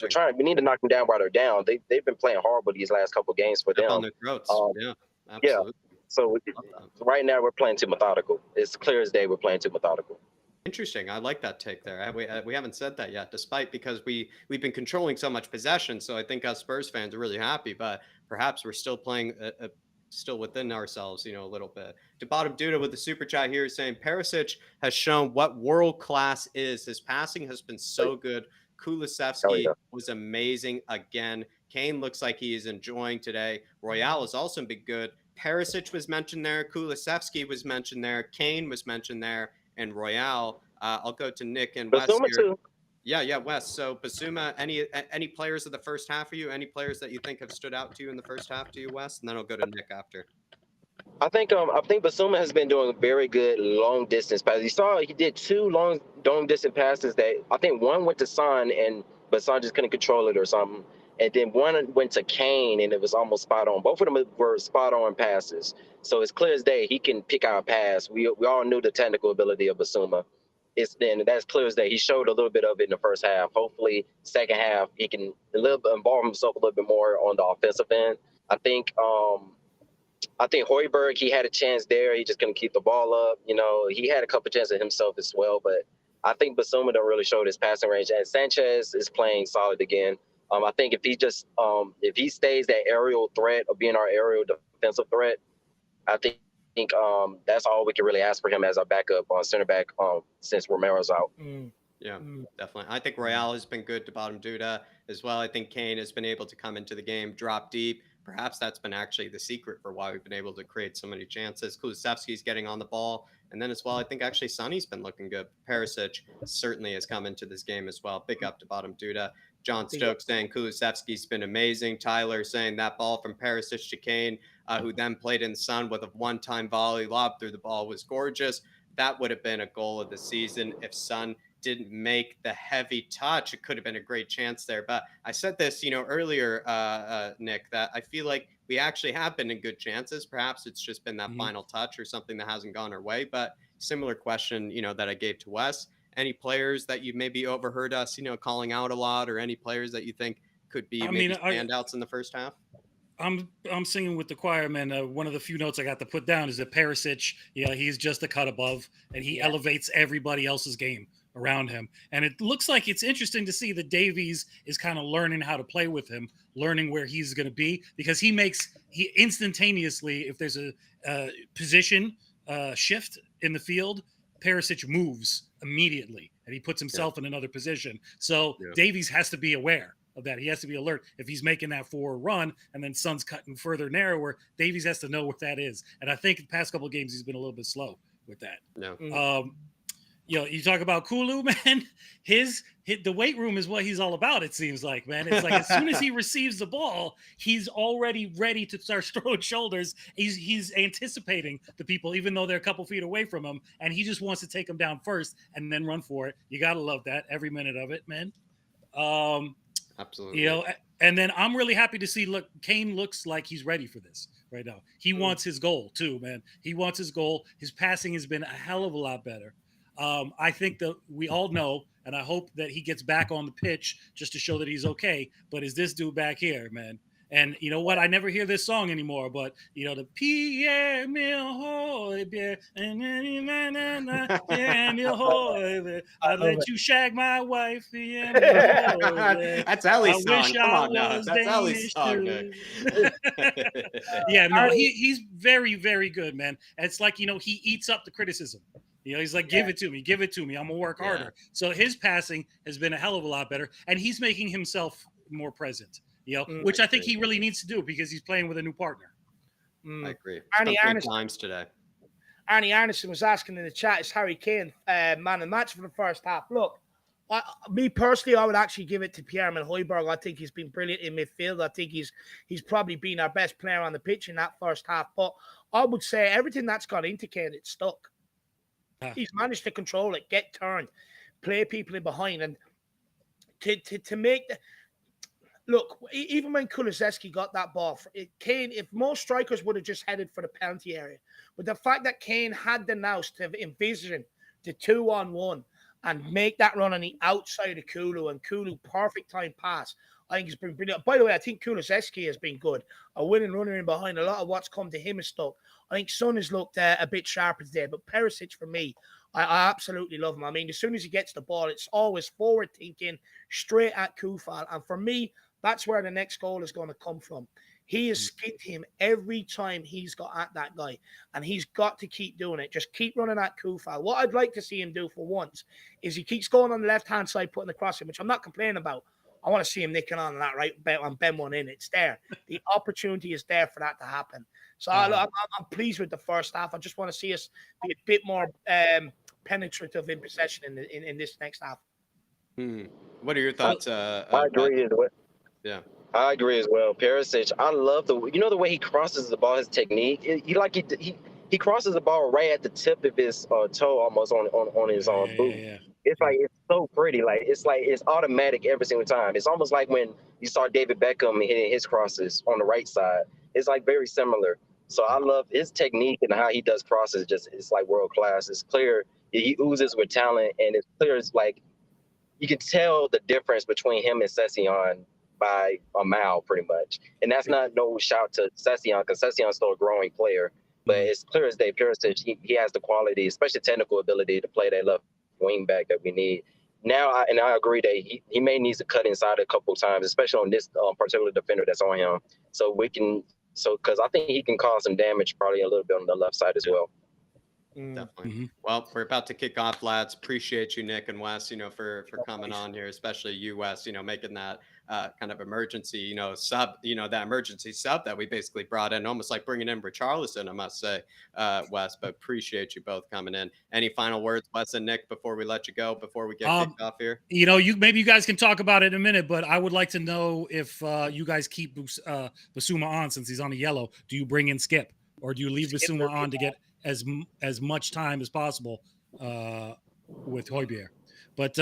we're trying. We need to knock them down while they're down. They've been playing horrible these last couple of games for Step them. on their throats. Yeah, yeah. absolutely. So right now we're playing too methodical. It's clear as day we're playing too methodical. Interesting. I like that take there. We haven't said that yet, despite because we've been controlling so much possession. So I think us Spurs fans are really happy, but perhaps we're still playing still within ourselves, a little bit. To bottom Duda with the super chat here saying Perisic has shown what world class is. His passing has been so good. Kulusevski was amazing again. Kane looks like he is enjoying today. Royale has also been good. Perisic was mentioned there. Kulusevski was mentioned there. Kane was mentioned there. And Royale. I'll go to Nick and Wes here. Too. Yeah, Wes. So Basuma, any players of the first half for you? Any players that you think have stood out to you in the first half to you, Wes? And then I'll go to Nick after. I think Basuma has been doing very good long distance passes. You saw he did 2 long distance passes that I think one went to Son but Son just couldn't control it or something. And then one went to Kane and it was almost spot on. Both of them were spot on passes. So it's clear as day he can pick out a pass. We all knew the technical ability of Basuma. That's clear as day. He showed a little bit of it in the first half. Hopefully, second half he can involve himself a little bit more on the offensive end. I think Højbjerg, he had a chance there. He just couldn't keep the ball up. He had a couple chances himself as well, but I think Basuma don't really show his passing range. And Sanchez is playing solid again. I think if he stays that aerial threat of being our aerial defensive threat, I think that's all we can really ask for him as our backup on center back since Romero's out. Yeah, definitely. I think Royale has been good to bottom Duda as well. I think Kane has been able to come into the game, drop deep. Perhaps that's been actually the secret for why we've been able to create so many chances. Kulusevski's getting on the ball. And then as well, I think actually Sonny's been looking good. Perisic certainly has come into this game as well. Big up to bottom Duda. John Stokes saying Kulusevski's been amazing. Tyler saying that ball from Perisic to Kane, who then played in Son with a one-time volley lob through the ball was gorgeous. That would have been a goal of the season if Son didn't make the heavy touch. It could have been a great chance there. But I said this, earlier, Nick, that I feel like we actually have been in good chances. Perhaps it's just been that final touch or something that hasn't gone our way. But similar question, that I gave to Wes. Any players that you maybe overheard us, calling out a lot, or any players that you think could be standouts in the first half? I'm singing with the choir, man. One of the few notes I got to put down is that Perisic, he's just a cut above, and he elevates everybody else's game around him. And it looks like it's interesting to see that Davies is kind of learning how to play with him, learning where he's going to be, because he instantaneously, if there's a position shift in the field, Perisic moves immediately and he puts himself in another position. So Davies has to be aware of that. He has to be alert. If he's making that forward run and then Son's cutting further narrower, Davies has to know what that is. And I think the past couple of games he's been a little bit slow with that. You talk about Kulu, man. The weight room is what he's all about, it seems like, man. It's like as soon as he receives the ball, he's already ready to start throwing shoulders. He's anticipating the people, even though they're a couple feet away from him, and he just wants to take them down first and then run for it. You got to love that, every minute of it, man. Absolutely. And then I'm really happy to see, Kane looks like he's ready for this right now. He wants his goal too, man. He wants his goal. His passing has been a hell of a lot better. I think that we all know, and I hope that he gets back on the pitch just to show that he's okay. But is this dude back here, man? And you know what? I never hear this song anymore, but the Pierre Milhoy, I let you shag my wife. That's Ellie's song. Come on now. That's Ellie's song. He's very, very good, man. It's like, he eats up the criticism. He's like, give it to me. I'm gonna work harder. So his passing has been a hell of a lot better, and he's making himself more present. Which I think he really needs to do because he's playing with a new partner. I agree. Arnie times today. Arnie Anderson was asking in the chat, is Harry Kane man of the match for the first half? Look, me personally, I would actually give it to Pierre-Emile Højbjerg. I think he's been brilliant in midfield. I think he's probably been our best player on the pitch in that first half. But I would say everything that's got into Kane, it's stuck. He's managed to control it, get turned, play people in behind, and to make look, even when Kulusevski got that ball, Kane, if most strikers would have just headed for the penalty area, but the fact that Kane had the nous to envision the 2-on-1 and make that run on the outside of Kulu, and Kulu perfect time pass, I think it's been brilliant. By the way, I think Kulusevski has been good. A winning runner in behind. A lot of what's come to him is stuck. I think Son has looked a bit sharper today, but Perisic for me, I absolutely love him. I mean, as soon as he gets the ball, it's always forward thinking, straight at Kufal. And for me, that's where the next goal is going to come from. He has skipped him every time he's got at that guy, and he's got to keep doing it. Just keep running at Kufal. What I'd like to see him do for once is he keeps going on the left-hand side, putting the cross in, which I'm not complaining about. I want to see him nicking on that right on Ben one in. It's there. The opportunity is there for that to happen. So I'm pleased with the first half. I just want to see us be a bit more penetrative in possession in this next half. What are your thoughts? I agree as well. Yeah, I agree as well. Perisic, I love the way he crosses the ball. His technique. He crosses the ball right at the tip of his toe, almost on his boot. Yeah. It's like it's so pretty. Like it's automatic every single time. It's almost like when you saw David Beckham hitting his crosses on the right side. It's like very similar. So I love his technique and how he does crosses. It's like world class. It's clear he oozes with talent, and it's clear. It's like you can tell the difference between him and Session by a mile, pretty much. And that's not no shout to Session, because Session's still a growing player. But it's clear as day, Perisic, he has the quality, especially technical ability to play that left wing back that we need. Now, I agree that he may need to cut inside a couple times, especially on this particular defender that's on him. Because I think he can cause some damage probably a little bit on the left side as well. Definitely. Well, we're about to kick off, lads. Appreciate you, Nick and Wes, for coming on here, especially you, Wes, making that kind of emergency, sub, that emergency sub that we basically brought in, almost like bringing in Richarlison, I must say, Wes, but appreciate you both coming in. Any final words, Wes and Nick, before we let you go, before we get kicked off here? Maybe you guys can talk about it in a minute, but I would like to know if you guys keep Basuma on since he's on the yellow. Do you bring in Skip, or do you leave Basuma on to get as much time as possible with Højbjerg? But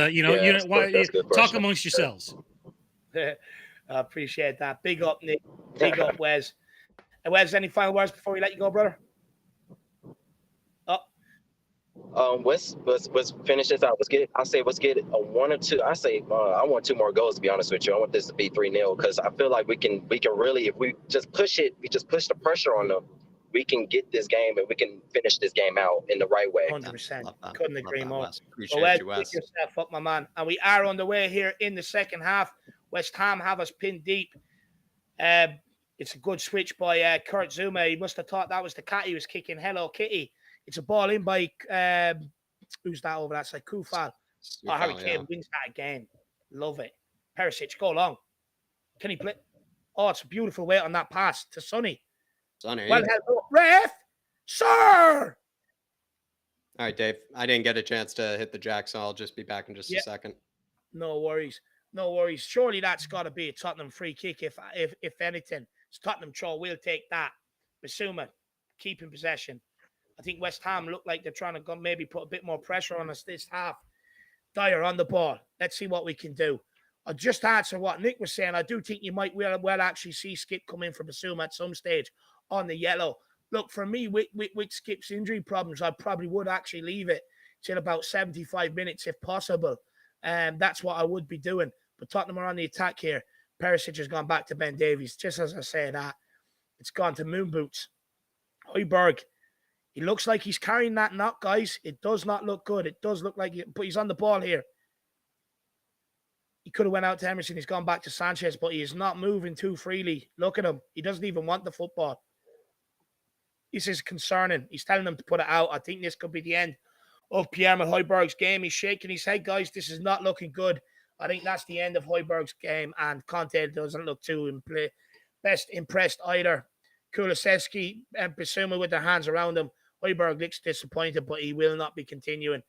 talk amongst yourselves. I appreciate that. Big up, Nick. Big up, Wes. Wes, any final words before we let you go, brother? Let's finish this out. Let's get a 1 or 2. I say I want 2 more goals, to be honest with you. I want this to be 3-0, because I feel like we can really, if we just push the pressure on them, we can get this game and we can finish this game out in the right way. 100%. Couldn't agree more. Appreciate you, Wes. Pick yourself up, my man. And we are on the way here in the second half. West Ham have us pinned deep. It's a good switch by Kurt Zuma. He must have thought that was the cat he was kicking. Hello, Kitty. It's a ball in by who's that over that side? Kufal. Harry Kane wins that again. Love it. Perisic, go long. Can he play? Oh, it's a beautiful weight on that pass to Sonny. Well, hello, ref, sir. All right, Dave. I didn't get a chance to hit the jack, so I'll just be back in just a second. No worries. Surely that's got to be a Tottenham free kick. If anything, it's Tottenham throw. We'll take that. Basuma keeping possession. I think West Ham look like they're trying to maybe put a bit more pressure on us this half. Dyer on the ball. Let's see what we can do. I'll just answer what Nick was saying. I do think you might well actually see Skip come in for Basuma at some stage on the yellow. Look, for me, with Skip's injury problems, I probably would actually leave it till about 75 minutes if possible. That's what I would be doing. But Tottenham are on the attack here. Perisic has gone back to Ben Davies. Just as I say that, it's gone to Moon Boots. Højbjerg, he looks like he's carrying that knock, guys. It does not look good. It does look like but he's on the ball here. He could have went out to Emerson. He's gone back to Sanchez, but he is not moving too freely. Look at him. He doesn't even want the football. This is concerning. He's telling them to put it out. I think this could be the end of Pierre-Emile Højbjerg's game. He's shaking his head, guys. This is not looking good. I think that's the end of Højbjerg's game, and Conte doesn't look too best impressed either. Kulusevski and Basuma with their hands around him. Højbjerg looks disappointed, but he will not be continuing.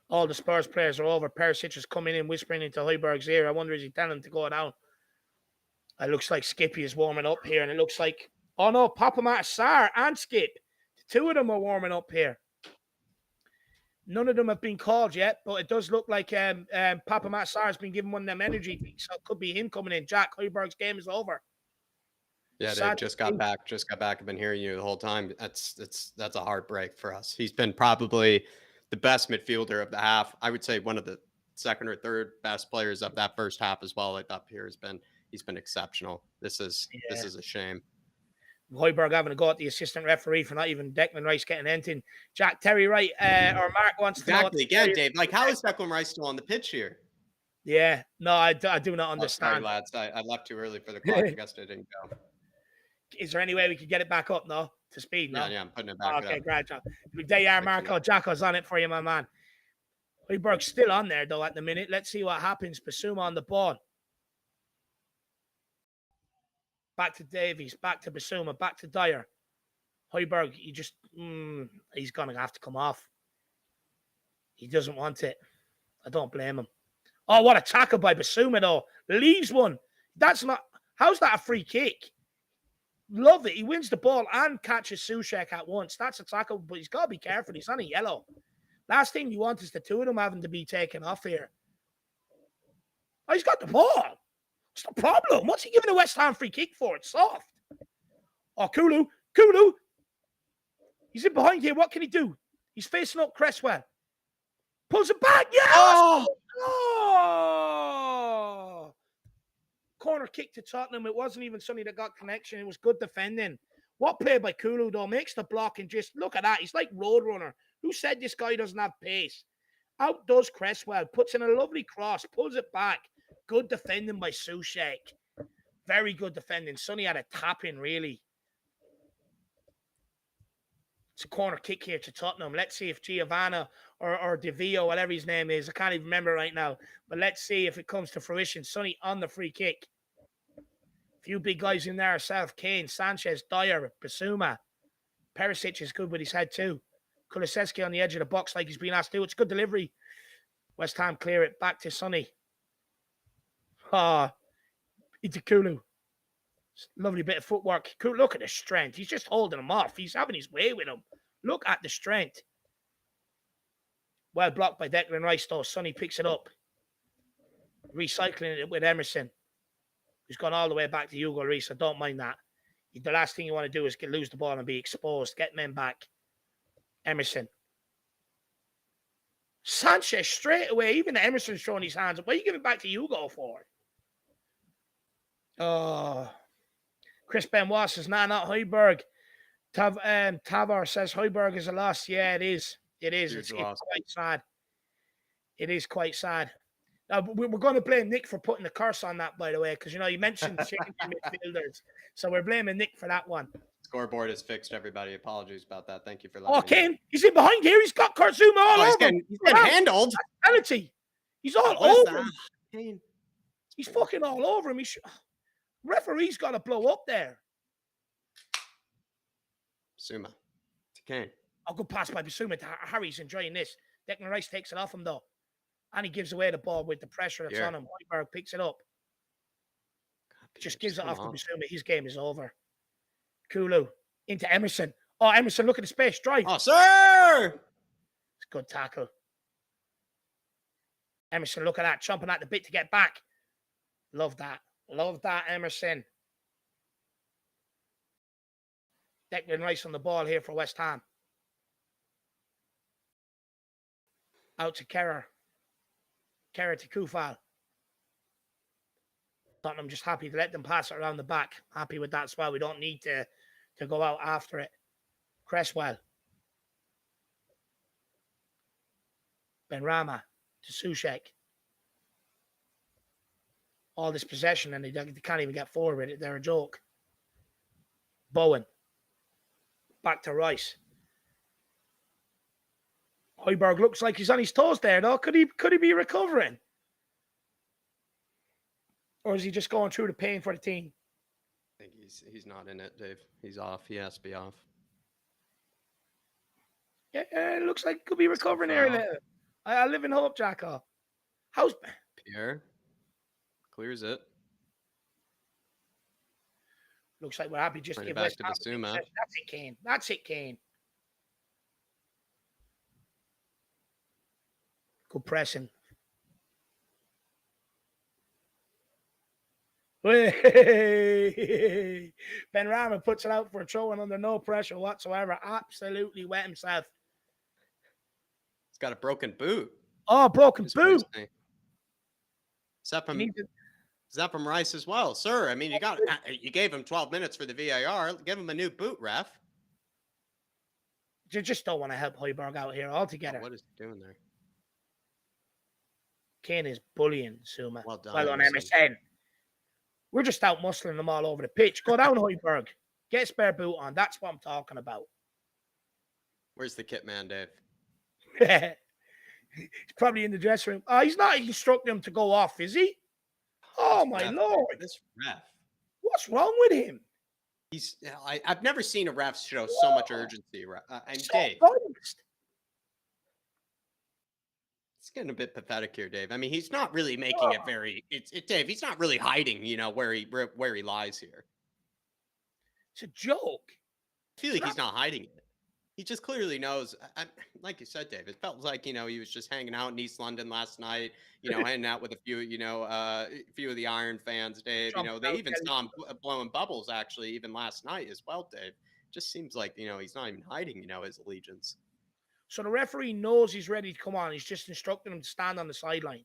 All the Spurs players are over. Perisic is coming in, whispering into Højbjerg's ear. I wonder, is he telling him to go down? It looks like Skippy is warming up here, and it looks like, oh no, Papa Matt, Sarr and Skip. The two of them are warming up here. None of them have been called yet, but it does look like Papa Matt Sarr's been given one of them energy things, so it could be him coming in. Jack Højbjerg's game is over. Yeah, Dave just got back. I've been hearing you the whole time. That's a heartbreak for us. He's been probably the best midfielder of the half. I would say one of the second or third best players of that first half as well. I thought Pierre he's been exceptional. This is a shame. Højbjerg having a go at the assistant referee for not even Declan Rice getting anything. Jack, Terry Wright or Mark wants to know. Again, Dave. Like, how is Declan Rice still on the pitch here? Yeah, no, I do not understand. Oh, sorry, lads. I left too early for the clock. I guess I didn't go. Is there any way we could get it back up, no? To speed, no? Yeah, I'm putting it back okay, great job. There you are, Marco. Jacko's on it for you, my man. Højbjerg's still on there, though, at the minute. Let's see what happens. Bissouma on the ball. Back to Davies, back to Bissouma, back to Dyer. Højbjerg, he's going to have to come off. He doesn't want it. I don't blame him. Oh, what a tackle by Bissouma, though. Leaves one. How's that a free kick? Love it. He wins the ball and catches Soucek at once. That's a tackle, but he's got to be careful. He's on a yellow. Last thing you want is the two of them having to be taken off here. Oh, he's got the ball. What's the problem? What's he giving a West Ham free kick for? It's soft. Oh, Kulu. He's in behind here. What can he do? He's facing up Cresswell. Pulls it back. Yes! Oh! Corner kick to Tottenham. It wasn't even Sonny that got connection. It was good defending. What play by Kulu, though? Makes the block and just look at that. He's like Roadrunner. Who said this guy doesn't have pace? Outdoes Cresswell. Puts in a lovely cross. Pulls it back. Good defending by Soucek. Very good defending. Sonny had a tap in, really. It's a corner kick here to Tottenham. Let's see if Giovanna or DeVio, whatever his name is, I can't even remember right now. But let's see if it comes to fruition. Sonny on the free kick. Few big guys in there. South Kane, Sanchez, Dyer, Bissouma. Perisic is good with his head too. Kulusevski on the edge of the box like he's been asked to do. It's good delivery. West Ham clear it back to Sonny. Into Kulu. Lovely bit of footwork. Kulu, look at the strength. He's just holding him off. He's having his way with him. Look at the strength. Well blocked by Declan Rice, though. Sonny picks it up. Recycling it with Emerson, who's gone all the way back to Hugo Lloris. I don't mind that. The last thing you want to do is lose the ball and be exposed. Get men back. Emerson. Sanchez straight away. Even Emerson's throwing his hands up. What are you giving back to Hugo for? Oh. Chris Benoit says, not Højbjerg. Tavar says Højbjerg is a loss. Yeah, it is. It's quite sad. It is quite sad. We're going to blame Nick for putting the curse on that, by the way, because, you mentioned changing midfielders. So we're blaming Nick for that one. Scoreboard is fixed, everybody. Apologies about that. Thank you for letting me Kane, know. He's in behind here. He's got Karzuma all over him. He's getting handled. Penalty. He's all over him. Kane. He's fucking all over him. Referee's got to blow up there. Bissouma to Kane. Good pass by Bissouma. Harry's enjoying this. Declan Rice takes it off him, though. And he gives away the ball with the pressure that's on him. Højbjerg picks it up. Just gives it off to Bissouma. His game is over. Kulu into Emerson. Oh, Emerson, look at the space. Drive. Oh, sir! It's a good tackle. Emerson, look at that. Chomping at the bit to get back. Love that. Love that, Emerson. Declan Rice on the ball here for West Ham. Out to Kerr. Kerr to Kufal. Tottenham just happy to let them pass it around the back. Happy with that as well. We don't need to go out after it. Cresswell. Benrahma to Soucek. All this possession and they can't even get forward with it. They're a joke. Bowen. Back to Rice. Højbjerg looks like he's on his toes there, though. Could he be recovering? Or is he just going through the pain for the team? I think he's not in it, Dave. He's off. He has to be off. Yeah, it looks like he could be recovering here a little. I live in hope, Jacko. How's Pierre? Clears it. Looks like we're happy just to give back to Bissouma. That's it, Kane. That's it, Kane. Good pressing. Ben Rahman puts it out for a throw and under no pressure whatsoever. Absolutely wet himself. He's got a broken boot. Oh, broken boot. Is that from Rice as well, sir? I mean, you gave him 12 minutes for the VAR. Give him a new boot, ref. You just don't want to help Højbjerg out here altogether. Oh, what is he doing there? Kane is bullying Suma. Well done. Well on MSN. We're just out muscling them all over the pitch. Go down, Højbjerg. Get a spare boot on. That's what I'm talking about. Where's the kit man, Dave? He's probably in the dressing room. Oh, he's not instructing him to go off, is he? Oh, my Lord. This ref. What's wrong with him? I've never seen a ref show so much urgency. And So Dave, focused. it's getting a bit pathetic here, Dave. I mean, he's not really making it very. Dave. He's not really hiding, where he lies here. It's a joke. I feel like he's not hiding it. He just clearly knows. Like you said, Dave, it felt like, he was just hanging out in East London last night, hanging out with a few, few of the Iron fans, Dave. They even saw him blowing bubbles, actually, even last night as well, Dave. Just seems like, he's not even hiding, his allegiance. So the referee knows he's ready to come on. He's just instructing him to stand on the sideline.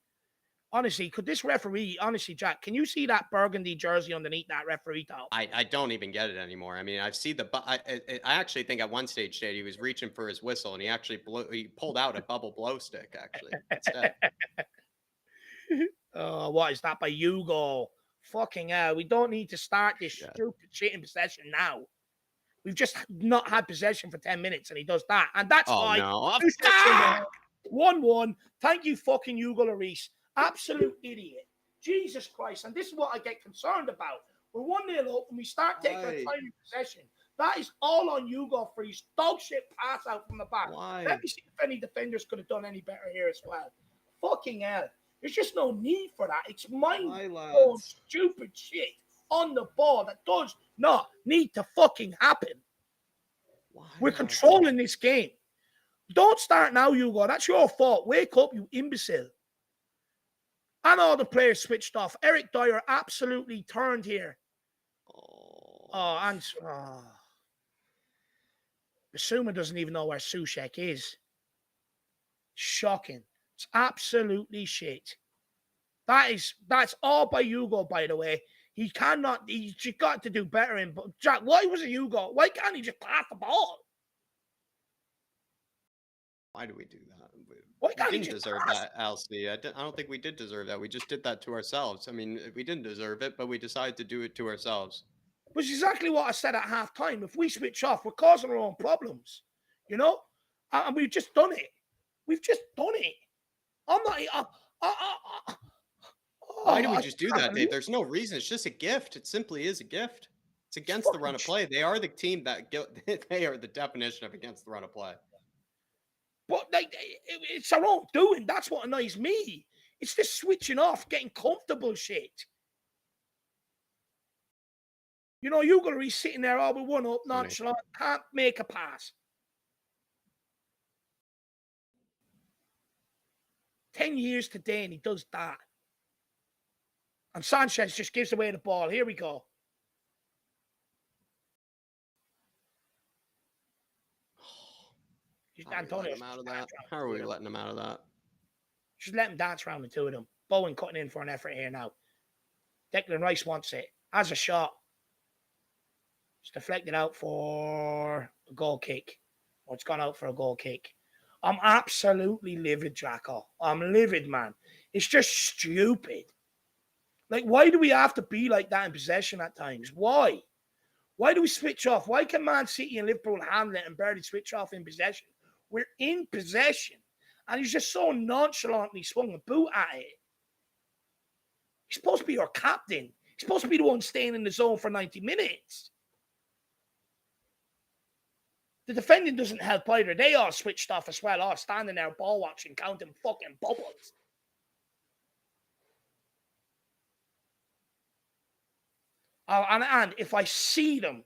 Honestly, could this referee, Jack, can you see that burgundy jersey underneath that referee top? I don't even get it anymore. I mean, I've seen I actually think at one stage, Dave, he was reaching for his whistle and he pulled out a bubble blow stick, actually, instead. What is that by Hugo? Fucking hell. We don't need to start this stupid shit in possession now. We've just not had possession for 10 minutes and he does that. And that's why. No. 1-1. Thank you, fucking Hugo Lloris. Absolute idiot. Jesus Christ. And this is what I get concerned about. We're 1-0 up and we start taking our time in possession. That is all on Hugo for his dog shit pass out from the back. Why? Let me see if any defenders could have done any better here as well. Fucking hell. There's just no need for that. It's mind-blowing stupid shit on the ball that does not need to fucking happen. We're controlling this game. Don't start now, Hugo. That's your fault. Wake up, you imbecile. And all the players switched off. Eric Dyer absolutely turned here. Basuma doesn't even know where Soucek is. Shocking. It's absolutely shit. That's all by Hugo, by the way. He's got to do better in. Jack, why was it Hugo? Why can't he just pass the ball? Why do we do that? Why can't we he didn't just deserve pass? that, LC. I don't think we did deserve that. We just did that to ourselves. I mean, we didn't deserve it, but we decided to do it to ourselves. Which is exactly what I said at halftime. If we switch off, we're causing our own problems. And we've just done it. We've just done it. Why do we just do that, Dave? There's no reason. It's just a gift. It simply is a gift. It's against the run of play. They are the team they are the definition of against the run of play. But it's our own doing. That's what annoys me. It's this switching off, getting comfortable shit. Hugo Lloris sitting there, we won up, nonchalant, can't make a pass. 10 years today, and he does that. And Sanchez just gives away the ball. Here we go. How are we letting him out of that? How are we letting him out of that? Just let him dance around the two of them. Bowen cutting in for an effort here now. Declan Rice wants it. Has a shot. It's deflected out for a goal kick. Or it's gone out for a goal kick. I'm absolutely livid, Draco. I'm livid, man. It's just stupid. Like, why do we have to be like that in possession at times? Why? Why do we switch off? Why can Man City and Liverpool handle it and barely switch off in possession? We're in possession. And he's just so nonchalantly swung a boot at it. He's supposed to be our captain. He's supposed to be the one staying in the zone for 90 minutes. The defending doesn't help either. They all switched off as well, all standing there ball watching, counting fucking bubbles. And if I see them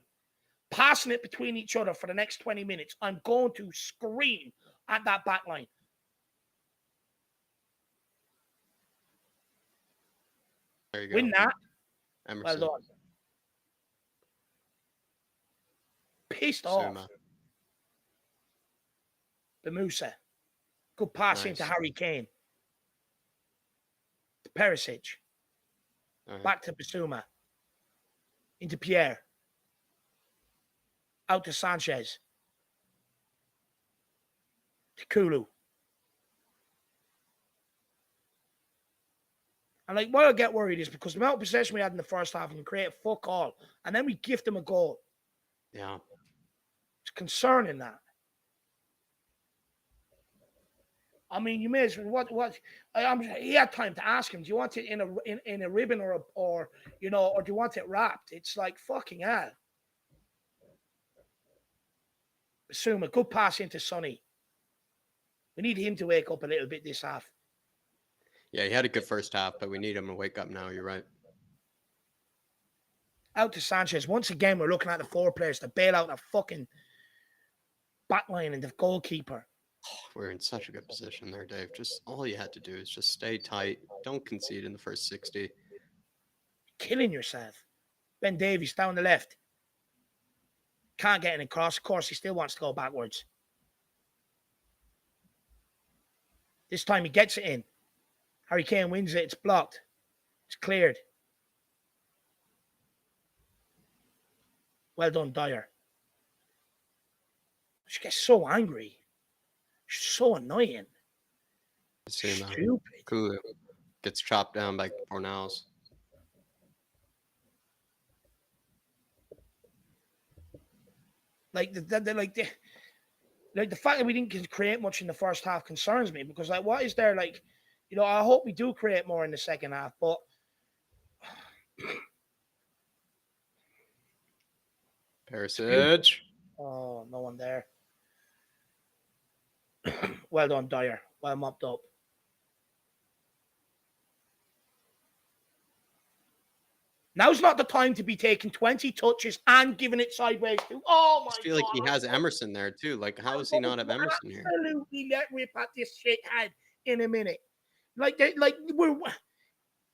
passing it between each other for the next 20 minutes, I'm going to scream at that back line. There you go. Win that. Emerson. Well done. Pissed off. Bemusa. Good pass into Harry Kane. To Perisic. Back to Bissouma. Into Pierre. Out to Sanchez. To Kulu. And like, why I get worried is because the amount of possession we had in the first half and create fuck all, and then we gift them a goal. Yeah. It's concerning that. I mean, you may as well, he had time to ask him, do you want it in a ribbon or do you want it wrapped? It's like fucking hell. Bissouma, good pass into Sonny. We need him to wake up a little bit this half. Yeah, he had a good first half, but we need him to wake up now. You're right. Out to Sanchez. Once again, we're looking at the 4 players to bail out the fucking backline and the goalkeeper. We're in such a good position there, Dave. Just all you had to do is just stay tight. Don't concede in the first 60. Killing yourself. Ben Davies down the left. Can't get it across. Of course, he still wants to go backwards. This time he gets it in. Harry Kane wins it. It's blocked. It's cleared. Well done, Dyer. She gets so angry. She's so annoying. Stupid. Cool. Gets chopped down by Fornals. Like the fact that we didn't create much in the first half concerns me because like what is there like, I hope we do create more in the second half, but Perisic. Oh, no one there. Well done, Dyer. Well mopped up. Now's not the time to be taking 20 touches and giving it sideways to. Oh my God. I just feel like he has Emerson there too. Like, how is he not have Emerson here? Absolutely let rip at this shithead in a minute.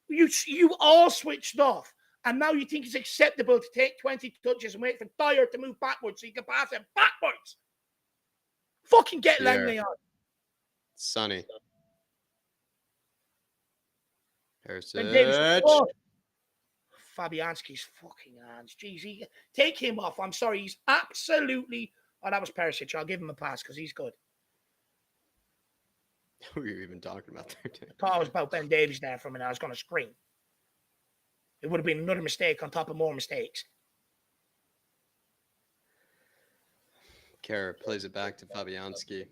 You all switched off, and now you think it's acceptable to take 20 touches and wait for Dyer to move backwards so you can pass it backwards. Fucking get Langley on. Sonny. Perisic. Oh. Fabianski's fucking hands. Jeez, take him off. I'm sorry. He's absolutely... Oh, that was Perisic. I'll give him a pass because he's good. Who are you even talking about there, Tim? I thought it was about Ben Davies there for a minute. I was going to scream. It would have been another mistake on top of more mistakes. Kara plays it back to Fabianski.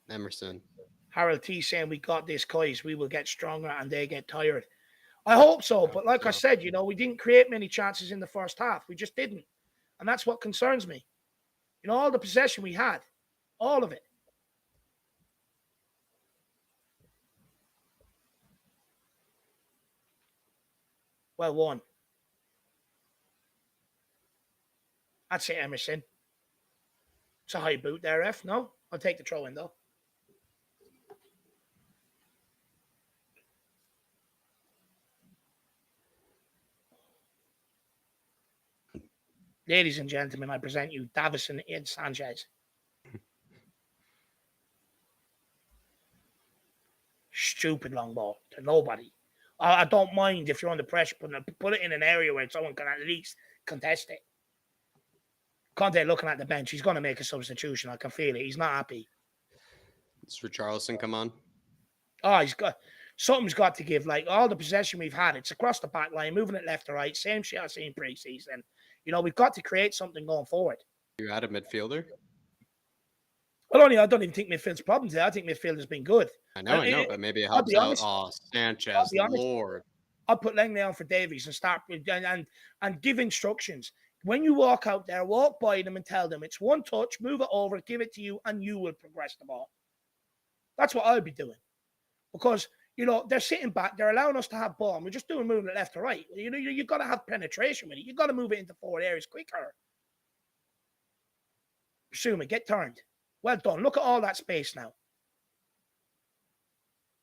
Emerson. Harold T saying, we got this, guys. We will get stronger and they get tired. I hope so. But like I said, we didn't create many chances in the first half. We just didn't. And that's what concerns me. All the possession we had. All of it. Well won. I'd say Emerson. It's a high boot there, F. No? I'll take the throw in, though. Ladies and gentlemen, I present you Davison Ed Sanchez. Stupid long ball to nobody. I don't mind if you're under pressure, put it in an area where someone can at least contest it. Conte looking at the bench. He's going to make a substitution. I can feel it. He's not happy. Does Richarlison come on? Oh, something's got to give. Like all the possession we've had, it's across the back line, moving it left to right. Same shit I've seen pre-season. We've got to create something going forward. You add a midfielder? Well, I don't even think midfield's problem today. I think midfield has been good. I know, but maybe it helps out. Oh, Sanchez, Lord. I'll put Langley on for Davies and start and give instructions. When you walk out there, walk by them and tell them it's one touch, move it over, give it to you, and you will progress the ball. That's what I'll be doing. Because, they're sitting back, they're allowing us to have ball, and we're just doing moving it left to right. You've got to have penetration with it. You've got to move it into forward areas quicker. Bissouma, get turned. Well done. Look at all that space now.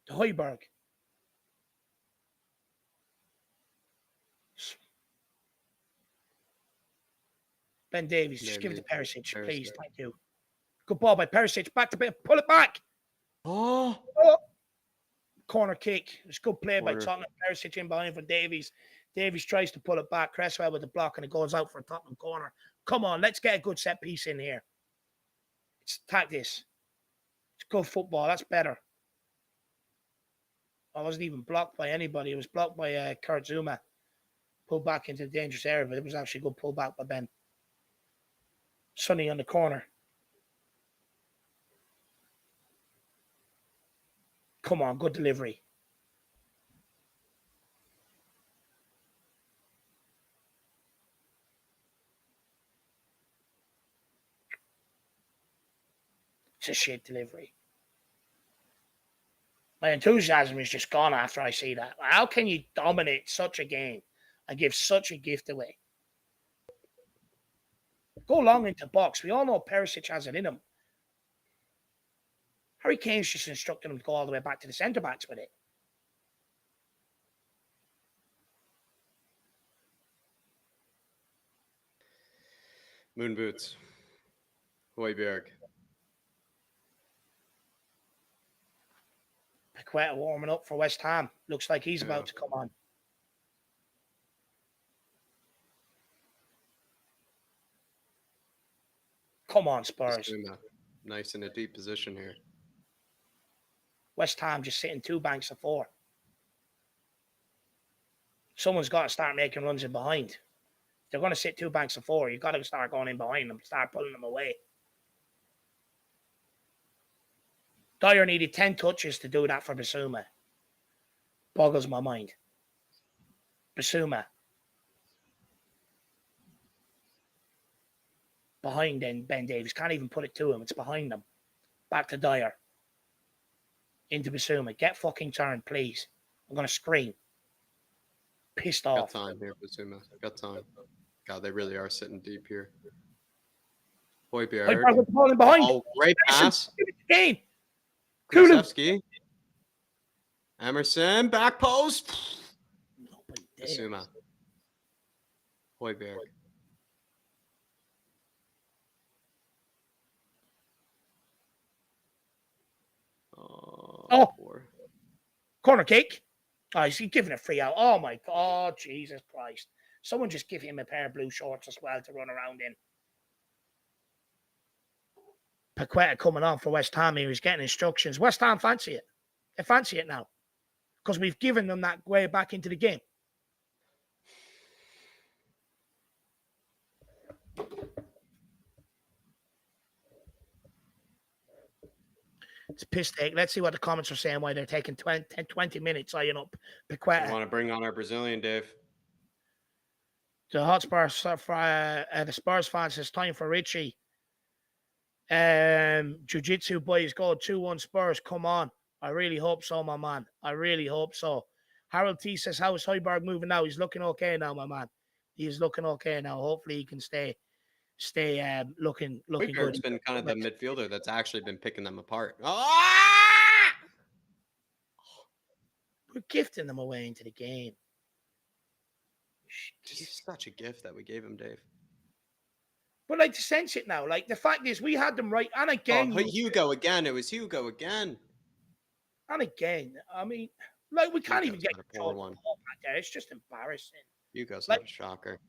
To Højbjerg. Ben Davies, just give it to Perisic, please. Thank you. Good ball by Perisic. Back to bit. Pull it back. Oh. Corner kick. It's good play by Tottenham. Perisic in behind for Davies. Davies tries to pull it back. Cresswell with the block, and it goes out for a Tottenham corner. Come on, let's get a good set piece in here. Let's attack this. It's good football. That's better. I wasn't even blocked by anybody. It was blocked by Kurt Zouma. Pulled back into the dangerous area, but it was actually a good pullback by Ben. Sonny on the corner. Come on, good delivery. It's a shit delivery. My enthusiasm is just gone after I see that. How can you dominate such a game and give such a gift away? Go long into box. We all know Perisic has it in him. Harry Kane's just instructing him to go all the way back to the centre-backs with it. Moon boots. Højbjerg. Paqueta warming up for West Ham. Looks like he's about to come on. Come on, Spurs. Nice in a deep position here. West Ham just sitting 2 banks of 4. Someone's got to start making runs in behind. If they're going to sit 2 banks of 4, you've got to start going in behind them, start pulling them away. Dyer needed 10 touches to do that for Bissouma. Boggles my mind. Bissouma. Behind then Ben Davies. Can't even put it to him. It's behind them. Back to Dyer. Into Bissouma. Get fucking turned, please. I'm going to scream. Pissed off. Got time here, Bissouma. Got time. God, they really are sitting deep here. Højbjerg. With the ball in behind. Oh, great pass. Game. Kulusevski. Emerson. Back post. Bissouma. Højbjerg. Oh. Corner kick. Oh, he's giving a free out. Oh, my God. Jesus Christ. Someone just give him a pair of blue shorts as well to run around in. Paqueta coming on for West Ham here. He's getting instructions. West Ham fancy it. They fancy it now. Because we've given them that way back into the game. It's a piss take. Let's see what the comments are saying, why they're taking 20 minutes eyeing up Paqueta. We want to bring on our Brazilian, Dave. The Hotspur, the Spurs fans, says time for Richie. Jiu-Jitsu boys go 2-1 Spurs. Come on. I really hope so, my man. I really hope so. Harold T says, how is Højbjerg moving now? He's looking okay now, my man. He's looking okay now. Hopefully he can stay looking good. Højbjerg's been kind of the midfielder that's actually been picking them apart. Ah! We're gifting them away into the game. It's such a gift that we gave him, Dave. But like to sense it now. Like the fact is we had them right. And again. Oh, Hugo again. It was Hugo again. And again. I mean, like we can't even get control one back there. It's just embarrassing. Hugo's like, not a shocker.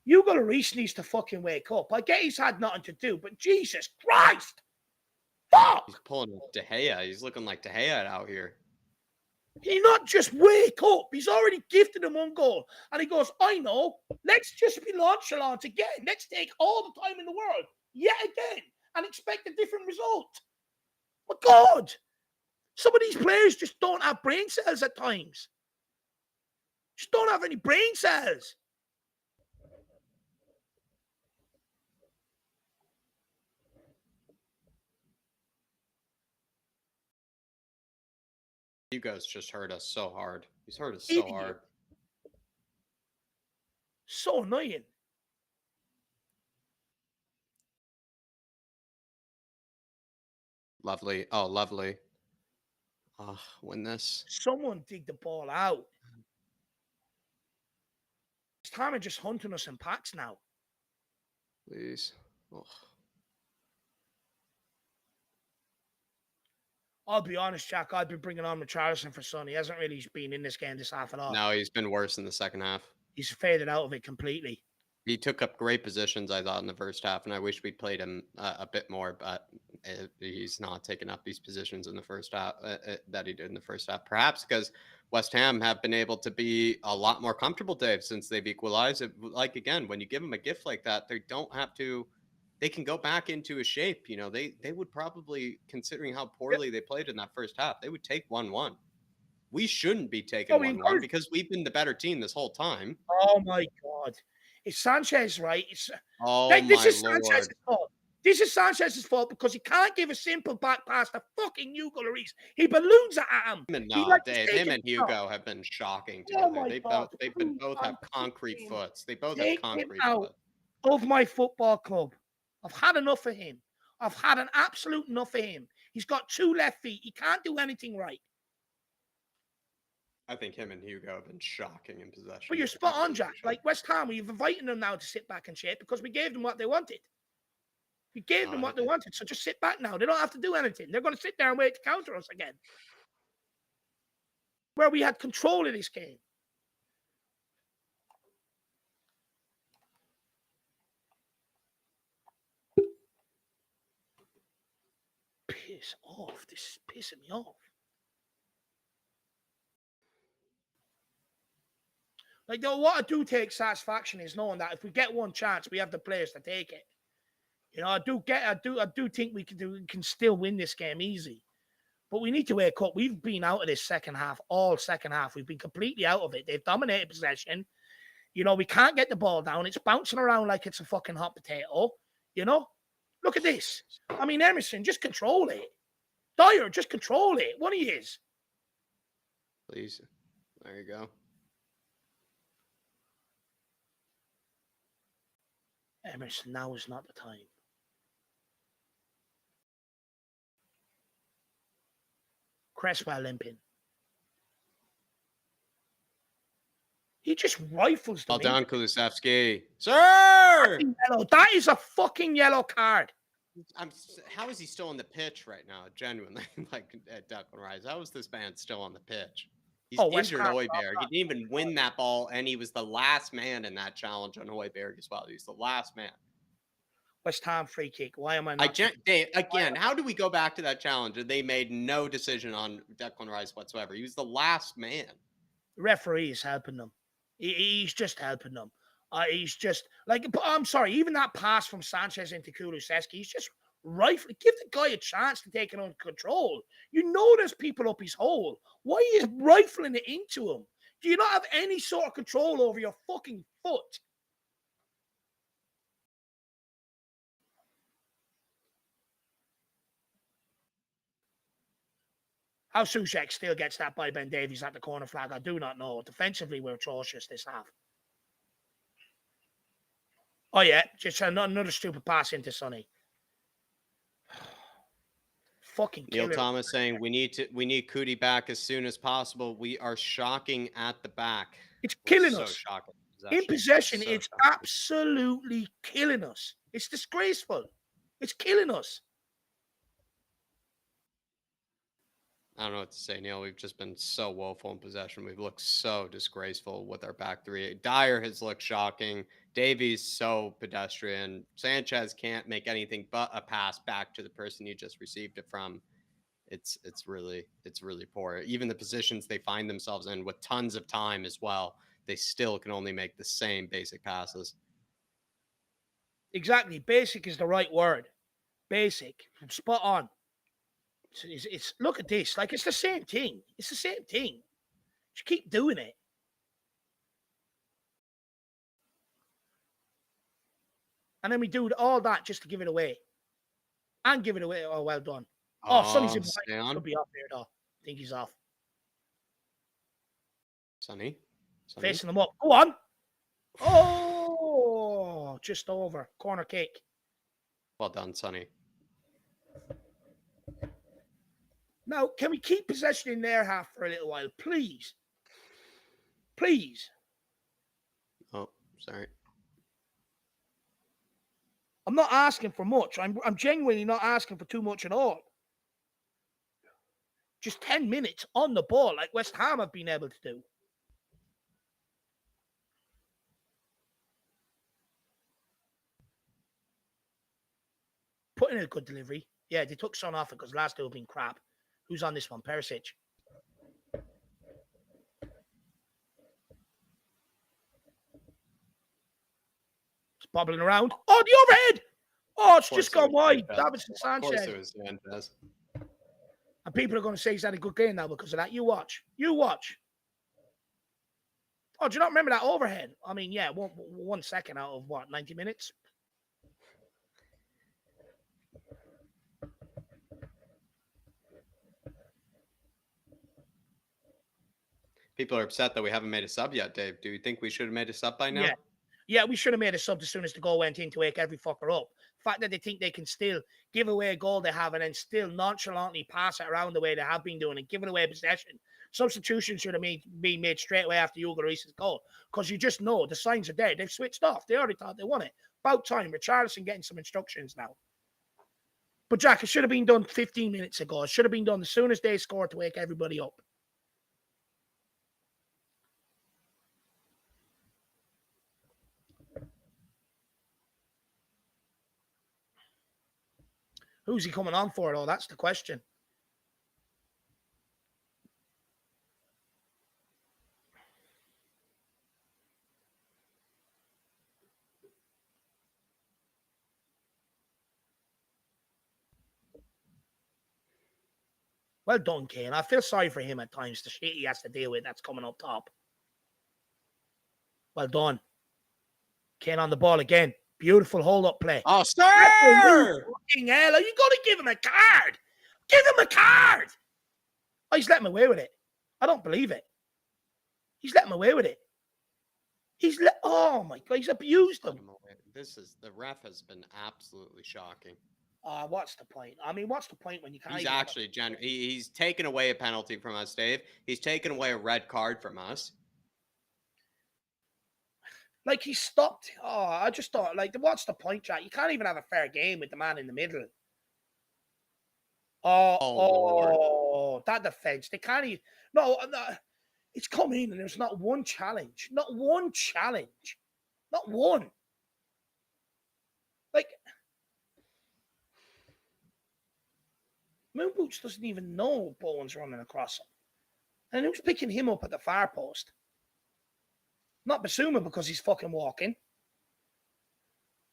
Hugo Lloris needs to fucking wake up. I get he's had nothing to do, but Jesus Christ. Fuck! He's pulling up De Gea. He's looking like De Gea out here. He not just wake up. He's already gifted him 1 goal. And he goes, I know. Let's just be nonchalant again. Let's take all the time in the world yet again and expect a different result. My God. Some of these players just don't have brain cells at times. Just don't have any brain cells. Hugo's just hurt us so hard. He's hurt us so hard. So annoying. Lovely. Oh, lovely. Win this. Someone dig the ball out. It's time of just hunting us in packs now. Please. Oh. I'll be honest, Jack. I've been bringing on Richarlison for Son. He hasn't really been in this game this half at all. No, he's been worse in the second half. He's faded out of it completely. He took up great positions, I thought, in the first half, and I wish we'd played him a bit more, but he's not taking up these positions in the first half that he did in the first half. Perhaps because West Ham have been able to be a lot more comfortable, Dave, since they've equalized it. Like, again, when you give them a gift like that, they don't have to – they can go back into a shape. You know, they would probably, considering how poorly they played in that first half, they would take 1-1. We shouldn't be taking 1-1 because we've been the better team this whole time. Oh, my God. It's Sanchez, right? This is Sanchez's fault. This is Sanchez's fault because he can't give a simple back pass to fucking Hugo Lloris. He balloons it at him. Dave, him and Hugo have been shocking together. They both have concrete foots. They both have concrete foots. Of my football club. I've had enough of him. I've had an absolute enough of him. He's got 2 left feet. He can't do anything right. I think him and Hugo have been shocking in possession. But you're spot on, Jack. Like West Ham, we've invited them now to sit back and shape because we gave them what they wanted. We gave them what they wanted, so just sit back now. They don't have to do anything. They're going to sit there and wait to counter us again. Where we had control of this game. Piss off. This is pissing me off. Like, though, what I do take satisfaction is knowing that if we get one chance, we have the players to take it. You know, I do think we can still win this game easy. But we need to wake up. We've been out of this second half, all second half. We've been completely out of it. They've dominated possession. You know, we can't get the ball down. It's bouncing around like it's a fucking hot potato. You know? Look at this. I mean, Emerson, just control it. Dyer, just control it. One of yous. Please. There you go. Emerson, now is not the time. Cresswell limping. He just rifles them. Well done, Kulusevski. Sir! That is a fucking yellow card. How is he still on the pitch right now? Genuinely, like at Declan Rice. How is this man still on the pitch? He's injured Højbjerg. He didn't even win that ball, and he was the last man in that challenge on Højbjerg as well. He's the last man. West Ham free kick. Why am I not? Again, how do we go back to that challenge? They made no decision on Declan Rice whatsoever. He was the last man. The referee is helping them. He's just helping them. He's just like, I'm sorry, even that pass from Sanchez into Kulusevski, he's just rifling. Give the guy a chance to take it under control. You know there's people up his hole. Why are you rifling it into him? Do you not have any sort of control over your fucking foot? How Soucek still gets that by Ben Davies at the corner flag, I do not know. Defensively, we're atrocious this half. Oh, yeah, just another stupid pass into Sonny. Fucking Neil Thomas saying we need Cootie back as soon as possible. We are shocking at the back. It's killing us. Shocking. In possession, it's absolutely killing us. It's disgraceful. It's killing us. I don't know what to say, Neil. We've just been so woeful in possession. We've looked so disgraceful with our back three. Dyer has looked shocking. Davies so pedestrian. Sanchez can't make anything but a pass back to the person you just received it from. It's really poor. Even the positions they find themselves in with tons of time as well, they still can only make the same basic passes. Exactly. Basic is the right word. Basic. Spot on. It's look at this. Like, it's the same thing. It's the same thing. Just keep doing it. And then we do all that just to give it away. And give it away. Oh, well done. Oh, Sonny's in behind. He could be off there, though. I think he's off. Sonny? Facing them up. Go on. Oh, just over. Corner kick. Well done, Sonny. Now, can we keep possession in their half for a little while, please? Please. Oh, sorry. I'm not asking for much. I'm genuinely not asking for too much at all. Just 10 minutes on the ball like West Ham have been able to do. Put in a good delivery. Yeah, they took Son off it because last two have been crap. Who's on this one? Perisic. It's bobbling around. Oh, the overhead! Oh, it's just gone wide. Davinson Sanchez. Of course it was Sanchez. And people are going to say he's had a good game now because of that. You watch. You watch. Oh, do you not remember that overhead? I mean, yeah, 1 second out of what, 90 minutes? People are upset that we haven't made a sub yet, Dave. Do you think we should have made a sub by now? Yeah, we should have made a sub as soon as the goal went in to wake every fucker up. The fact that they think they can still give away a goal they have and then still nonchalantly pass it around the way they have been doing and giving away possession. Substitutions should have been made straight away after Hugo Lloris's goal because you just know the signs are there. They've switched off. They already thought they won it. About time. Richarlison getting some instructions now. But Jack, it should have been done 15 minutes ago. It should have been done as soon as they scored to wake everybody up. Who's he coming on for, though? That's the question. Well done, Kane. I feel sorry for him at times. The shit he has to deal with that's coming up top. Well done. Kane on the ball again. Beautiful hold-up play. Oh, sir! Fucking hell. Are you going to give him a card? Give him a card! Oh, he's letting away with it. I don't believe it. He's letting away with it. Oh, my God. He's abused him. The ref has been absolutely shocking. What's the point? I mean, what's the point when you can't... He's actually... He's taken away a penalty from us, Dave. He's taken away a red card from us. Like, he stopped. Oh, I just thought, like, what's the point, Jack? You can't even have a fair game with the man in the middle. Oh, that defense. They can't even... No, it's come in and there's not one challenge. Not one challenge. Not one. Like, Moon Boots doesn't even know Bowen's running across him. And who's picking him up at the far post? Not Basuma because he's fucking walking.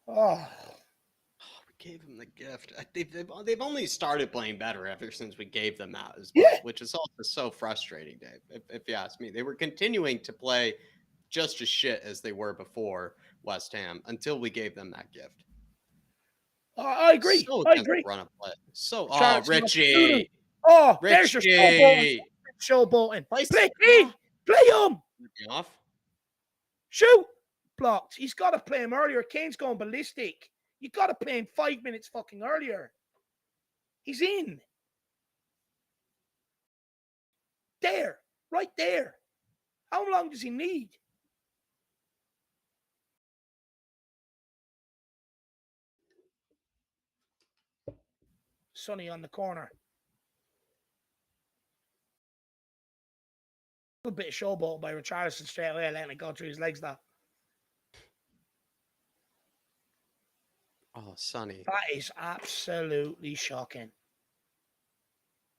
Oh, we gave him the gift. They've only started playing better ever since we gave them that as well, which is also so frustrating, Dave. If you ask me, they were continuing to play just as shit as they were before West Ham until we gave them that gift. I agree. I agree. Run a play. Richie. There's your showboating. Play him. Off. Shoot! Blocked. He's got to play him earlier. Kane's going ballistic. You got to play him 5 minutes fucking earlier. He's in. There. Right there. How long does he need? Sonny on the corner. A bit of showboat by Richarlison straight away, letting it go through his legs now. Oh, Sonny. That is absolutely shocking.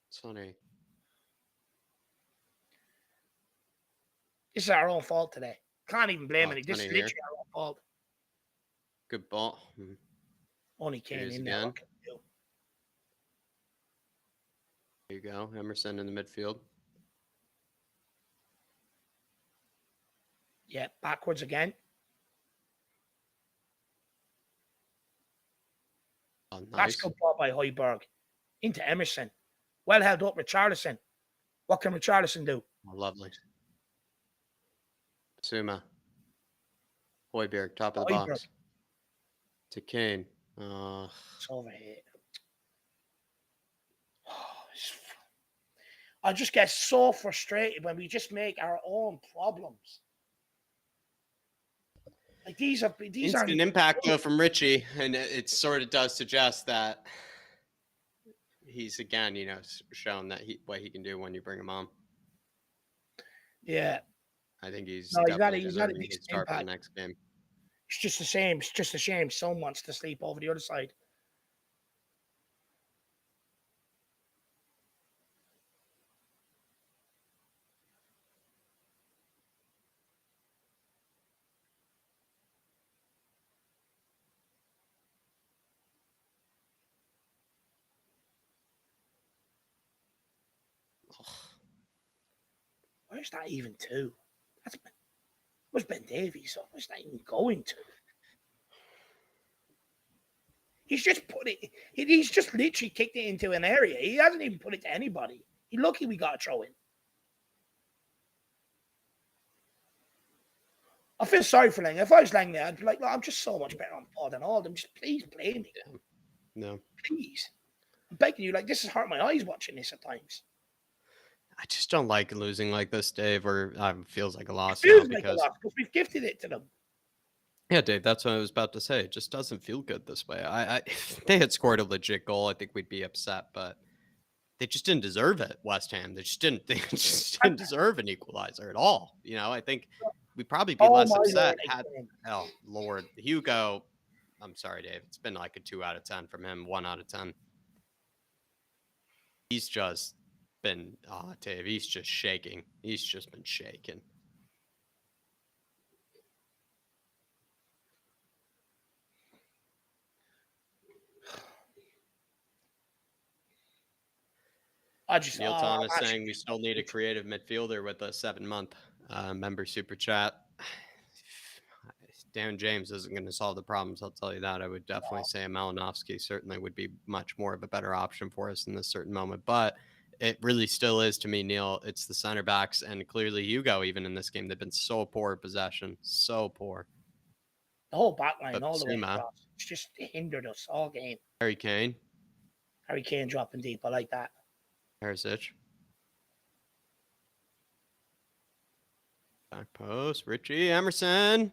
Sonny. This is our own fault today. Can't even blame it. This is literally our own fault. Good ball. Only Kane in there. There you go. Emerson in the midfield. Yeah, backwards again. Oh, nice. That's good ball by Højbjerg. Into Emerson. Well held up, Richarlison. What can Richarlison do? Oh, lovely. Suma. Højbjerg, top of the box. To Kane. It's over here. I just get so frustrated when we just make our own problems. Like these are instant impact though from Richie, and it sort of does suggest that he's again, shown that what he can do when you bring him on. Yeah, I think he's definitely deserving to start for the next game. It's just a shame. It's just a shame someone wants to sleep over the other side. Where's that even to? Where's Ben Davies? Where's that even going to? He's just put it. He's just literally kicked it into an area. He hasn't even put it to anybody. He's lucky we got a throw in. I feel sorry for Lang. If I was Lang there, I'd be like, I'm just so much better on ball than all of them. Just please play me. No. Please. I'm begging you. Like, this has hurt my eyes watching this at times. I just don't like losing like this, Dave, or feels like a loss. It feels like a loss because we've gifted it to them. Yeah, Dave, that's what I was about to say. It just doesn't feel good this way. If they had scored a legit goal, I think we'd be upset, but they just didn't deserve it, West Ham. They just didn't deserve an equalizer at all. I think we'd probably be less upset oh, Lord. Hugo, I'm sorry, Dave. It's been like a 2 out of 10 from him, 1 out of 10. He's just been, Dave, he's just shaking. He's just been shaking. Neil Thomas saying we still need a creative midfielder with a 7-month member super chat. Dan James isn't going to solve the problems, I'll tell you that. I would definitely say a Malinowski certainly would be much more of a better option for us in this certain moment. But it really still is to me, Neil. It's the center backs and clearly Hugo, even in this game. They've been so poor at possession. So poor. The whole back line, all the way across. It's just hindered us all game. Harry Kane dropping deep. I like that. Perisic. Back post. Richie Emerson.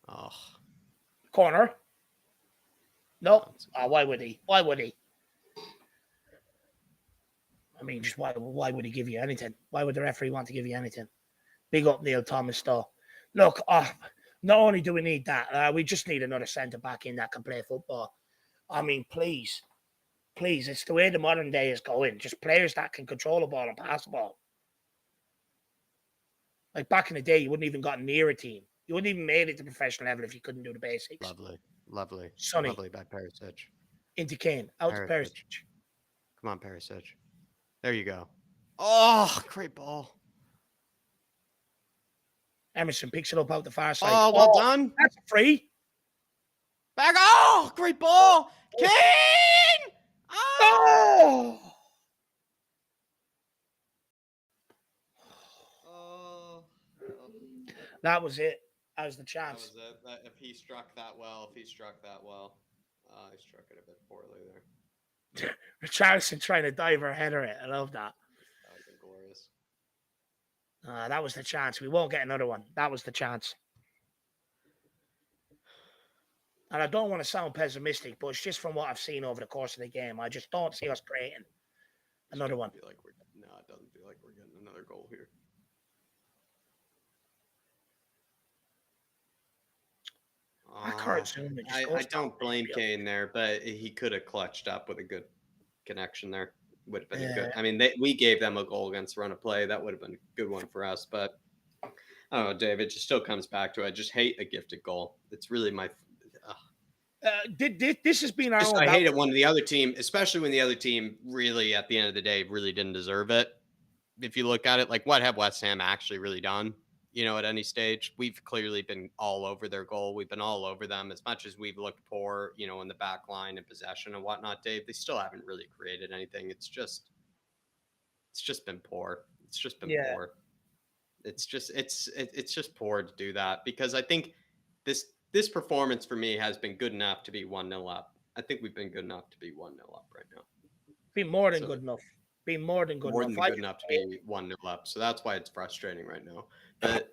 Oh. Corner. Nope. Why would he? Why would he? I mean, just why would he give you anything? Why would the referee want to give you anything? Big up Neil Thomas, though. Look, not only do we need that, we just need another centre back in that can play football. I mean, please, it's the way the modern day is going. Just players that can control the ball and pass the ball. Like back in the day, you wouldn't even gotten near a team. You wouldn't even made it to professional level if you couldn't do the basics. Lovely. Sonny. Lovely by Perisic. Into Kane. Out to Perisic. Come on, Perisic. There you go. Oh, great ball. Emerson picks it up out the far side. Oh, well done. That's free. Back. Oh, great ball. Kane! Oh! That was it. That was the chance. That was it. If he struck that well. He struck it a bit poorly there. Richarlison trying to dive her header it. I love that. That would have been glorious. That was the chance. We won't get another one. That was the chance. And I don't want to sound pessimistic, but it's just from what I've seen over the course of the game. I just don't see us creating another one. It doesn't feel like we're getting another goal here. I don't blame Kane there, but he could have clutched up with a good connection there. Would have been good. I mean, we gave them a goal against run of play. That would have been a good one for us. But I don't know, Dave. It just still comes back to I just hate a gifted goal. It's really my. This has been our own. I hate it when the other team, especially when the other team really, at the end of the day, really didn't deserve it. If you look at it, like what have West Ham actually really done? At any stage, we've clearly been all over their goal. We've been all over them as much as we've looked poor, in the back line and possession and whatnot, Dave. They still haven't really created anything. It's just been poor. It's just been poor. It's just poor to do that because I think this performance for me has been good enough to be 1-0 up. I think we've been good enough to be 1-0 up right now. Be more than good enough. been more than good more enough. than good enough to be 1-0 up. So that's why it's frustrating right now. But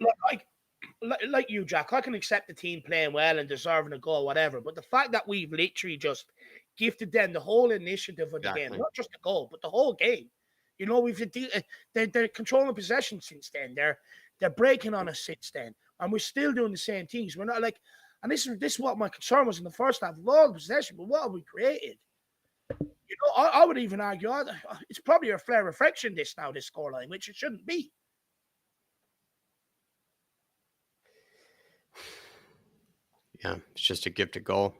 like you, Jack, I can accept the team playing well and deserving a goal, whatever. But the fact that we've literally just gifted them the whole initiative of the game, not just the goal, but the whole game. You know, they're controlling possession since then. They're breaking on us since then, and we're still doing the same things. We're not like, and this is what my concern was in the first half of all the possession. But what have we created? You know, I would even argue it's probably a fair reflection this scoreline, which it shouldn't be. Yeah, it's just a gifted goal.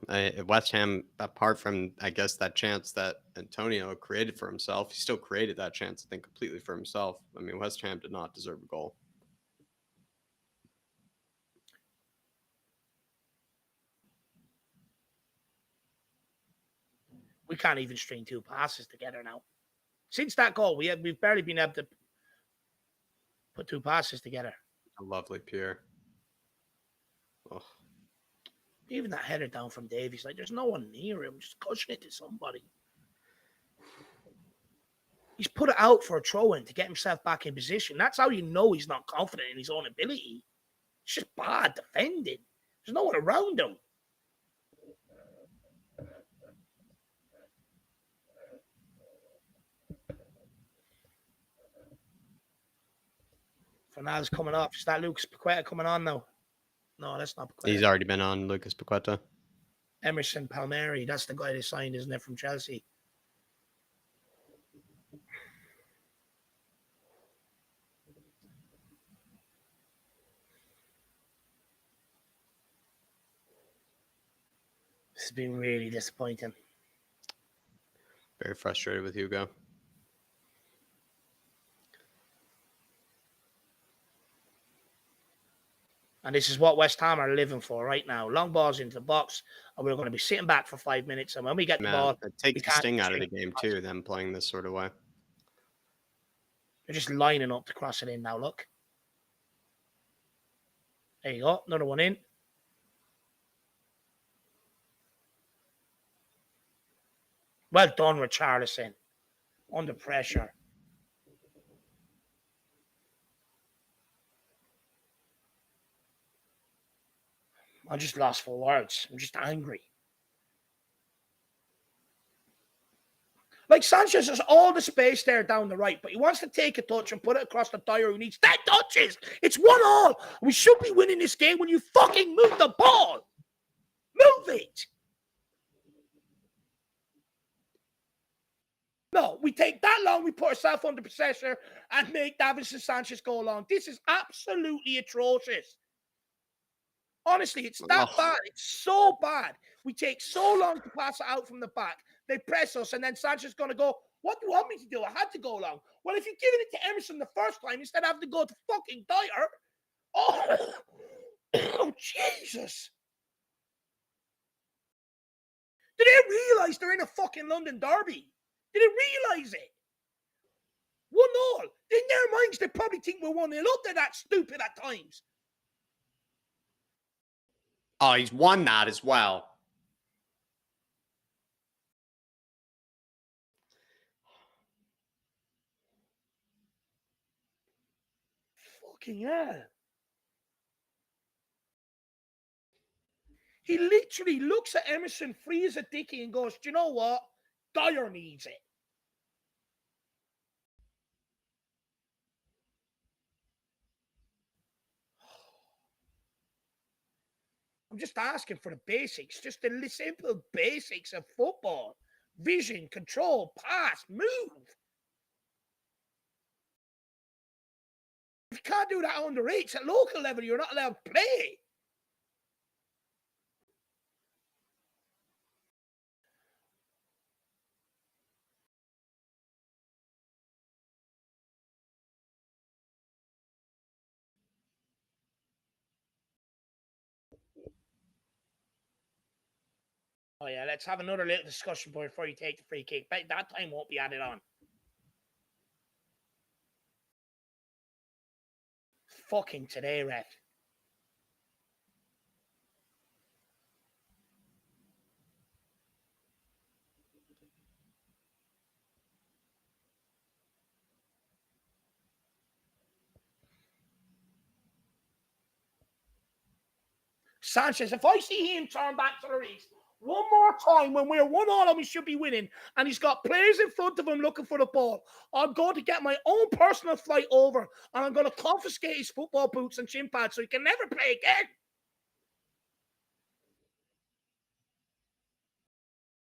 West Ham, apart from, I guess, that chance that Antonio created for himself, he still created that chance, I think, completely for himself. I mean, West Ham did not deserve a goal. We can't even string 2 passes together now. Since that goal, we've barely been able to put 2 passes together. A lovely Pierre. Oh. Even that header down from Davies, like, there's no one near him, just pushing it to somebody. He's put it out for a throw-in to get himself back in position. That's how you know he's not confident in his own ability. It's just bad defending. There's no one around him. Fernandez coming off. Is that Lucas Paqueta coming on now? No, that's not Paqueta. He's already been on, Lucas Paqueta. Emerson Palmieri. That's the guy they signed, isn't it, from Chelsea? This has been really disappointing. Very frustrated with Hugo. And this is what West Ham are living for right now. Long balls into the box, and we're going to be sitting back for 5 minutes. And when we get the ball, it takes the sting out of the game too, them playing this sort of way. They're just lining up to cross it in now, look. There you go, another one in. Well done, Richarlison. Under pressure. I'm just lost for words. I'm just angry. Like, Sanchez has all the space there down the right, but he wants to take a touch and put it across the Dyer who needs 10 touches. It's 1-1. We should be winning this game when you fucking move the ball. Move it. No, we take that long, we put ourselves under pressure and make Davinson Sanchez go along. This is absolutely atrocious. Honestly, it's that bad. It's so bad. We take so long to pass it out from the back. They press us, and then Sanchez is going to go, what do you want me to do? I had to go long. Well, if you're giving it to Emerson the first time, instead of having to go to fucking Dyer. Oh, Jesus. Do they realize they're in a fucking London derby? Do they realize it? 1-1. In their minds, they probably think we're 1-0 up. They're that stupid at times. Oh, he's won that as well. Fucking hell. He literally looks at Emerson free as a dicky and goes, do you know what? Dyer needs it. I'm just asking for the basics, just the simple basics of football. Vision, control, pass, move. If you can't do that on the rates, at local level, you're not allowed to play. Oh, yeah, let's have another little discussion point before you take the free kick. But that time won't be added on. Fucking today, ref. Sanchez, if I see him turn back to the Reese one more time when we're 1-1 and we should be winning, and he's got players in front of him looking for the ball, I'm going to get my own personal flight over, and I'm going to confiscate his football boots and shin pads so he can never play again.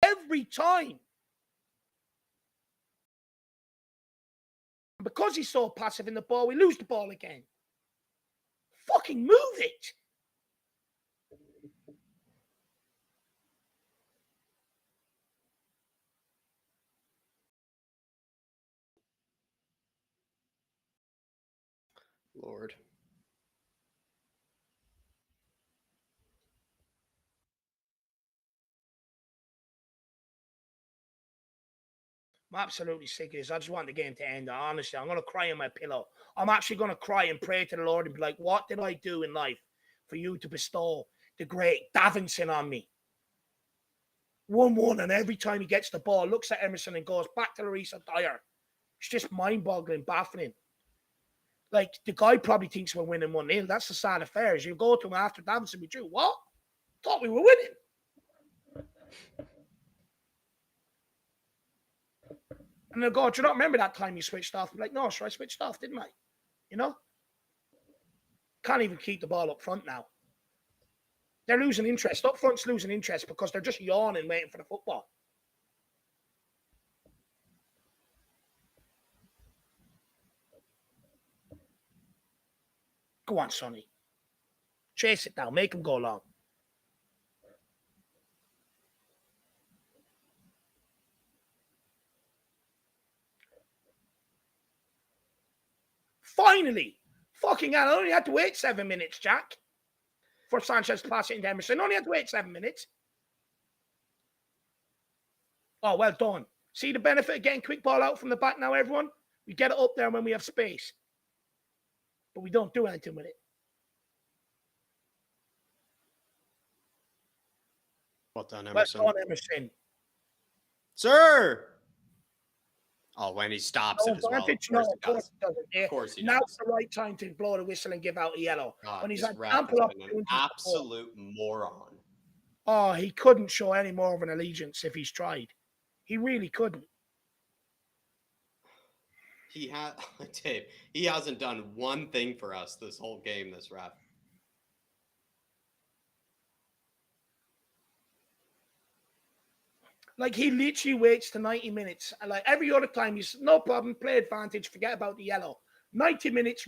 Every time. Because he's so passive in the ball, we lose the ball again. Fucking move it. Lord. I'm absolutely sick of this. I just want the game to end. Honestly, I'm going to cry in my pillow. I'm actually going to cry and pray to the Lord and be like, what did I do in life for you to bestow the great Davinson on me? 1-1, and every time he gets the ball, looks at Emerson and goes back to Larissa Dyer. It's just mind-boggling, baffling. Like, the guy probably thinks we're winning 1-0. That's the sad affair. You go to him after Davinson, we drew. What? Thought we were winning. And they'll go, do you not remember that time you switched off? I'm like, no, sure, I switched off, didn't I? You know? Can't even keep the ball up front now. They're losing interest. Up front's losing interest because they're just yawning, waiting for the football. Go on, Sonny. Chase it down. Make him go long. Finally! Fucking hell, I only had to wait 7 minutes, Jack, for Sanchez to pass it into Emerson. I only had to wait 7 minutes. Oh, well done. See the benefit of getting quick ball out from the back now, everyone? We get it up there when we have space. But we don't do anything with it. Well done, Emerson. Well done, Emerson. Sir! Oh, when he stops it as well. Of course it doesn't. Of course he does. Now's the right time to blow the whistle and give out a yellow. God, when he's this had ref ample has been an opportunity. absolute moron. Oh, he couldn't show any more of an allegiance if he's tried. He really couldn't. Dave, he hasn't done one thing for us this whole game, this ref. Like, he literally waits to 90 minutes. Like, every other time, he's no problem, play advantage, forget about the yellow. 90 minutes,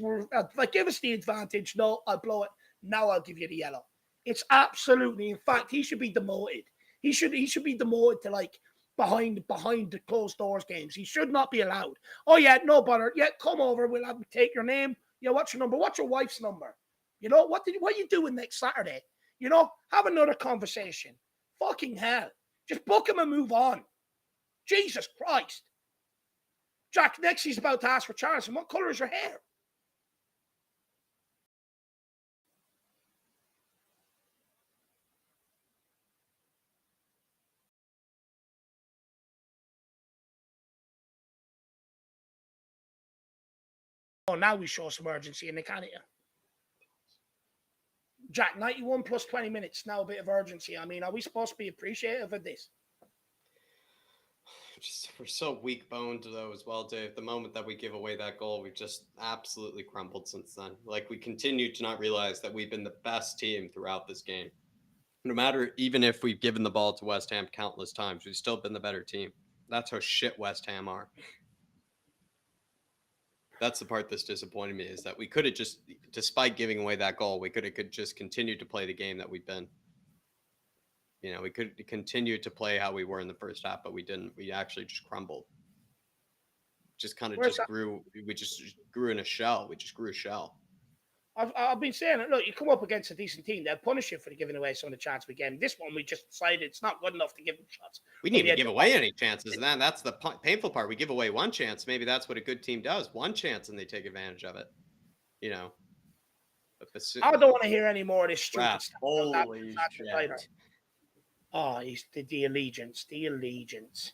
like, give us the advantage. No, I'll blow it. Now I'll give you the yellow. It's absolutely, in fact, he should be demoted. He should be demoted to, like, behind the closed doors games. He should not be allowed. Oh, yeah, no bother. Yeah, come over. We'll have take your name. Yeah, what's your number? What's your wife's number? You know, what are you doing next Saturday? You know, have another conversation. Fucking hell. Just book him and move on. Jesus Christ. Jack, next he's about to ask for Charles. And what color is your hair? Oh, now we show some urgency in the can. Jack, 91 plus 20 minutes. Now a bit of urgency. I mean, are we supposed to be appreciative of this? We're so weak-boned, though, as well, Dave. The moment that we give away that goal, we've just absolutely crumbled since then. Like, we continue to not realize that we've been the best team throughout this game. No matter, even if we've given the ball to West Ham countless times, we've still been the better team. That's how shit West Ham are. That's the part that's disappointing me, is that we could have just, despite giving away that goal, we could just continued to play the game that we've been. You know, we could continue to play how we were in the first half, but we didn't. We actually just crumbled. Just kind of grew. We just grew in a shell. We just grew a shell. I've been saying it. Look, you come up against a decent team, they'll punish you for giving away some of the chances we gave. This one, we just decided it's not good enough to give them shots. We didn't even give away any chances. And then that's the painful part. We give away one chance. Maybe that's what a good team does. One chance, and they take advantage of it. You know. I don't want to hear any more of this stupid stuff. Holy shit. Oh, he's the allegiance. The allegiance.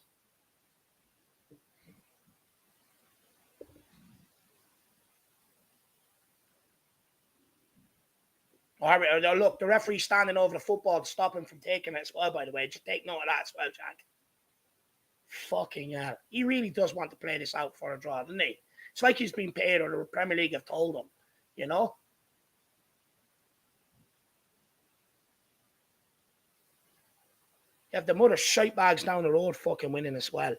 All right, look, the referee's standing over the football to stop him from taking it as well, by the way. Just take note of that as well, Jack. Fucking hell. He really does want to play this out for a draw, doesn't he? It's like he's been paid or the Premier League have told him, you know? You have the mother shite bags down the road fucking winning as well.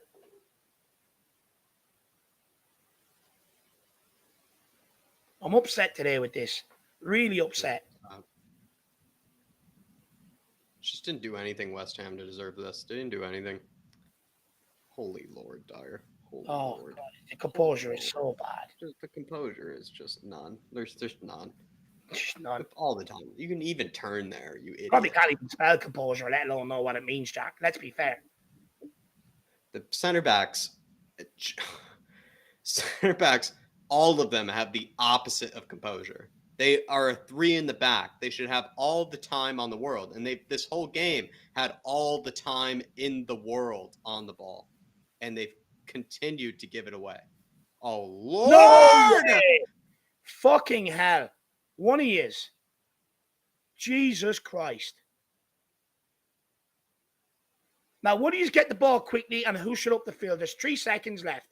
I'm upset today with this. Really upset. Just didn't do anything, West Ham, to deserve this. They didn't do anything. Holy Lord, Dyer. Holy Lord. God, the composure is so bad. The composure is just none. There's none. Just none. All the time. You can even turn there, you idiot. Probably can't even spell composure, let alone know what it means, Jack. Let's be fair. The center backs, all of them have the opposite of composure. They are a 3 in the back. They should have all the time on the world. And this whole game had all the time in the world on the ball. And they've continued to give it away. Oh, Lord! No way! Fucking hell. One he is. Jesus Christ. Now, what do you get the ball quickly and who should up the field? There's 3 seconds left.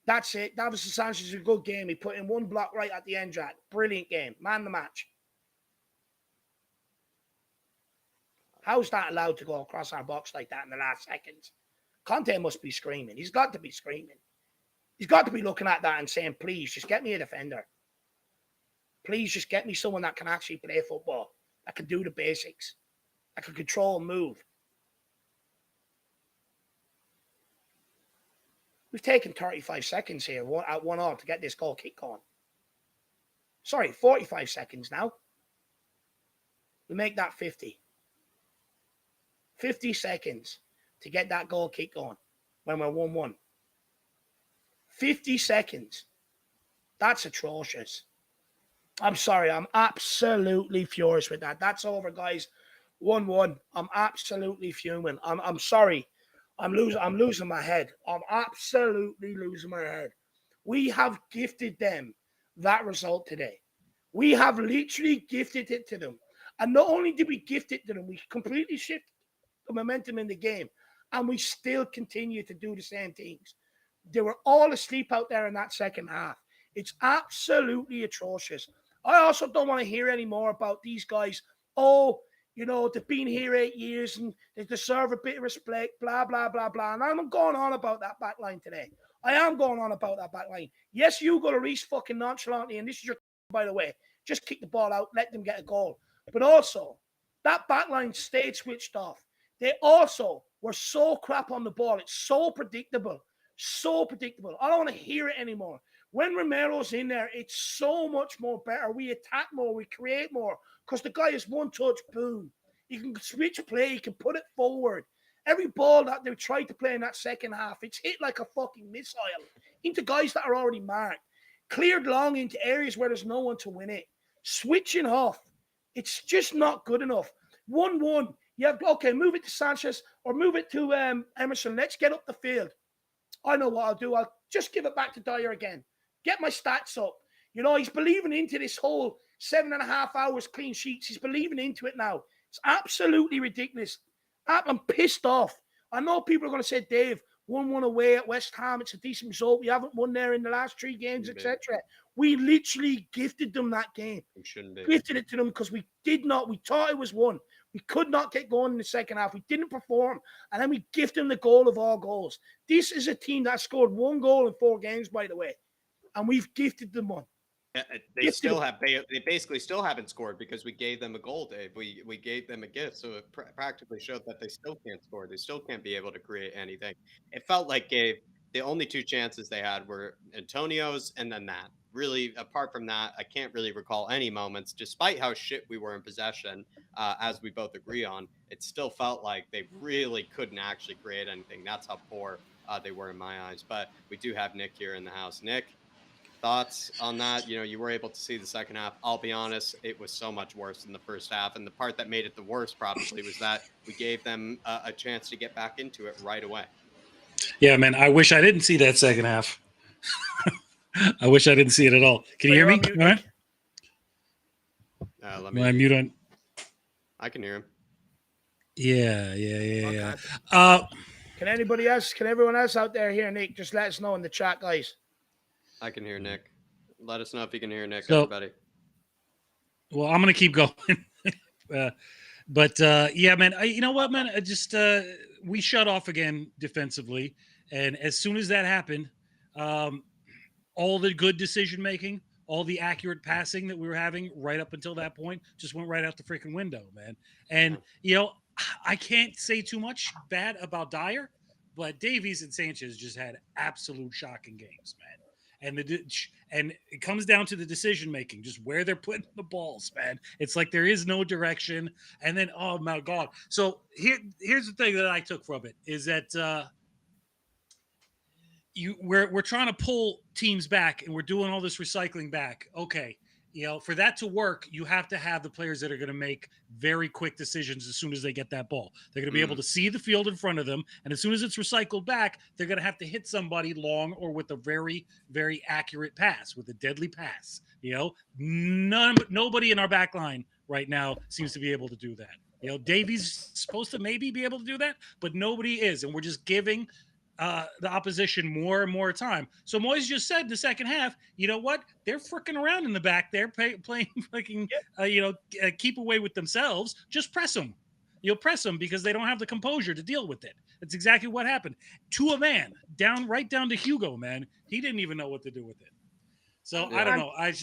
That's it. Davison Sanchez is a good game. He put in 1 block right at the end, Jack. Brilliant game. Man the match. How's that allowed to go across our box like that in the last seconds? Conte must be screaming. He's got to be screaming. He's got to be looking at that and saying, please, just get me a defender. Please, just get me someone that can actually play football, that can do the basics, that can control and move. We've taken 35 seconds here at 1-1 to get this goal kick going. Sorry, 45 seconds now. We make that 50. 50 seconds to get that goal kick going when we're 1-1. 50 seconds. That's atrocious. I'm sorry. I'm absolutely furious with that. That's over, guys. 1-1. I'm absolutely fuming. I'm sorry. I'm losing my head. I'm absolutely losing my head. We have gifted them that result today. We have literally gifted it to them. And not only did we gift it to them, we completely shifted the momentum in the game. And we still continue to do the same things. They were all asleep out there in that second half. It's absolutely atrocious. I also don't want to hear any more about these guys. Oh, you know, they've been here 8 years and they deserve a bit of respect, blah, blah, blah, blah. And I'm going on about that back line today. I am going on about that back line. Yes, Hugo Lloris fucking nonchalantly, and this is your, by the way, just kick the ball out, let them get a goal. But also, that back line stayed switched off. They also were so crap on the ball. It's so predictable. So predictable. I don't want to hear it anymore. When Romero's in there, it's so much more better. We attack more, we create more, because the guy is one touch, boom. He can switch play, he can put it forward. Every ball that they tried to play in that second half, it's hit like a fucking missile into guys that are already marked. Cleared long into areas where there's no one to win it. Switching off. It's just not good enough. 1-1. You have, okay, move it to Sanchez or move it to Emerson. Let's get up the field. I know what I'll do. I'll just give it back to Dyer again. Get my stats up. You know, he's believing into this whole 7.5 hours clean sheets. He's believing into it now. It's absolutely ridiculous. I'm pissed off. I know people are going to say, Dave, 1-1 away at West Ham. It's a decent result. We haven't won there in the last 3 games, etc. We literally gifted them that game. We shouldn't be. Gifted it to them because we thought it was won. We could not get going in the second half. We didn't perform. And then we gifted them the goal of all goals. This is a team that scored 1 goal in 4 games, by the way. And we've gifted them one. They still have. They basically still haven't scored because we gave them a goal, Dave. We gave them a gift, so it practically showed that they still can't score. They still can't be able to create anything. It felt like the only 2 chances they had were Antonio's and then that. Really, apart from that, I can't really recall any moments. Despite how shit we were in possession, as we both agree on, it still felt like they really couldn't actually create anything. That's how poor they were in my eyes. But we do have Nick here in the house. Nick, thoughts on that? You know, you were able to see the second half. I'll be honest, it was so much worse than the first half. And the part that made it the worst probably was that we gave them a chance to get back into it right away. Yeah, man. I wish I didn't see that second half. I wish I didn't see it at all. Can you hear me? Mute, all right. Let me mute on. I can hear him. Yeah. Can anybody else? Can everyone else out there hear Nick? Just let us know in the chat, guys. I can hear Nick. Let us know if you can hear Nick, everybody. Well, I'm gonna keep going. But yeah, man. You know what, man? I just we shut off again defensively, and as soon as that happened, all the good decision making, all the accurate passing that we were having right up until that point just went right out the freaking window, man. And you know, I can't say too much bad about Dyer, but Davies and Sanchez just had absolute shocking games, man. And it comes down to the decision making, just where they're putting the balls, man. It's like there is no direction. And then, oh my god! So here's the thing that I took from it is that we're trying to pull teams back, and we're doing all this recycling back. Okay, you know, for that to work, you have to have the players that are going to make very quick decisions as soon as they get that ball. They're going to be able to see the field in front of them, and as soon as it's recycled back, they're going to have to hit somebody long or with a very, very accurate pass, with a deadly pass. You know, nobody in our back line right now seems to be able to do that. You know, Davies supposed to maybe be able to do that, but nobody is, and we're just giving the opposition more and more time. So Moyes just said in the second half, you know what? They're freaking around in the back there, playing freaking, keep away with themselves. Just press them. You'll press them because they don't have the composure to deal with it. That's exactly what happened. To a man, right down to Hugo, man. He didn't even know what to do with it. So I don't know. I'm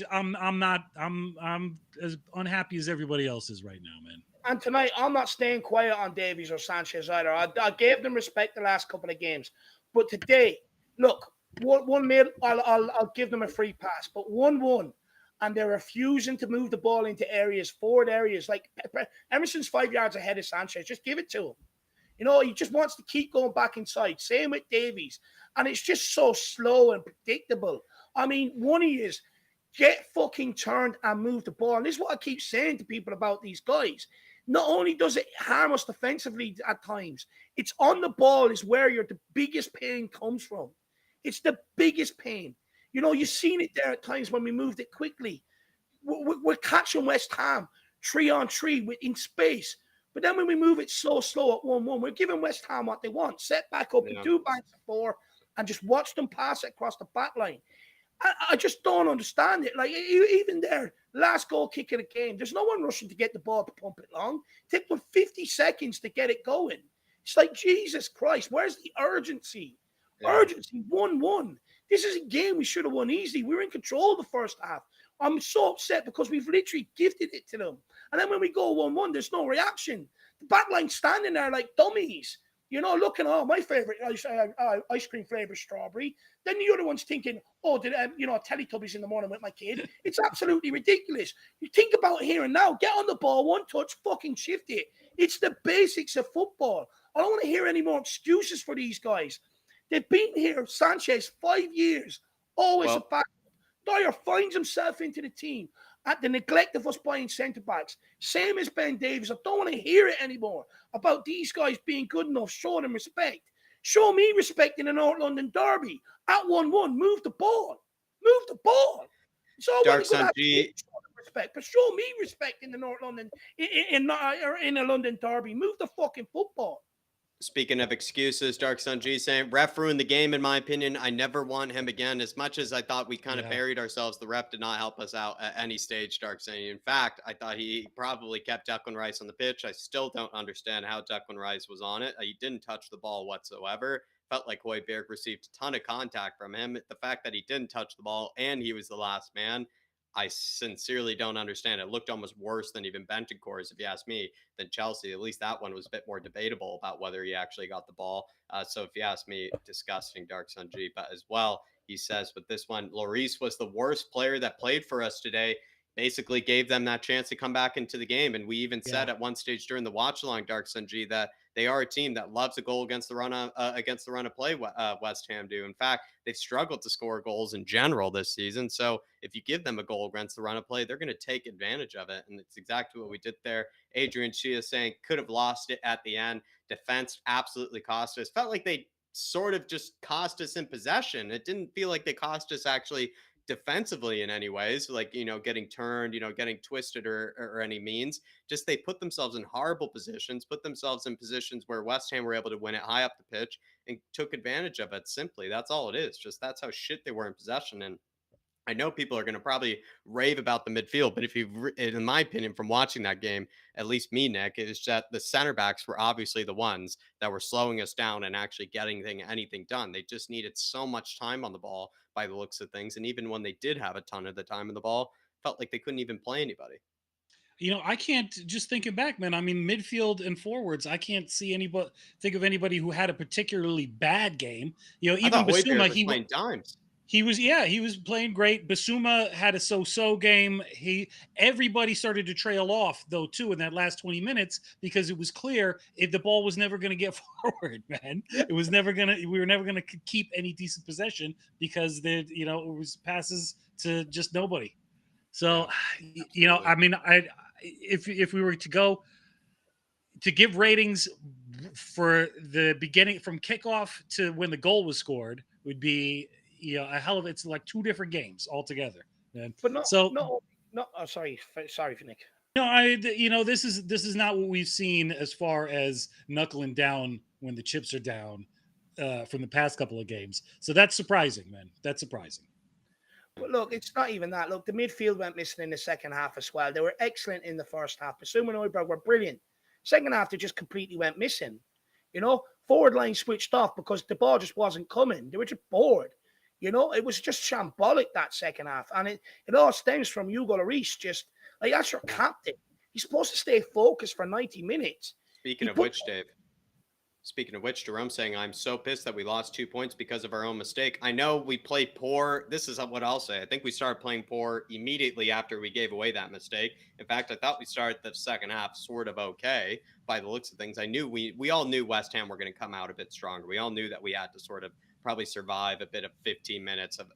as unhappy as everybody else is right now, man. And tonight, I'm not staying quiet on Davies or Sanchez either. I gave them respect the last couple of games, but today, look, 1-1, I'll give them a free pass. But 1-1, and they're refusing to move the ball into areas, forward areas. Like Emerson's 5 yards ahead of Sanchez. Just give it to him. You know, he just wants to keep going back inside. Same with Davies, and it's just so slow and predictable. I mean, one is get fucking turned and move the ball. And this is what I keep saying to people about these guys. Not only does it harm us defensively at times, it's on the ball is where the biggest pain comes from. It's the biggest pain. You know, you've seen it there at times when we moved it quickly. We're catching West Ham 3-on-3 in space. But then when we move it slow at 1-1, we're giving West Ham what they want. Set back up in 2 banks of 4 and just watch them pass it across the back line. I just don't understand it. Like, even there, last goal kick of the game, there's no one rushing to get the ball to pump it long. It took them 50 seconds to get it going. It's like, Jesus Christ, where's the urgency? Yeah. Urgency, 1-1. This is a game we should have won easily. We were in control the first half. I'm so upset because we've literally gifted it to them. And then when we go 1-1, there's no reaction. The back line's standing there like dummies. You know, looking, my favorite ice cream flavor strawberry. Then the other one's thinking, Teletubbies in the morning with my kid. It's absolutely ridiculous. You think about here and now. Get on the ball, one touch, fucking shift it. It's the basics of football. I don't want to hear any more excuses for these guys. They've been here, Sanchez, 5 years. Always a backup. Dyer finds himself into the team at the neglect of us buying centre-backs. Same as Ben Davies. I don't want to hear it anymore about these guys being good enough, showing them respect. Show me respect in the North London derby. At 1-1, move the ball. Move the ball. It's all Dark Sun G. Respect, but show me respect in the North London, in the London derby. Move the fucking football. Speaking of excuses, Dark Sun G saying, ref ruined the game, in my opinion. I never want him again. As much as I thought we kind of buried ourselves, the ref did not help us out at any stage, Dark Sun. In fact, I thought he probably kept Declan Rice on the pitch. I still don't understand how Declan Rice was on it. He didn't touch the ball whatsoever. Felt like Højbjerg received a ton of contact from him. The fact that he didn't touch the ball and he was the last man, I sincerely don't understand. It looked almost worse than even Bentancur's, if you ask me, than Chelsea. At least that one was a bit more debatable about whether he actually got the ball. So if you ask me, disgusting, Dark Sun G. But as well, he says with this one, Lloris was the worst player that played for us today. Basically gave them that chance to come back into the game. And we even said at one stage during the watch along, Dark Sun G, that they are a team that loves a goal against the run of play. West Ham do. In fact, they've struggled to score goals in general this season. So if you give them a goal against the run of play, they're going to take advantage of it. And it's exactly what we did there. Adrian Chia saying could have lost it at the end. Defense absolutely cost us. Felt like they sort of just cost us in possession. It didn't feel like they cost us actually defensively in any ways, like, getting turned, getting twisted or any means. Just they put themselves in horrible positions, put themselves in positions where West Ham were able to win it high up the pitch and took advantage of it simply. That's all it is. Just that's how shit they were in possession. And I know people are going to probably rave about the midfield, but in my opinion, from watching that game, at least me, Nick, is that the center backs were obviously the ones that were slowing us down and actually getting anything done. They just needed so much time on the ball by the looks of things. And even when they did have a ton of the time on the ball, felt like they couldn't even play anybody. I can't, just thinking back, man. I mean, midfield and forwards, I can't think of anybody who had a particularly bad game. I Even thought Hoiberg Basuma, was playing dimes. he was playing great. Basuma had a so-so game. Everybody started to trail off though too in that last 20 minutes because it was clear if the ball was never going to get forward, man. We were never going to keep any decent possession because it was passes to just nobody. So, Yeah, I mean, if we were to go to give ratings for the beginning from kickoff to when the goal was scored would be a hell of it's like two different games altogether. And But no, so no, no. Oh, sorry, Nick. this is not what we've seen as far as knuckling down when the chips are down from the past couple of games. So that's surprising, man. That's surprising. But look, it's not even that. Look, the midfield went missing in the second half as well. They were excellent in the first half. Basuma and Hoiberg were brilliant. Second half, they just completely went missing. Forward line switched off because the ball just wasn't coming. They were just bored. It was just shambolic that second half. And it all stems from Hugo Lloris. Just like that's your captain. He's supposed to stay focused for 90 minutes. Speaking of which, Dave, Jerome saying, I'm so pissed that we lost 2 points because of our own mistake. I know we played poor. This is what I'll say. I think we started playing poor immediately after we gave away that mistake. In fact, I thought we started the second half sort of okay by the looks of things. I knew we all knew West Ham were going to come out a bit stronger. We all knew that we had to sort of probably survive a bit of 15 minutes of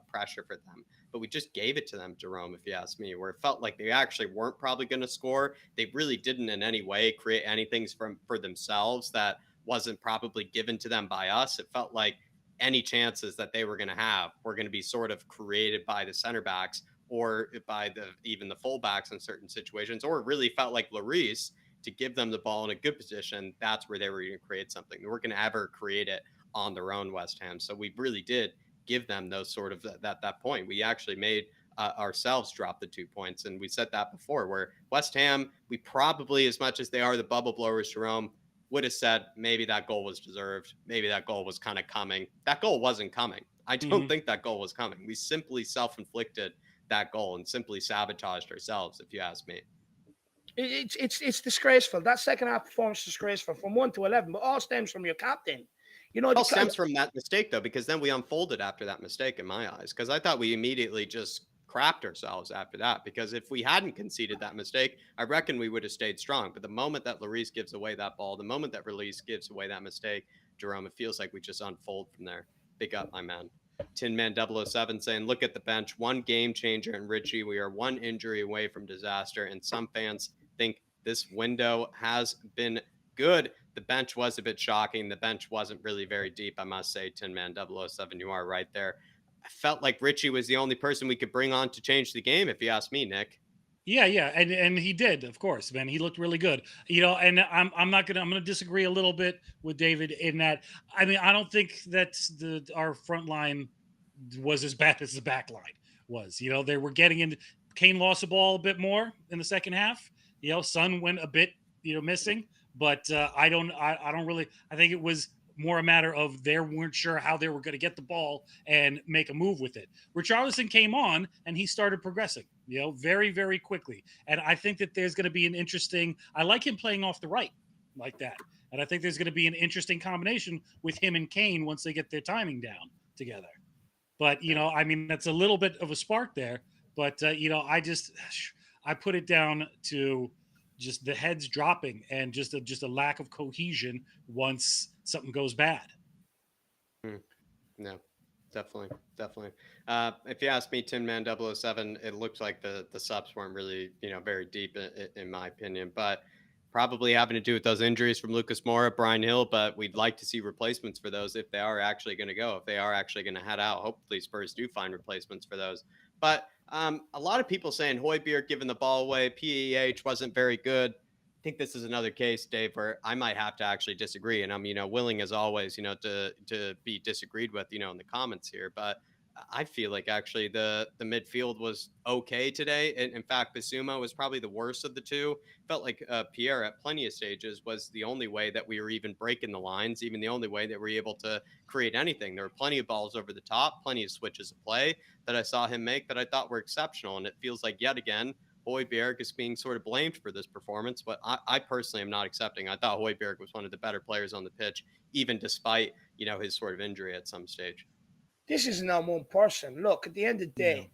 pressure for them. But we just gave it to them, Jerome, if you ask me, where it felt like they actually weren't probably going to score. They really didn't in any way create anything for themselves that wasn't probably given to them by us. It felt like any chances that they were going to have were going to be sort of created by the center backs or by even the fullbacks in certain situations, or it really felt like Lloris to give them the ball in a good position. That's where they were going to create something. They weren't going to ever create it on their own, West Ham. So we really did give them those sort of that point. We actually made ourselves drop the 2 points. And we said that before, where West Ham, we probably, as much as they are the bubble blowers, Jerome, would have said maybe that goal was deserved. Maybe that goal was kind of coming. That goal wasn't coming. I don't think that goal was coming. We simply self-inflicted that goal and simply sabotaged ourselves, if you ask me. It's disgraceful. That second half performance is disgraceful from 1 to 11, but all stems from your captain. It all stems from that mistake, though, because then we unfolded after that mistake in my eyes, because I thought we immediately just crapped ourselves after that, because if we hadn't conceded that mistake, I reckon we would have stayed strong. But the moment that Lloris gives away that ball, the moment that Lloris gives away that mistake, Jerome, it feels like we just unfold from there. Big up, my man. Tin Man 007 saying, look at the bench, one game changer in Richie. We are one injury away from disaster, and some fans think this window has been good. The bench was a bit shocking. The bench wasn't really very deep, I must say. Tin Man 007, you are right there. I felt like Richie was the only person we could bring on to change the game, if you ask me, Nick. Yeah, and he did, of course, man. He looked really good, And I'm gonna disagree a little bit with David in that. I mean, I don't think that our front line was as bad as the back line was. They were getting in. Kane lost the ball a bit more in the second half. Son went a bit missing, but I don't really. I think it was more a matter of they weren't sure how they were going to get the ball and make a move with it. Richarlison came on and he started progressing, very, very quickly. And I think that there's going to be an interesting, I like him playing off the right like that. And I think there's going to be an interesting combination with him and Kane once they get their timing down together. But, I mean, that's a little bit of a spark there. But, I put it down to just the heads dropping and just a lack of cohesion once something goes bad. No, definitely. If you ask me, Tin Man 007, it looked like the subs weren't really, very deep in my opinion. But probably having to do with those injuries from Lucas Moura, Brian Hill, but we'd like to see replacements for those if they are actually going to go, if they are actually going to head out. Hopefully Spurs do find replacements for those. But a lot of people saying Højbjerg giving the ball away, PEH wasn't very good. I think this is another case, Dave, where I might have to actually disagree. And I'm, willing as always, to be disagreed with, in the comments here. But I feel like actually the midfield was okay today. And in fact, Bissouma was probably the worst of the two. Felt like Pierre at plenty of stages was the only way that we were even breaking the lines, even the only way that we were able to create anything. There were plenty of balls over the top, plenty of switches of play that I saw him make that I thought were exceptional. And it feels like yet again, Højbjerg is being sort of blamed for this performance, but I personally am not accepting. I thought Højbjerg was one of the better players on the pitch, even despite, his sort of injury at some stage. This isn't on one person. Look, at the end of the day,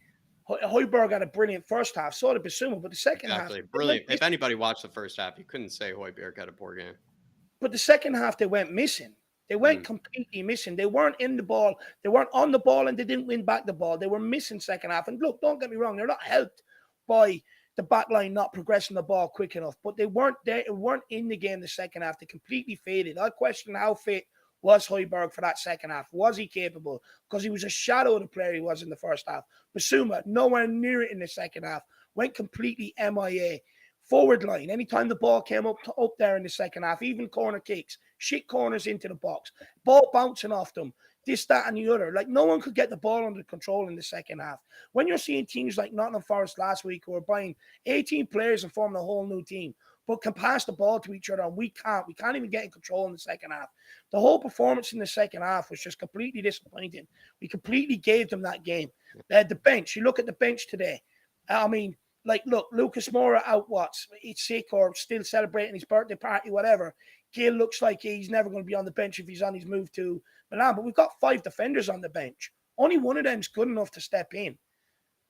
Højbjerg had a brilliant first half, so did Bissouma, but the second half... Brilliant. If anybody watched the first half, you couldn't say Højbjerg had a poor game. But the second half, they went missing. They went completely missing. They weren't in the ball. They weren't on the ball, and they didn't win back the ball. They were missing second half. And look, don't get me wrong, they're not helped by the back line not progressing the ball quick enough, but they weren't there. They weren't in the game the second half. They completely faded. I question how fit was Højbjerg for that second half. Was he capable? Because he was a shadow of the player he was in the first half. Bissouma, nowhere near it in the second half. Went completely MIA. Forward line, anytime the ball came up there in the second half, even corner kicks, shit corners into the box, ball bouncing off them, this, that, and the other. Like, no one could get the ball under control in the second half. When you're seeing teams like Nottingham Forest last week who are buying 18 players and forming a whole new team, but can pass the ball to each other, and we can't even get in control in the second half. The whole performance in the second half was just completely disappointing. We completely gave them that game. The bench, you look at the bench today. I mean, like, look, Lucas Moura out, he's sick or still celebrating his birthday party, whatever. Gill looks like he's never going to be on the bench if he's on his move to Milan. But we've got 5 defenders on the bench. Only one of them's good enough to step in.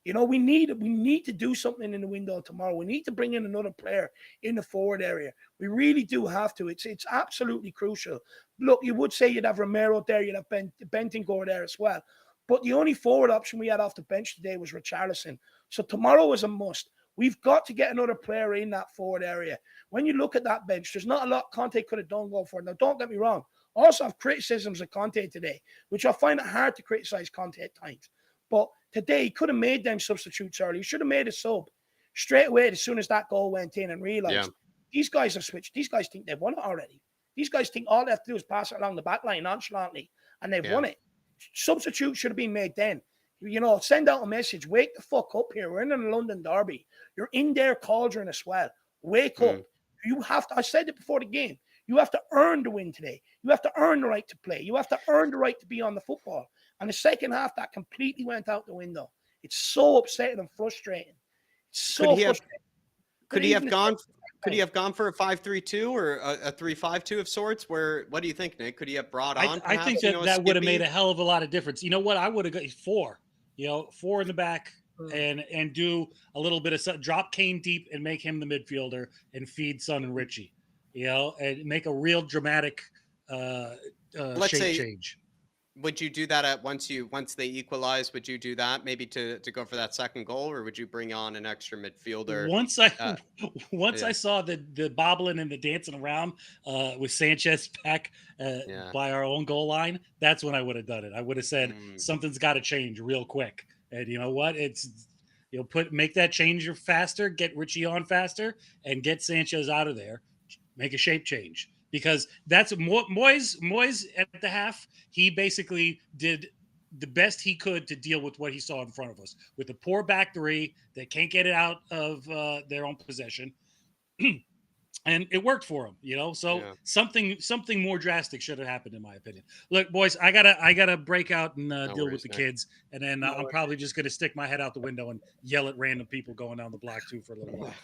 We need to do something in the window tomorrow. We need to bring in another player in the forward area. We really do have to. It's absolutely crucial. Look, you would say you'd have Romero there, you'd have Bentancur there as well. But the only forward option we had off the bench today was Richarlison. So tomorrow is a must. We've got to get another player in that forward area. When you look at that bench, there's not a lot Conte could have done going for it. Now, don't get me wrong. I also have criticisms of Conte today, which I find it hard to criticize Conte at times. But today, he could have made them substitutes early. He should have made a sub straight away as soon as that goal went in and realized these guys have switched. These guys think they've won it already. These guys think all they have to do is pass it along the back line nonchalantly, and they've won it. Substitutes should have been made then. Send out a message. Wake the fuck up here. We're in a London derby. You're in their cauldron as well. Wake up. You have to, I said it before the game, you have to earn the win today. You have to earn the right to play. You have to earn the right to be on the football. And the second half, that completely went out the window. It's so upsetting and frustrating. It's so frustrating. Could he have gone for a 5-3-2 or a 3-5-2 of sorts? What do you think, Nick? Could he have brought on? I think that would have made a hell of a lot of difference. You know what? I would have got 4. 4 in the back and do a little bit of drop Kane deep and make him the midfielder and feed Son and Richie. And make a real dramatic shape change. Would you do that once they equalize? Would you do that maybe to go for that second goal, or would you bring on an extra midfielder? Once I saw the bobbling and the dancing around with Sanchez back by our own goal line, that's when I would have done it. I would have said something's got to change real quick. And you know what? It's make that change faster, get Richie on faster, and get Sanchez out of there. Make a shape change. Because that's Moyes at the half. He basically did the best he could to deal with what he saw in front of us with the poor back three that can't get it out of their own possession, and it worked for him. So something more drastic should have happened in my opinion. Look, boys, I gotta break out and deal with the kids, and then I'm probably just gonna stick my head out the window and yell at random people going down the block too for a little while.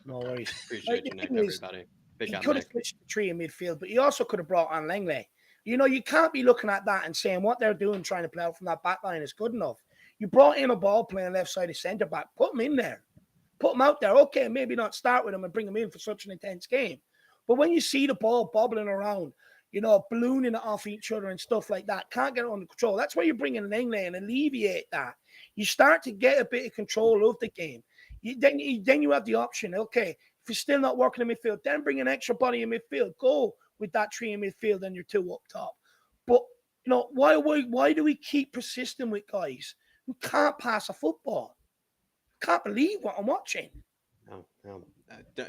No worries. Appreciate you, Nick, everybody. He could have switched the 3 in midfield, but he also could have brought on Langley. You can't be looking at that and saying what they're doing trying to play out from that back line is good enough. You brought in a ball playing left side of centre back. Put him in there. Put him out there. Okay, maybe not start with him and bring him in for such an intense game. But when you see the ball bobbling around, ballooning it off each other and stuff like that, can't get it under control. That's where you bring in Langley and alleviate that. You start to get a bit of control of the game. Then you have the option, okay, If you're still not working in midfield, then bring an extra body in midfield. Go with that 3 in midfield and your 2 up top. But, why do we keep persisting with guys who can't pass a football? Can't believe what I'm watching. No.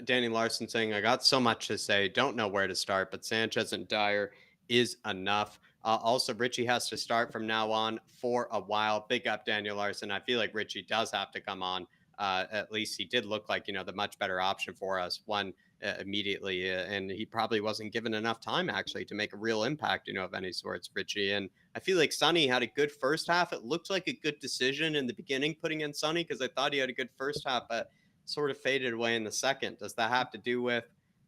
Danny Larson saying, I got so much to say. Don't know where to start, but Sanchez and Dyer is enough. Also, Richie has to start from now on for a while. Big up, Daniel Larson. I feel like Richie does have to come on. At least he did look like, the much better option for us. One immediately, and he probably wasn't given enough time actually to make a real impact, of any sorts, Richie. And I feel like Sonny had a good first half. It looked like a good decision in the beginning putting in Sonny because I thought he had a good first half, but sort of faded away in the second. Does that have to do with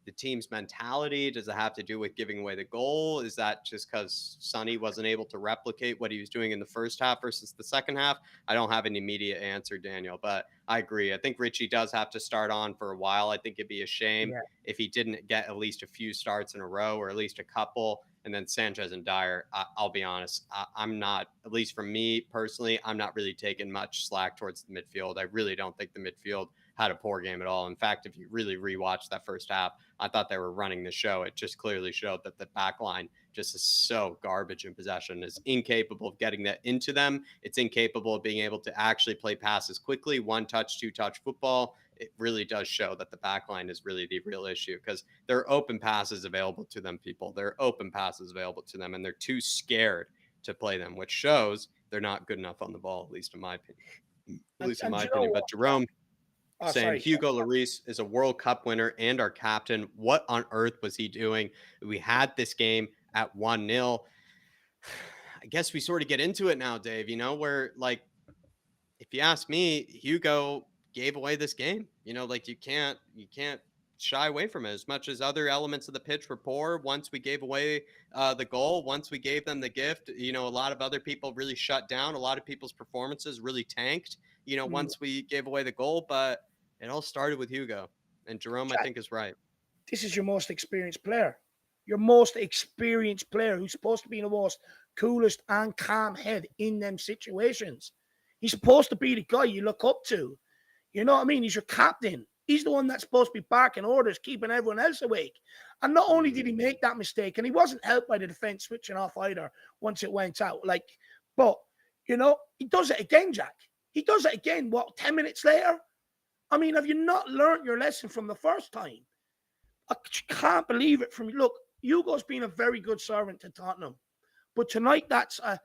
the team's mentality? Does it have to do with giving away the goal? Is that just because Sonny wasn't able to replicate what he was doing in the first half versus the second half? I don't have an immediate answer, Daniel, but I agree. I think Richie does have to start on for a while. I think it'd be a shame if he didn't get at least a few starts in a row or at least a couple. And then Sanchez and Dyer, I'll be honest, I'm not, at least for me personally, I'm not really taking much slack towards the midfield. I really don't think the midfield had a poor game at all. In fact, if you really rewatch that first half, I thought they were running the show. It just clearly showed that the back line just is so garbage in possession, is incapable of getting that into them. It's incapable of being able to actually play passes quickly, 1-touch, 2-touch football. It really does show that the back line is really the real issue because there are open passes available to them, people. There are open passes available to them, and they're too scared to play them, which shows they're not good enough on the ball, at least in my opinion. But Jerome, saying Hugo Lloris is a World Cup winner and our captain. What on earth was he doing? We had this game at 1-0. I guess we sort of get into it now, Dave, where like, if you ask me, Hugo gave away this game. You can't shy away from it. As much as other elements of the pitch were poor, once we gave away the goal, once we gave them the gift, a lot of other people really shut down. A lot of people's performances really tanked, once we gave away the goal. But it all started with Hugo. And Jerome, I think, is right. This is your most experienced player. Your most experienced player who's supposed to be the most coolest and calm head in them situations. He's supposed to be the guy you look up to. You know what I mean? He's your captain. He's the one that's supposed to be barking orders, keeping everyone else awake. And not only did he make that mistake, and he wasn't helped by the defense switching off either once it went out. But he does it again, Jack. He does it again, 10 minutes later? I mean, have you not learned your lesson from the first time? I can't believe it from you. Look, Hugo's been a very good servant to Tottenham. But tonight, the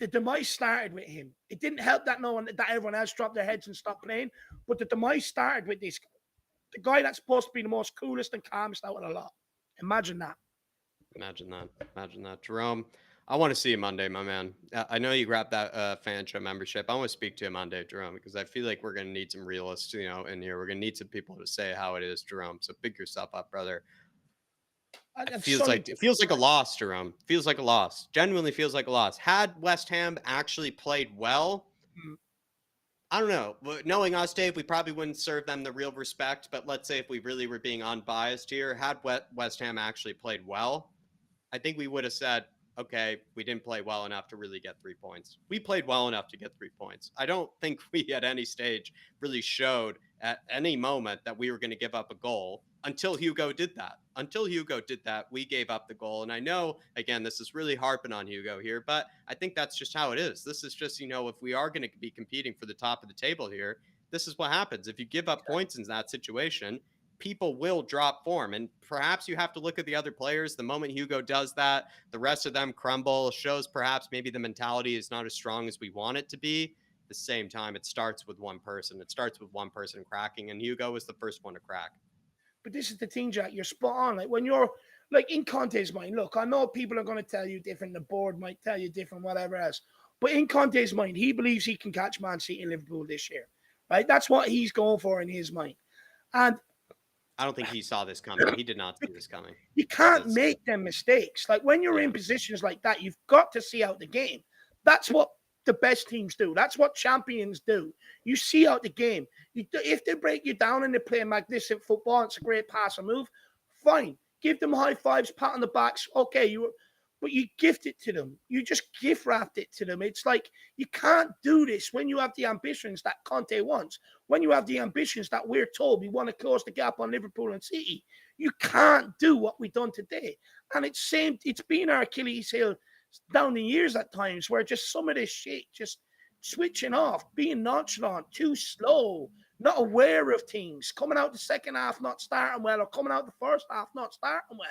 demise started with him. It didn't help that everyone else dropped their heads and stopped playing. But the demise started with this. The guy that's supposed to be the most coolest and calmest out of the lot. Imagine that. Imagine that. Jerome, I want to see you Monday, my man. I know you grabbed that fan show membership. I want to speak to you Monday, Jerome, because I feel like we're going to need some realists, in here. We're going to need some people to say how it is, Jerome. So pick yourself up, brother. It feels like a loss, Jerome. Feels like a loss. Genuinely feels like a loss. Had West Ham actually played well, I don't know. Knowing us, Dave, we probably wouldn't serve them the real respect. But let's say if we really were being unbiased here, had West Ham actually played well, I think we would have said, okay, we didn't play well enough to really get 3 points. We played well enough to get 3 points. I don't think we at any stage really showed at any moment that we were going to give up a goal until Hugo did that. Until Hugo did that, we gave up the goal. And I know, again, this is really harping on Hugo here, but I think that's just how it is. This is just, if we are going to be competing for the top of the table here, this is what happens. If you give up points in that situation, people will drop form. And perhaps you have to look at the other players. The moment Hugo does that, the rest of them crumble, shows perhaps maybe the mentality is not as strong as we want it to be. At the same time, it starts with one person. It starts with one person cracking, and Hugo was the first one to crack. But this is the thing, Jack. You're spot on. Like when you're in Conte's mind, look, I know people are going to tell you different. The board might tell you different, whatever else. But in Conte's mind, he believes he can catch Man City and Liverpool this year, right? That's what he's going for in his mind. And I don't think he saw this coming. He did not see this coming. You can't make them mistakes. Like when you're in positions like that, you've got to see out the game. That's what the best teams do. That's what champions do. You see out the game. If they break you down and they play magnificent football, it's a great pass and move, fine. Give them high fives, pat on the backs. Okay, but you gift it to them. You just gift wrapped it to them. It's like you can't do this when you have the ambitions that Conte wants, when you have the ambitions that we're told we want to close the gap on Liverpool and City. You can't do what we've done today. And it's been our Achilles heel down the years at times, where just some of this shit, just switching off, being nonchalant, too slow, not aware of things, coming out the second half not starting well, or coming out the first half not starting well.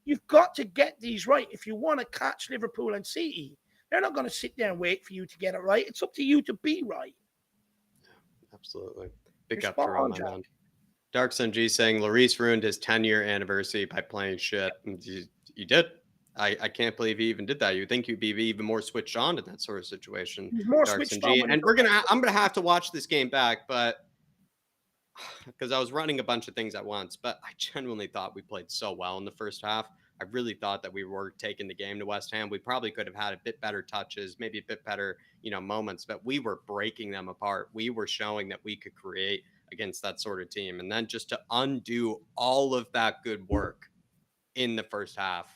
You've got to get these right if you want to catch Liverpool and City. They're not going to sit there and wait for you to get it right. It's up to you to be right. Absolutely. Big up to Ron, my man. Dark Sun G saying Lloris ruined his 10-year anniversary by playing shit. You did. I can't believe he even did that. You'd think you'd be even more switched on to that sort of situation. More Dark switched Sun G. on. And I'm gonna have to watch this game back, but because I was running a bunch of things at once, but I genuinely thought we played so well in the first half. I really thought that we were taking the game to West Ham. We probably could have had a bit better touches, maybe a bit better, moments, but we were breaking them apart. We were showing that we could create against that sort of team. And then just to undo all of that good work in the first half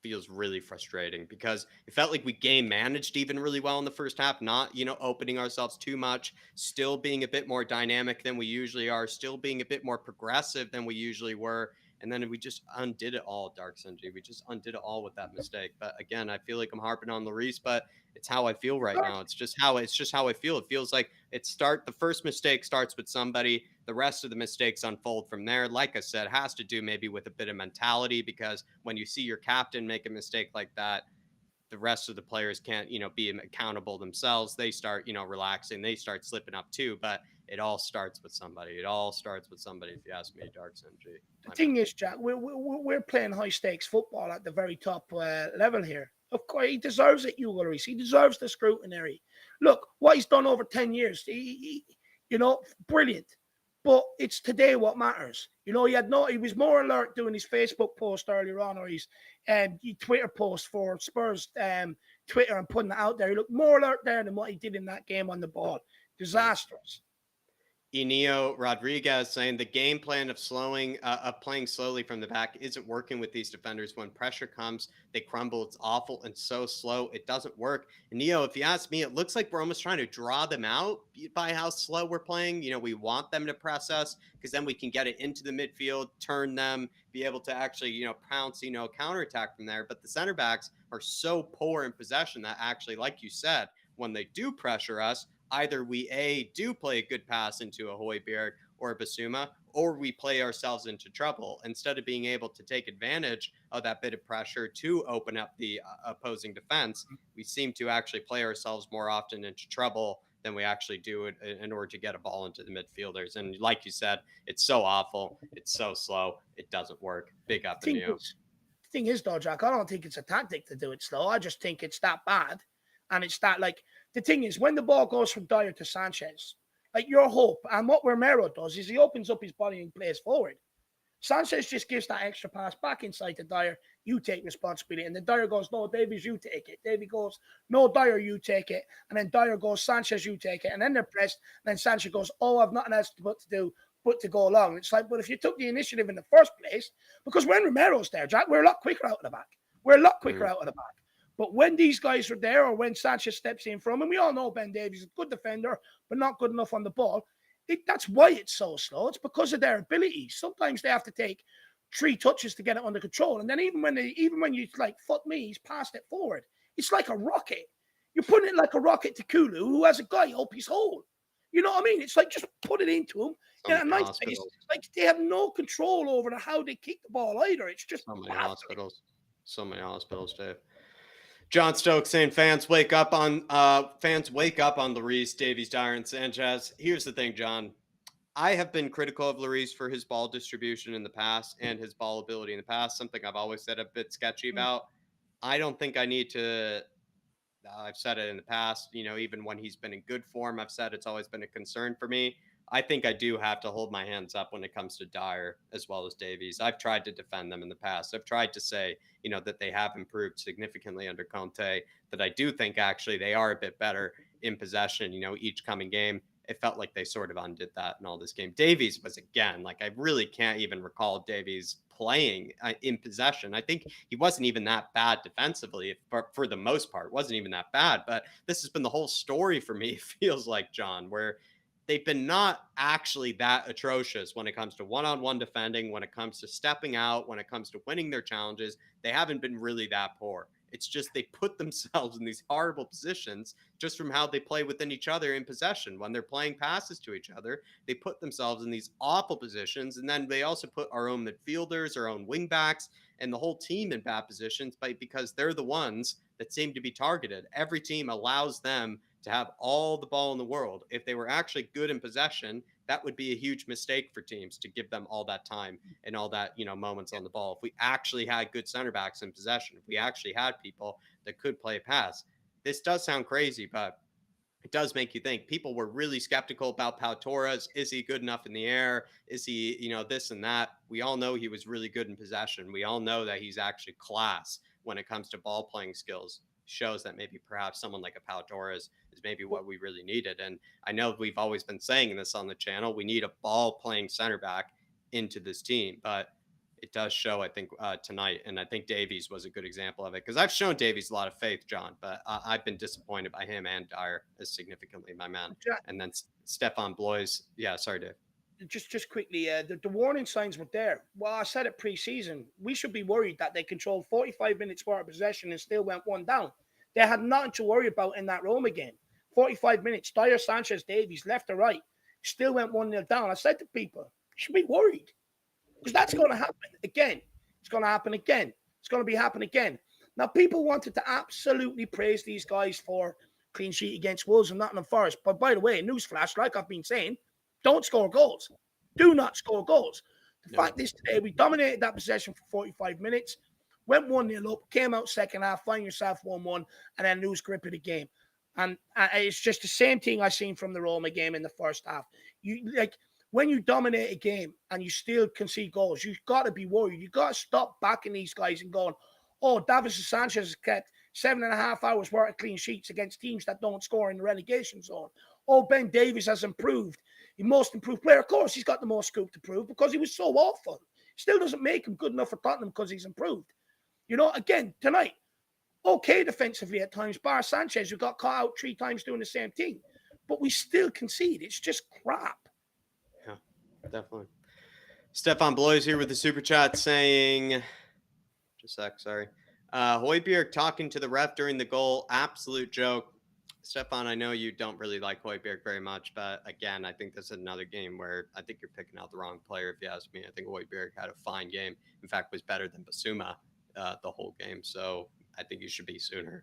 feels really frustrating, because it felt like we game managed even really well in the first half, not, opening ourselves too much, still being a bit more dynamic than we usually are, still being a bit more progressive than we usually were. And then we just undid it all, Dark Sunji. We just undid it all with that mistake. But again, I feel like I'm harping on Lloris, but it's how I feel right now. It's just how I feel. It feels like the first mistake starts with somebody. The rest of the mistakes unfold from there. Like I said, has to do maybe with a bit of mentality, because when you see your captain make a mistake like that, the rest of the players can't, be accountable themselves. They start, relaxing. They start slipping up too. But it all starts with somebody. It all starts with somebody, if you ask me, Dark Sunji. The thing is, Jack, we're playing high stakes football at the very top level here. Of course, he deserves it, Hugo Lloris. He deserves the scrutiny. Look, what he's done over 10 years, brilliant. But it's today what matters. He was more alert doing his Facebook post earlier on, or his Twitter post for Spurs Twitter, and putting it out there. He looked more alert there than what he did in that game on the ball. Disastrous. Enio Rodriguez saying the game plan of playing slowly from the back isn't working with these defenders. When pressure comes, they crumble. It's awful and so slow. It doesn't work. And Neo, if you ask me, it looks like we're almost trying to draw them out by how slow we're playing. We want them to press us, because then we can get it into the midfield, turn them, be able to actually, pounce, counterattack from there. But the center backs are so poor in possession that actually, like you said, when they do pressure us, either we do play a good pass into a Højbjerg or a Basuma, or we play ourselves into trouble. Instead of being able to take advantage of that bit of pressure to open up the opposing defense, we seem to actually play ourselves more often into trouble than we actually do it in order to get a ball into the midfielders. And like you said, it's so awful. It's so slow. It doesn't work. Big up in you. The thing is, though, Jack, I don't think it's a tactic to do it slow. I just think it's that bad. And it's that, the thing is, when the ball goes from Dyer to Sanchez, your hope, and what Romero does is he opens up his body and plays forward. Sanchez just gives that extra pass back inside to Dyer. You take responsibility. And then Dyer goes, no, Davies, you take it. Davies goes, no, Dyer, you take it. And then Dyer goes, Sanchez, you take it. And then they're pressed. And then Sanchez goes, oh, I've nothing else to do but to go along. It's like, but if you took the initiative in the first place, because when Romero's there, Jack, we're a lot quicker out of the back. But when these guys are there, or when Sanchez steps in from him, we all know Ben Davies is a good defender, but not good enough on the ball. That's why it's so slow. It's because of their abilities. Sometimes they have to take 3 touches to get it under control. And then even when you fuck me, he's passed it forward. It's like a rocket. You're putting it like a rocket to Kulu, who has a guy up his hole. You know what I mean? It's like, just put it into him. In a nice place. They have no control over how they kick the ball either. It's just so many hospitals, Dave. John Stokes saying fans wake up on Lloris, Davies, Dyer, and Sanchez. Here's the thing, John. I have been critical of Lloris for his ball distribution in the past and his ball ability in the past, something I've always said a bit sketchy about. I don't think I need to I've said it in the past, even when he's been in good form, I've said it's always been a concern for me. I think I do have to hold my hands up when it comes to Dyer as well as Davies. I've tried to defend them in the past. I've tried to say, that they have improved significantly under Conte, that I do think actually they are a bit better in possession, each coming game. it felt like they sort of undid that in all this game. Davies was, again, like, I really can't even recall Davies playing in possession. I think he wasn't even that bad defensively for the most part, wasn't even that bad. But this has been the whole story for me, it feels like, John, where they've been not actually that atrocious when it comes to one-on-one defending, when it comes to stepping out, when it comes to winning their challenges. They haven't been really that poor. It's just they put themselves in these horrible positions just from how they play within each other in possession. When they're playing passes to each other, they put themselves in these awful positions. And then they also put our own midfielders, our own wingbacks, and the whole team in bad positions because they're the ones that seem to be targeted. Every team allows them to have all the ball in the world. If they were actually good in possession, that would be a huge mistake for teams to give them all that time and all that, moments on the ball. If we actually had good center backs in possession, if we actually had people that could play a pass, this does sound crazy, but it does make you think. People were really skeptical about Pau Torres. Is he good enough in the air? Is he, this and that? We all know he was really good in possession. We all know that he's actually class when it comes to ball playing skills. Shows that maybe perhaps someone like a Pau Torres is maybe what we really needed. And I know we've always been saying this on the channel. We need a ball playing center back into this team, but it does show, I think, tonight. And I think Davies was a good example of it, because I've shown Davies a lot of faith, John, but I've been disappointed by him and Dyer as significantly, my man. And then Stefan Blois. Yeah, sorry, Dave. Just quickly, the warning signs were there. Well, I said it pre-season. We should be worried that they controlled 45 minutes worth of possession and still went one down. They had nothing to worry about in that Roma game. 45 minutes, Dyer, Sanchez, Davies, left or right, still went 1-0 down. I said to people, you should be worried, because that's going to happen again. It's going to happen again. It's going to be happening again. Now, people wanted to absolutely praise these guys for clean sheet against Wolves and Nottingham Forest. But by the way, newsflash, like I've been saying, don't score goals. Do not score goals. The fact is, today we dominated that possession for 45 minutes, went 1-0 up, came out second half, find yourself 1-1, and then lose grip of the game. And it's just the same thing I seen from the Roma game in the first half. When you dominate a game and you still concede goals, you've got to be worried. You've got to stop backing these guys and going, oh, Davis Sanchez has kept 7.5 hours worth of clean sheets against teams that don't score in the relegation zone. Oh, Ben Davies has improved. The most improved player. Of course, he's got the most scoop to prove because he was so awful. Still doesn't make him good enough for Tottenham because he's improved. Again, tonight, okay defensively at times, bar Sanchez, who got caught out 3 times doing the same thing. But we still concede. It's just crap. Yeah, definitely. Stefan Blois here with the super chat saying, just a sec, sorry. Højbjerg talking to the ref during the goal, absolute joke. Stefan, I know you don't really like Højbjerg very much, but again, I think this is another game where I think you're picking out the wrong player, if you ask me. I think Højbjerg had a fine game. In fact, was better than Basuma the whole game. So I think you should be sooner,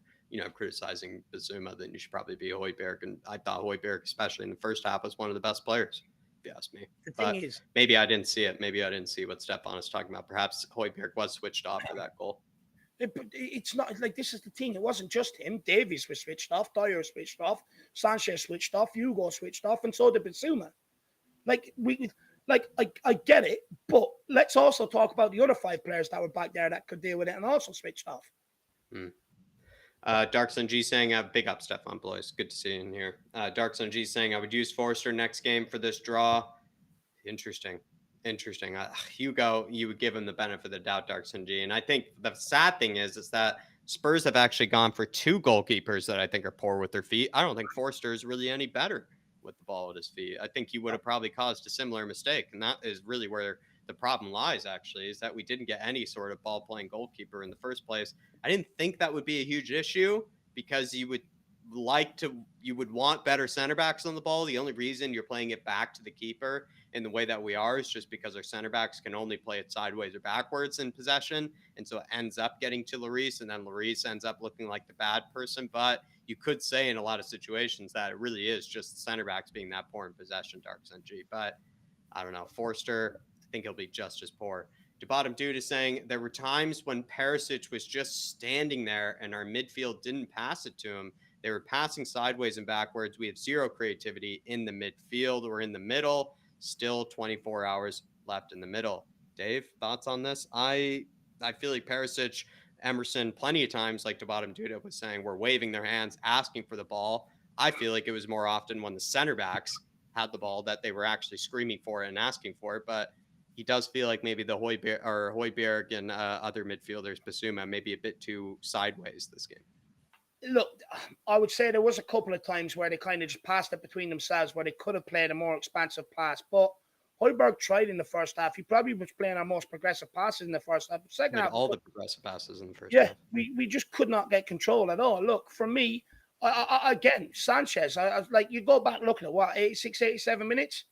criticizing Basuma than you should probably be Højbjerg. And I thought Højbjerg, especially in the first half, was one of the best players, if you ask me. The thing is, maybe I didn't see it. Maybe I didn't see what Stefan is talking about. Perhaps Højbjerg was switched off for that goal. It's not like this is the thing. It wasn't just him. Davies was switched off. Dyer switched off. Sanchez switched off. Hugo switched off, and so did Basuma. I get it, but let's also talk about the other 5 players that were back there that could deal with it and also switched off. Dark Sun G saying, big up Stefan Blois. Good to see you in here. Dark Sun G saying, I would use Forster next game for this draw. Interesting. Hugo, you would give him the benefit of the doubt, Dark Sun G. And I think the sad thing is that Spurs have actually gone for 2 goalkeepers that I think are poor with their feet. I don't think Forster is really any better with the ball at his feet. I think he would have probably caused a similar mistake. And that is really where the problem lies, actually, is that we didn't get any sort of ball-playing goalkeeper in the first place. I didn't think that would be a huge issue because you would want better center backs on the ball. The only reason you're playing it back to the keeper in the way that we are is just because our center backs can only play it sideways or backwards in possession. And so it ends up getting to Lloris, and then Lloris ends up looking like the bad person. But you could say in a lot of situations that it really is just the center backs being that poor in possession, Dark Sun G. But I don't know. Forster, I think he'll be just as poor. Bottom Dude is saying there were times when Perisic was just standing there and our midfield didn't pass it to him. They were passing sideways and backwards. We have zero creativity in the midfield or in the middle. Still 24 hours left in the middle. Dave, thoughts on this? I feel like Perisic, Emerson, plenty of times, like Bottom Dude was saying, were waving their hands, asking for the ball. I feel like it was more often when the center backs had the ball that they were actually screaming for it and asking for it. But he does feel like maybe the Højbjerg and other midfielders, Basuma, maybe a bit too sideways this game. Look, I would say there was a couple of times where they kind of just passed it between themselves, where they could have played a more expansive pass. But Højbjerg tried in the first half. He probably was playing our most progressive passes in the first half. The second half, all the progressive passes in the first half. half. We just could not get control at all. Look, for me, again, Sanchez, I like, you go back looking at what, 86, 87 minutes?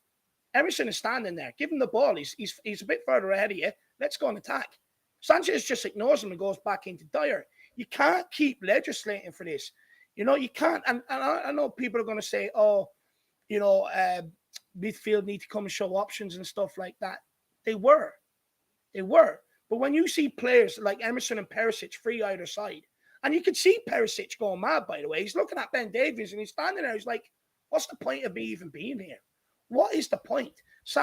Emerson is standing there. Give him the ball. He's a bit further ahead of you. Let's go and attack. Sanchez just ignores him and goes back into Dyer. You can't keep legislating for this. You can't. And I know people are going to say, midfield need to come and show options and stuff like that. They were. But when you see players like Emerson and Perisic free either side, and you can see Perisic going mad, by the way. He's looking at Ben Davies and he's standing there. He's like, what's the point of me even being here? What is the point?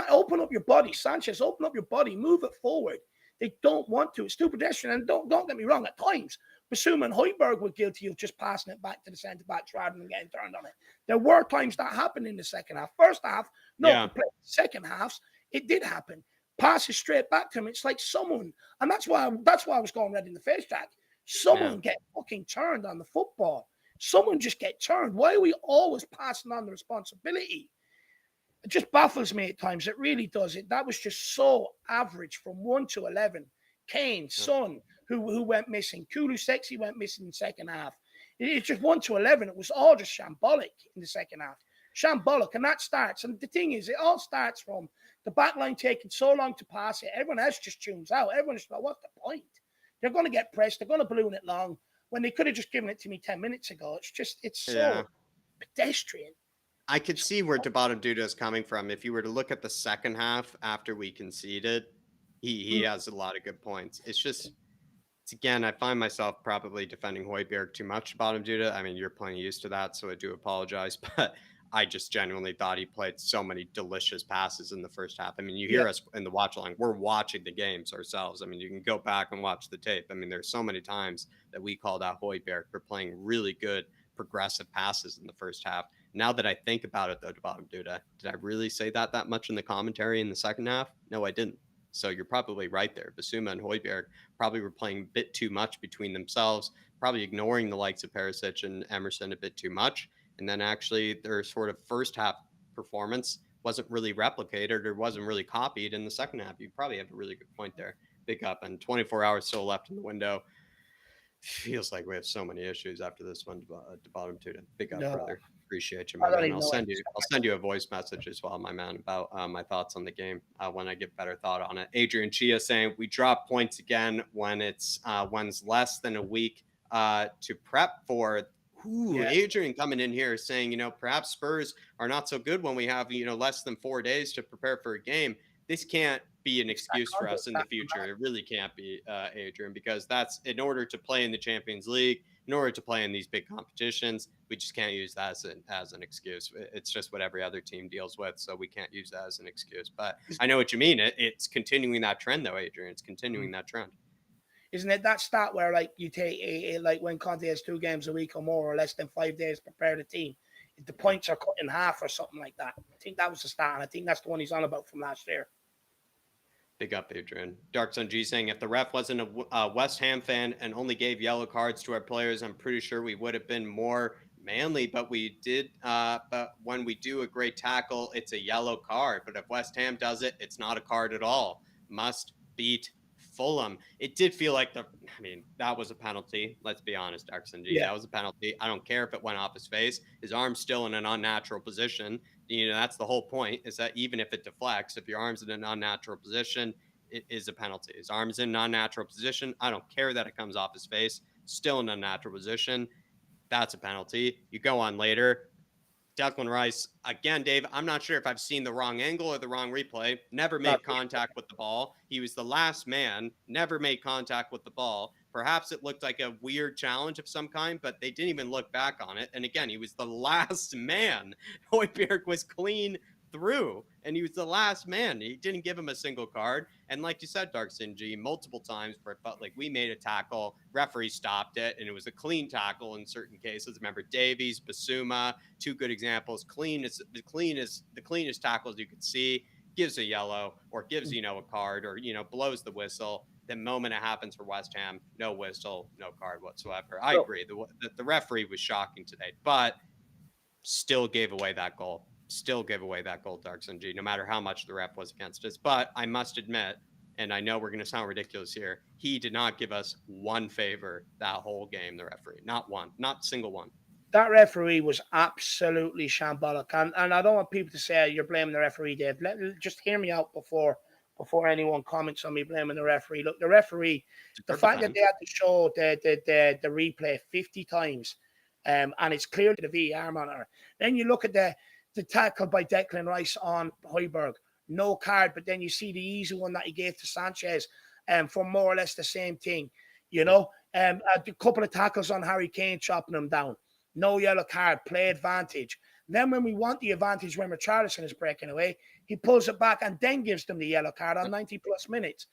Open up your body, Sanchez. Open up your body. Move it forward. They don't want to. It's too pedestrian. And don't get me wrong. At times, Basuma and Højbjerg were guilty of just passing it back to the centre backs rather than getting turned on it. There were times that happened in the second half. First half, no. Yeah. Second halves, it did happen. Passes straight back to him. It's like someone, and that's why I was going red in the face, Jack. Someone get fucking turned on the football. Someone just get turned. Why are we always passing on the responsibility? It just baffles me at times. It really does. That was just so average from 1 to 11. Kane, Son, who went missing. Kulusevski went missing in the second half. It's just 1 to 11. It was all just shambolic in the second half. Shambolic. And that starts. And the thing is, it all starts from the back line taking so long to pass it. Everyone else just tunes out. Everyone's like, what's the point? They're going to get pressed. They're going to balloon it long when they could have just given it to me 10 minutes ago. It's so pedestrian. I could see where Tabata Duda is coming from. If you were to look at the second half after we conceded, he has a lot of good points. Again, I find myself probably defending Højbjerg too much, Tabata Duda. I mean, you're plenty used to that, so I do apologize. But I just genuinely thought he played so many delicious passes in the first half. I mean, you hear us in the watch along. We're watching the games ourselves. I mean, you can go back and watch the tape. I mean, there's so many times that we called out Højbjerg for playing really good progressive passes in the first half. Now that I think about it, though, Tabata Duda, did I really say that much in the commentary in the second half? No, I didn't. So you're probably right there. Basuma and Højbjerg probably were playing a bit too much between themselves, probably ignoring the likes of Perisic and Emerson a bit too much. And then actually their sort of first half performance wasn't really replicated or wasn't really copied in the second half. You probably have a really good point there. Big up, and 24 hours still left in the window. Feels like we have so many issues after this one. To bottom two. Big up, brother. Appreciate you, my man. I'll send you a voice message as well, my man, about my thoughts on the game when I get better thought on it. Adrian Chia saying we drop points again when when's less than a week to prep for. Adrian coming in here saying, perhaps Spurs are not so good when we have, less than 4 days to prepare for a game. This can't be an excuse for us in the future. It really can't be, Adrian, because that's in order to play in the Champions League, in order to play in these big competitions, we just can't use that as an excuse. It's just what every other team deals with, so we can't use that as an excuse. But I know what you mean. It's continuing that trend, though, Adrian. It's continuing that trend. Isn't it that stat where, like, you take like when Conte has 2 games a week or more or less than 5 days to prepare the team, the points are cut in half or something like that. I think that was the stat, and I think that's the one he's on about from last year. Big up, Adrian. Dark Sun G saying, if the ref wasn't a West Ham fan and only gave yellow cards to our players, I'm pretty sure we would have been more manly, but we did. But when we do a great tackle, it's a yellow card. But if West Ham does it, it's not a card at all. Must beat Fulham. It did feel like that was a penalty. Let's be honest, Dark Sun G. That was a penalty. I don't care if it went off his face. His arm's still in an unnatural position. That's the whole point, is that even if it deflects, if your arm's in an unnatural position, it is a penalty. His arm's in an unnatural position. I don't care that it comes off his face. Still in an unnatural position. That's a penalty. You go on later. Declan Rice, again, Dave, I'm not sure if I've seen the wrong angle or the wrong replay. Never made contact with the ball. He was the last man, never made contact with the ball. Perhaps it looked like a weird challenge of some kind, but they didn't even look back on it. And again, he was the last man. Højbjerg was clean through, and he was the last man. He didn't give him a single card. And like you said, Dark G, multiple times where it felt like we made a tackle, referee stopped it, and it was a clean tackle in certain cases. Remember Davies, Basuma, two good examples. The cleanest tackles you could see, gives a yellow or gives, a card or, blows the whistle. The moment it happens for West Ham, no whistle, no card whatsoever. I agree. The referee was shocking today, but still gave away that goal. Darkson G, no matter how much the ref was against us. But I must admit, and I know we're going to sound ridiculous here, he did not give us one favor that whole game, the referee. Not one. Not single one. That referee was absolutely shambolic. And I don't want people to say you're blaming the referee, Dave. Just hear me out before anyone comments on me blaming the referee. Look, the referee, the fact that they had to show the replay 50 times, and it's clear to the VAR monitor. Then you look at the tackle by Declan Rice on Højbjerg, no card, but then you see the easy one that he gave to Sanchez for more or less the same thing. A couple of tackles on Harry Kane, chopping him down. No yellow card, play advantage. Then when we want the advantage, when Richarlison is breaking away, he pulls it back and then gives them the yellow card on 90 plus minutes.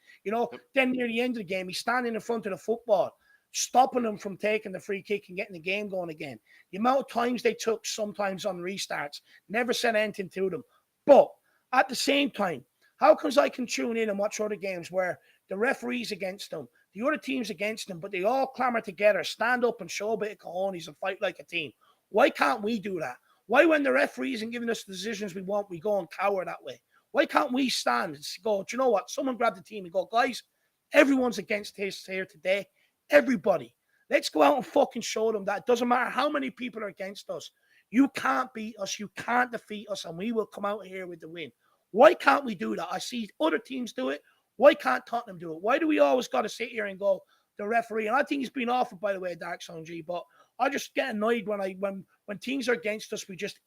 Then near the end of the game, he's standing in front of the football, stopping them from taking the free kick and getting the game going again. The amount of times they took sometimes on restarts, never said anything to them. But at the same time, how comes I can tune in and watch other games where the referee's against them, the other team's against them, but they all clamor together, stand up and show a bit of cojones and fight like a team? Why can't we do that? Why, when the referee isn't giving us the decisions we want, we go and cower that way? Why can't we stand and go, do you know what? Someone grab the team and go, guys, everyone's against this here today. Everybody. Let's go out and fucking show them that it doesn't matter how many people are against us. You can't beat us. You can't defeat us. And we will come out here with the win. Why can't we do that? I see other teams do it. Why can't Tottenham do it? Why do we always got to sit here and go, the referee? And I think he's been awful, by the way, Dark G, but I just get annoyed when teams are against us. We just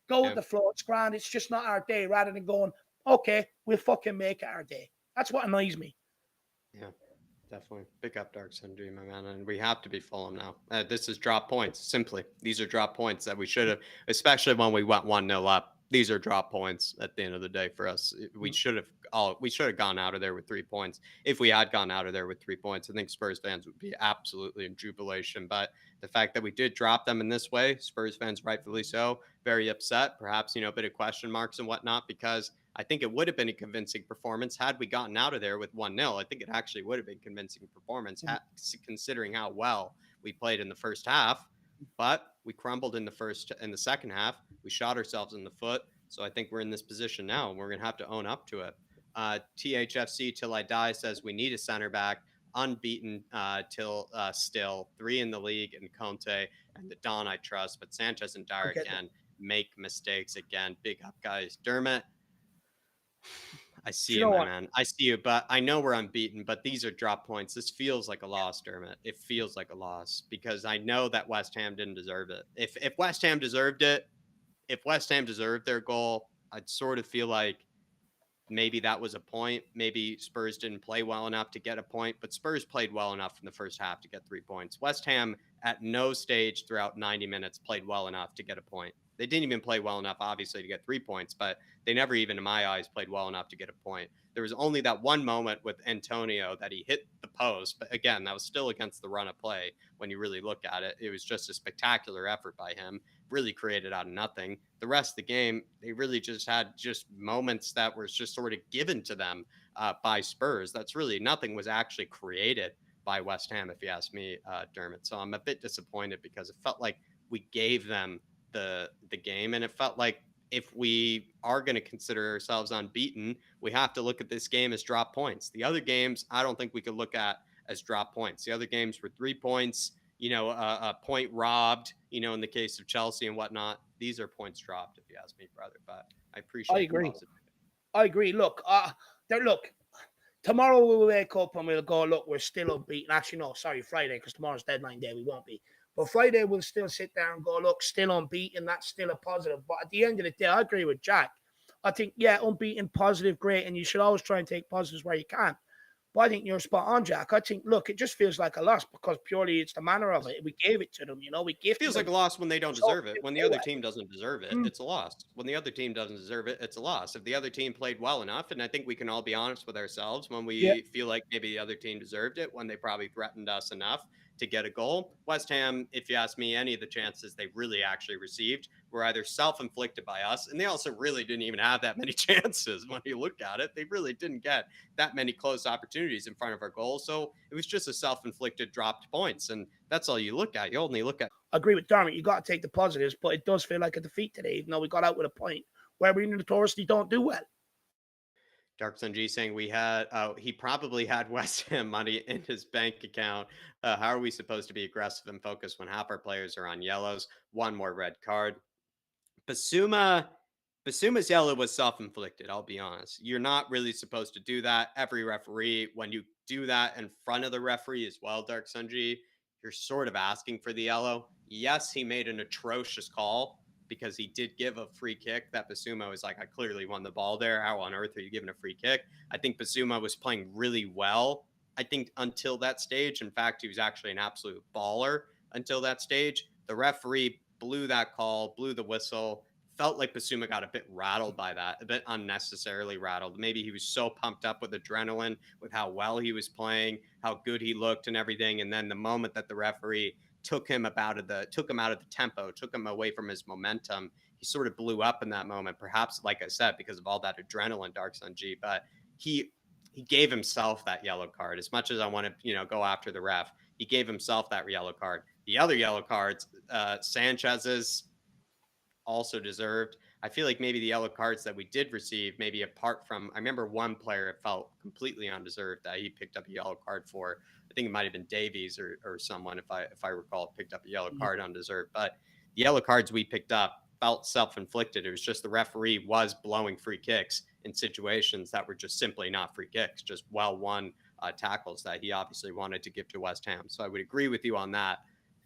go with the flow. It's grand. It's just not our day, rather than going, okay, we'll fucking make it our day. That's what annoys me. Yeah, definitely. Pick up Dark G, my man. And we have to be Fulham now. This is drop points. Simply, these are drop points that we should have, especially when we went 1-0 up. These are drop points at the end of the day for us. We should have gone out of there with 3 points. If we had gone out of there with 3 points, I think Spurs fans would be absolutely in jubilation. But the fact that we did drop them in this way, Spurs fans, rightfully so, very upset. Perhaps, a bit of question marks and whatnot, because I think it would have been a convincing performance had we gotten out of there with 1-0. I think it actually would have been a convincing performance, considering how well we played in the first half. But we crumbled in the second half. We shot ourselves in the foot. So I think we're in this position now, and we're going to have to own up to it. THFC Till I Die says we need a center back, unbeaten till still, 3 in the league, and Conte and the Don I trust. But Sanchez and Dyer again make mistakes again. Big up, guys. Dermot, I see you, my man. I see you, but I know we're unbeaten, but these are drop points. This feels like a loss, Dermot. It feels like a loss because I know that West Ham didn't deserve it. If West Ham deserved it, if West Ham deserved their goal, I'd sort of feel like maybe that was a point. Maybe Spurs didn't play well enough to get a point, but Spurs played well enough in the first half to get 3 points. West Ham at no stage throughout 90 minutes played well enough to get a point. They didn't even play well enough, obviously, to get 3 points, but they never even, in my eyes, played well enough to get a point. There was only that one moment with Antonio that he hit the post, but again, that was still against the run of play when you really look at it. It was just a spectacular effort by him, really created out of nothing. The rest of the game, they really just had just moments that were just sort of given to them by Spurs. That's really, nothing was actually created by West Ham, if you ask me, Dermot. So I'm a bit disappointed because it felt like we gave them the game, and it felt like if we are going to consider ourselves unbeaten, we have to look at this game as drop points. The other games, I don't think we could look at as drop points. The other games were 3 points, a point robbed, in the case of Chelsea and whatnot. These are points dropped, if you ask me, brother. But I appreciate. I agree. Look, tomorrow we'll wake up and we'll go, look, we're still unbeaten. Actually, no, sorry, Friday, because tomorrow's deadline day. We won't be. But Friday, we'll still sit there and go, look, still unbeaten. That's still a positive. But at the end of the day, I agree with Jack. I think, unbeaten, positive, great. And you should always try and take positives where you can. But I think you're spot on, Jack. I think, look, it just feels like a loss because purely it's the manner of it. We gave it to them, we gifted It feels them. like a loss when they don't So deserve it. When the other team doesn't deserve it, it's a loss. When the other team doesn't deserve it, it's a loss. If the other team played well enough, and I think we can all be honest with ourselves, when yeah, we feel like maybe the other team deserved it, when they probably threatened us enough to get a goal. West Ham, if you ask me, any of the chances they really actually received were either self-inflicted by us, and they also really didn't even have that many chances when you look at it. They really didn't get that many close opportunities in front of our goal. So it was just a self-inflicted dropped points. And that's all you look at. You only look at. I agree with Dermot. You got to take the positives, but it does feel like a defeat today, even though we got out with a point where we notoriously don't do well. Dark Sun G saying he probably had West Ham money in his bank account. How are we supposed to be aggressive and focused when half our players are on yellows? One more red card. Basuma's yellow was self-inflicted, I'll be honest. You're not really supposed to do that. Every referee, when you do that in front of the referee as well, Dark Sunji, you're sort of asking for the yellow. Yes, he made an atrocious call because he did give a free kick that Basuma was like, I clearly won the ball there. How on earth are you giving a free kick? I think Basuma was playing really well, I think, until that stage. In fact, he was actually an absolute baller until that stage. The referee blew that call, blew the whistle. Felt like Basuma got a bit rattled by that, a bit unnecessarily rattled. Maybe he was so pumped up with adrenaline, with how well he was playing, how good he looked and everything. And then the moment that the referee took him out of the tempo, took him away from his momentum, he sort of blew up in that moment. Perhaps, like I said, because of all that adrenaline, Dark Sun G. But he gave himself that yellow card. As much as I want to, go after the ref, he gave himself that yellow card. The other yellow cards, Sanchez's, also deserved. I feel like maybe the yellow cards that we did receive, maybe apart from, I remember one player it felt completely undeserved that he picked up a yellow card for. I think it might have been Davies or someone, if I recall, picked up a yellow card undeserved. But the yellow cards we picked up felt self-inflicted. It was just the referee was blowing free kicks in situations that were just simply not free kicks, just well-won tackles that he obviously wanted to give to West Ham. So I would agree with you on that,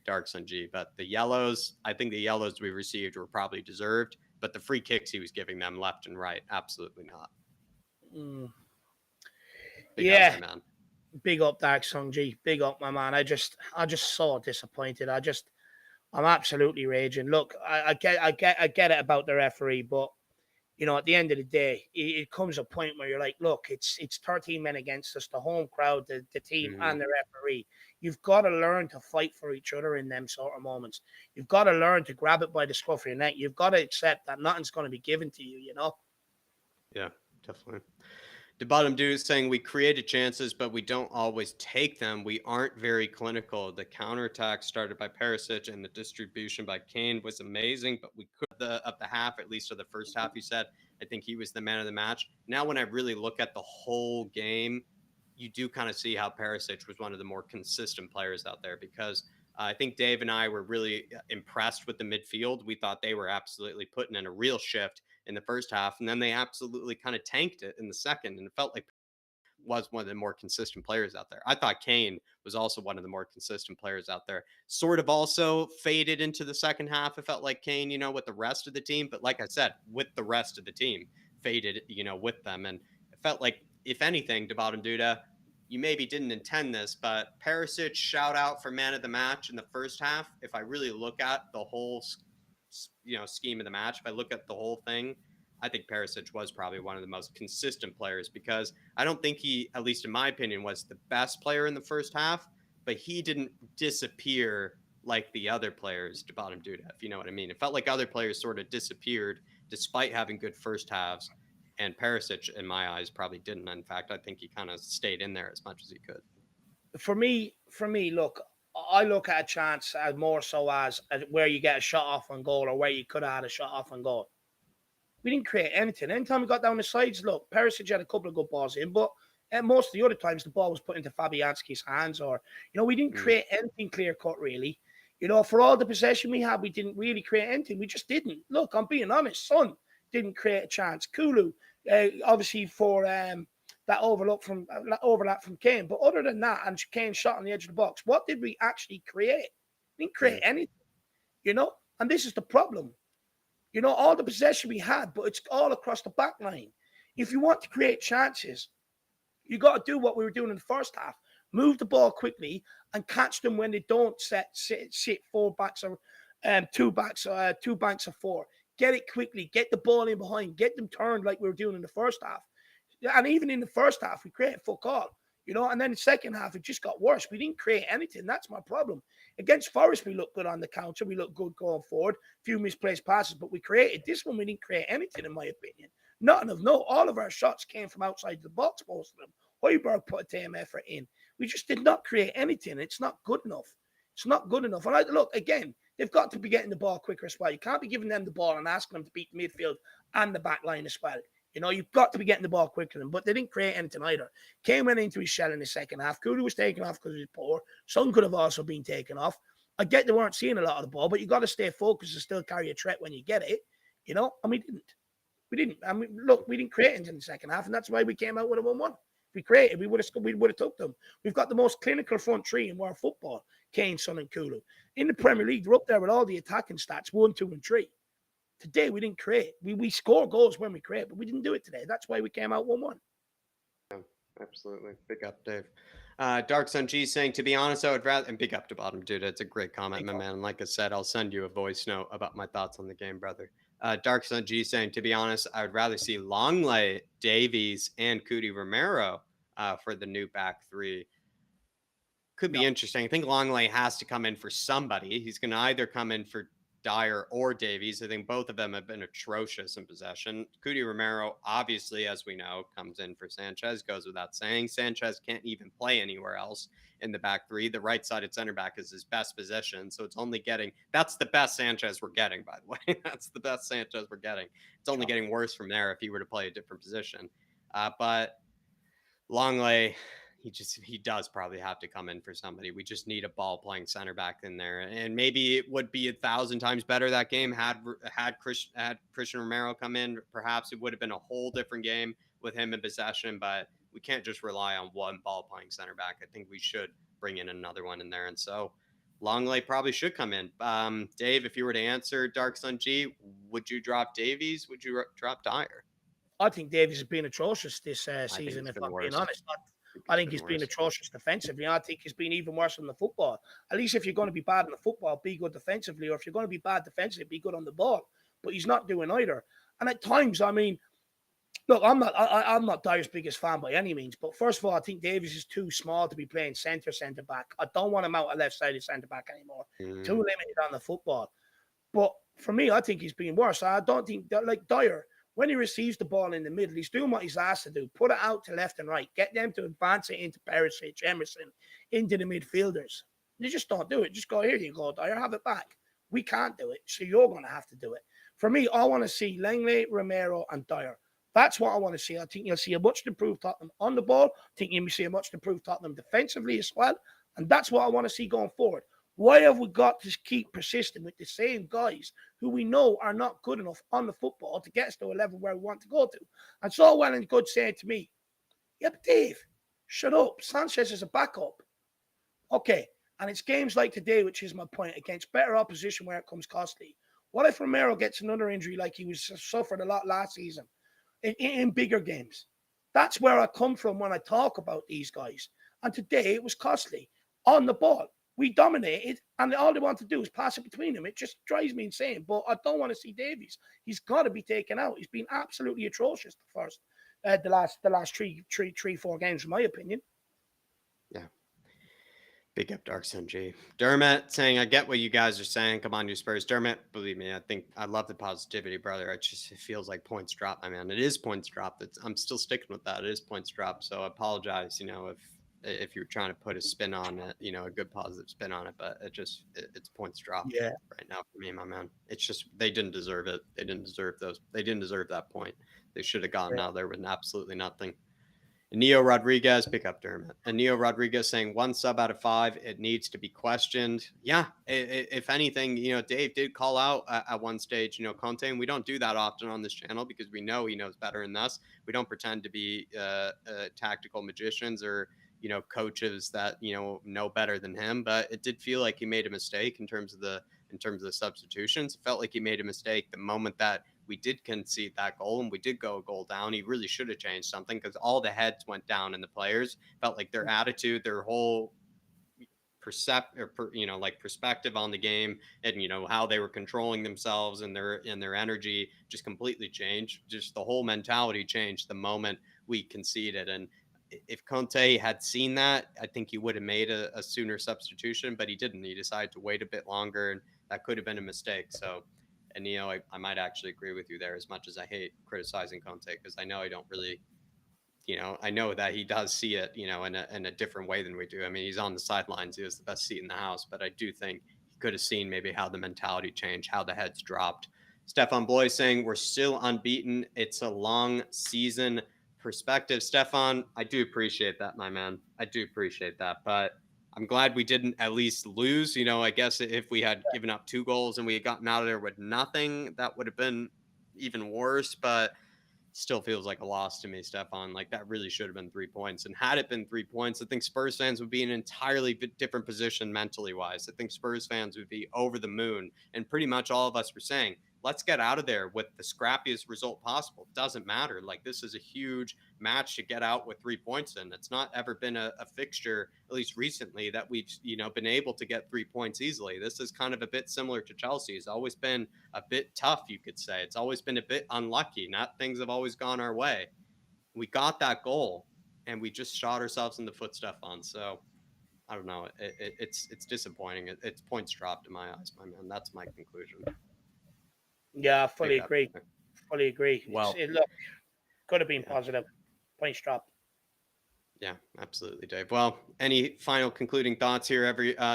Dark Sun G. But the yellows, I think the yellows we received were probably deserved, but the free kicks he was giving them left and right, absolutely not. Yeah. Up, man. Big up, Dark Sun G. Big up, my man. I just so disappointed. I'm absolutely raging. Look, I get it about the referee, but at the end of the day, it comes a point where you're like, look, it's 13 men against us, the home crowd, the team, and the referee. You've got to learn to fight for each other in them sort of moments. You've got to learn to grab it by the scruff of your neck. You've got to accept that nothing's going to be given to you, Yeah, definitely. The bottom dude is saying we created chances, but we don't always take them. We aren't very clinical. The counterattack started by Perisic and the distribution by Kane was amazing, but we could of the half, at least of the first half, he said. I think he was the man of the match. Now, when I really look at the whole game, you do kind of see how Perisic was one of the more consistent players out there because I think Dave and I were really impressed with the midfield. We thought they were absolutely putting in a real shift in the first half, and then they absolutely kind of tanked it in the second, and it felt like was one of the more consistent players out there. I thought Kane was also one of the more consistent players out there. Sort of also faded into the second half. It felt like Kane, with the rest of the team, but like I said, with the rest of the team, faded, with them, and it felt like, if anything, Debottom Duda, you maybe didn't intend this, but Perisic shout out for man of the match in the first half. If I really look at the whole scheme of the match, if I look at the whole thing, I think Perisic was probably one of the most consistent players because I don't think he, at least in my opinion, was the best player in the first half, but he didn't disappear like the other players to bottom Duda, if you know what I mean. It felt like other players sort of disappeared despite having good first halves, and Perisic, in my eyes, probably didn't. In fact, I think he kind of stayed in there as much as he could. For me, look, I look at a chance as more so as where you get a shot off on goal or where you could have had a shot off on goal. We didn't create anything. Anytime we got down the sides, look, Perisic had a couple of good balls in, but most of the other times the ball was put into Fabianski's hands or, we didn't create anything clear-cut, really. For all the possession we had, we didn't really create anything. We just didn't. Look, I'm being honest. Son didn't create a chance. Kulu, obviously for that overlap from Kane. But other than that, and Kane shot on the edge of the box, what did we actually create? We didn't create anything, and this is the problem. All the possession we had, but it's all across the back line. If you want to create chances, You got to do what we were doing in the first half. Move the ball quickly and catch them when they don't sit four backs or two banks of four. Get it quickly. Get the ball in behind. Get them turned like we were doing in the first half. And even in the first half, we created fuck all. And then the second half, it just got worse. We didn't create anything. That's my problem. Against Forest, we looked good on the counter. We looked good going forward. A few misplaced passes, but we created. This one, we didn't create anything, in my opinion. Not enough. No, all of our shots came from outside the box, most of them. Højbjerg put a damn effort in. We just did not create anything. It's not good enough. It's not good enough. And look, again, they've got to be getting the ball quicker as well. You can't be giving them the ball and asking them to beat the midfield and the back line as well. You've got to be getting the ball quicker than, but they didn't create anything either. Kane went into his shell in the second half. Kulu was taken off because he was poor. Son could have also been taken off. I get they weren't seeing a lot of the ball, but you got to stay focused and still carry a threat when you get it, and we didn't. We didn't. I mean, look, we didn't create anything in the second half, and that's why we came out with a 1-1. If we created, we would have took them. We've got the most clinical front three in world football, Kane, Son, and Kulu. In the Premier League, they're up there with all the attacking stats, 1, 2, and 3. Today, we didn't create. We score goals when we create, but we didn't do it today. That's why we came out 1-1. Yeah, absolutely. Big up, Dave. Dark Sun G saying, to be honest, I would rather, and big up to bottom, dude. It's a great comment, my man. And like I said, I'll send you a voice note about my thoughts on the game, brother. Dark Sun G saying, to be honest, I would rather see Longley, Davies, and Cudi Romero for the new back three. Could be interesting. I think Longley has to come in for somebody. He's going to either come in for Dyer or Davies. I think both of them have been atrocious in possession. Cudi Romero, obviously, as we know, comes in for Sanchez. Goes without saying. Sanchez can't even play anywhere else in the back three. The right-sided center back is his best position, so it's only getting... That's the best Sanchez we're getting, by the way. That's the best Sanchez we're getting. It's only getting worse from there if he were to play a different position. But Longley... He does probably have to come in for somebody. We just need a ball playing center back in there, and maybe it would be 1,000 times better that game had Christian Romero come in. Perhaps it would have been a whole different game with him in possession. But we can't just rely on one ball playing center back. I think we should bring in another one in there, and so Longley probably should come in. Dave, if you were to answer Dark Sun G, would you drop Davies? Would you drop Dyer? I think Davies has been atrocious this season. If I'm being honest. I think he's been atrocious defensively. I think he's been even worse on the football. At least if you're going to be bad in the football, be good defensively. Or if you're going to be bad defensively, be good on the ball. But he's not doing either. And at times, I mean, look, I'm not Dyer's biggest fan by any means. But first of all, I think Davies is too small to be playing centre back. I don't want him out at left-sided centre back anymore. Too limited on the football. But for me, I think he's been worse. I don't think that, like Dyer, when he receives the ball in the middle, he's doing what he's asked to do. Put it out to left and right. Get them to advance it into Perisic, Emerson, into the midfielders. They just don't do it. Just go, here you go, Dyer, have it back. We can't do it, so you're going to have to do it. For me, I want to see Langley, Romero, and Dyer. That's what I want to see. I think you'll see a much improved Tottenham on the ball. I think you'll see a much improved Tottenham defensively as well. And that's what I want to see going forward. Why have we got to keep persisting with the same guys who we know are not good enough on the football to get us to a level where we want to go to? And so well and good saying to me, yeah, but Dave, shut up. Sanchez is a backup. Okay, and it's games like today, which is my point, against better opposition where it comes costly. What if Romero gets another injury like he was suffered a lot last season in bigger games? That's where I come from when I talk about these guys. And today it was costly on the ball. We dominated, and all they want to do is pass it between them. It just drives me insane. But I don't want to see Davies. He's got to be taken out. He's been absolutely atrocious the last three, 4 games, in my opinion. Yeah. Big up Dark Sun G. Dermot saying, I get what you guys are saying. Come on, you Spurs. Dermot, believe me, I love the positivity, brother. It feels like points drop, my man. It is points drop. I'm still sticking with that. It is points drop. So I apologize, if you're trying to put a spin on it, a good positive spin on it, but it's points drop right now for me, my man. It's just, they didn't deserve it. They didn't deserve that point. They should have gone out there with absolutely nothing. And Neo Rodriguez, pick up Dermot. And Neo Rodriguez saying 1 sub out of 5, it needs to be questioned. Yeah, if anything, Dave did call out at one stage, Conte, and we don't do that often on this channel because we know he knows better than us. We don't pretend to be tactical magicians or coaches that know better than him, but it did feel like he made a mistake in terms of the substitutions. It felt like he made a mistake the moment that we did concede that goal and we did go a goal down, he really should have changed something, because all the heads went down and the players felt like their attitude, their whole perspective on the game, and how they were controlling themselves and their energy just completely changed. Just the whole mentality changed the moment we conceded. And if Conte had seen that, I think he would have made a sooner substitution, but he didn't. He decided to wait a bit longer, and that could have been a mistake. So, and I might actually agree with you there, as much as I hate criticizing Conte, because I know I don't really, I know that he does see it, in a different way than we do. I mean, he's on the sidelines. He has the best seat in the house, but I do think he could have seen maybe how the mentality changed, how the heads dropped. Stefan Bloy saying we're still unbeaten. It's a long season perspective. Stefan, I do appreciate that, my man. I do appreciate that, but I'm glad we didn't at least lose. I guess if we had given up 2 goals and we had gotten out of there with nothing, that would have been even worse. But still feels like a loss to me, Stefan. Like, that really should have been 3 points. And had it been 3 points, I think Spurs fans would be in an entirely different position mentally wise. I think Spurs fans would be over the moon. And pretty much all of us were saying, let's get out of there with the scrappiest result possible. Doesn't matter. Like, this is a huge match to get out with 3 points in. It's not ever been a fixture, at least recently, that we've been able to get 3 points easily. This is kind of a bit similar to Chelsea. It's always been a bit tough, you could say. It's always been a bit unlucky. Not things have always gone our way. We got that goal and we just shot ourselves in the foot, Stefan. So I don't know. It's disappointing. It's points dropped in my eyes, my man. That's my conclusion. Yeah, I fully agree. Fully agree. Well, look, could have been positive. Points dropped. Yeah, absolutely, Dave. Well, any final concluding thoughts here,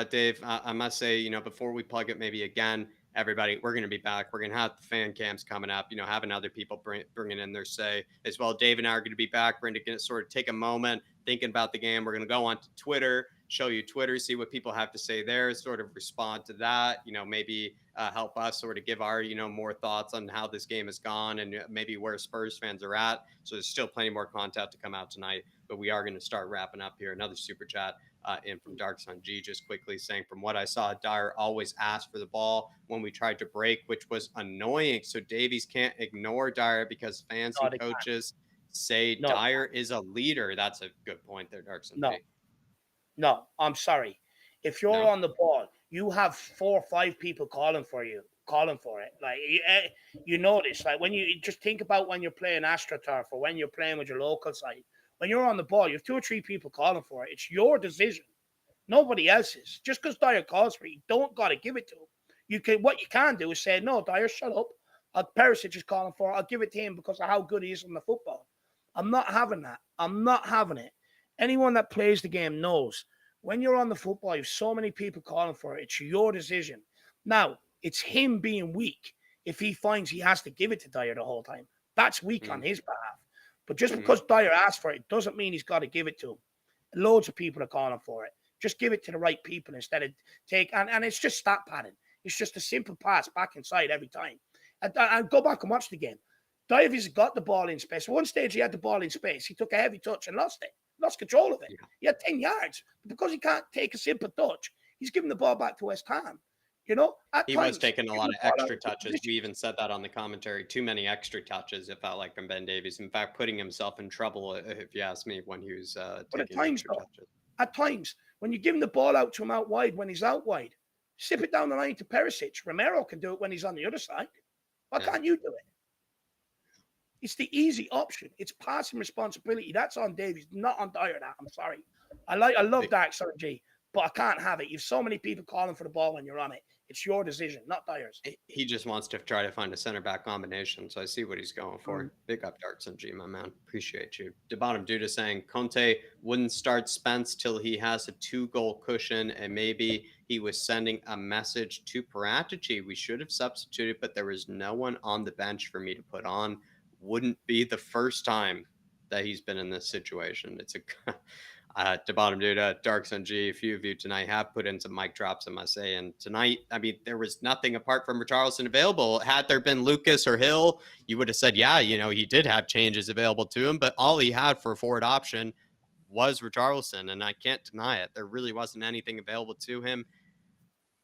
Dave? I must say, before we plug it maybe again, everybody, we're going to be back. We're going to have the fan cams coming up, having other people bringing in their say as well. Dave and I are going to be back. We're going to sort of take a moment thinking about the game. We're going to go on to Twitter, show you Twitter, see what people have to say there, sort of respond to that, maybe help us sort of give our, more thoughts on how this game has gone and maybe where Spurs fans are at. So there's still plenty more content to come out tonight, but we are going to start wrapping up here. Another super chat in from Dark Sun G, just quickly saying, from what I saw, Dyer always asked for the ball when we tried to break, which was annoying. So Davies can't ignore Dyer because fans and coaches say Dyer is a leader. That's a good point there, Dark Sun G. No, I'm sorry. If you're on the ball, you have 4 or 5 people calling for it. Like, you notice, like, when you just think about when you're playing AstroTurf or when you're playing with your local side, when you're on the ball, you have 2 or 3 people calling for it. It's your decision, nobody else's. Just because Dyer calls for it, you don't got to give it to him. What you can do is say, no, Dyer, shut up. Perisic is calling for it. I'll give it to him because of how good he is on the football. I'm not having that. I'm not having it. Anyone that plays the game knows when you're on the football, you have so many people calling for it. It's your decision. Now, it's him being weak if he finds he has to give it to Dyer the whole time. That's weak on his behalf. But just because Dyer asked for it doesn't mean he's got to give it to him. Loads of people are calling for it. Just give it to the right people instead of and it's just stat padding. It's just a simple pass back inside every time. And go back and watch the game. Davies got the ball in space. One stage he had the ball in space. He took a heavy touch and lost it. Lost control of it. Yeah. He had 10 yards. Because he can't take a simple touch, he's giving the ball back to West Ham. He was taking a lot of extra touches. We even said that on the commentary. Too many extra touches, it felt like, from Ben Davies. In fact, putting himself in trouble, if you ask me, when he was taking extra touches. At times, when you give him the ball out to him out wide, when he's out wide, sip it down the line to Perisic. Romero can do it when he's on the other side. Why can't you do it? It's the easy option. It's passing responsibility. That's on Davies, not on Dyer. I'm sorry. I love Dark Sun G, but I can't have it. You have so many people calling for the ball when you're on it. It's your decision, not Dyer's. He just wants to try to find a center back combination, so I see what he's going for. Big up, Dark Sun G, my man. Appreciate you. Bottom Duda saying Conte wouldn't start Spence till he has a 2-goal cushion, and maybe he was sending a message to Paratici. We should have substituted, but there was no one on the bench for me to put on. Wouldn't be the first time that he's been in this situation. It's to bottom dude, Dark Sun G, a few of you tonight have put in some mic drops, I must say. And tonight, I mean, there was nothing apart from Richarlison available. Had there been Lucas or Hill, you would have said, yeah, he did have changes available to him, but all he had for a forward option was Richarlison, and I can't deny it. There really wasn't anything available to him.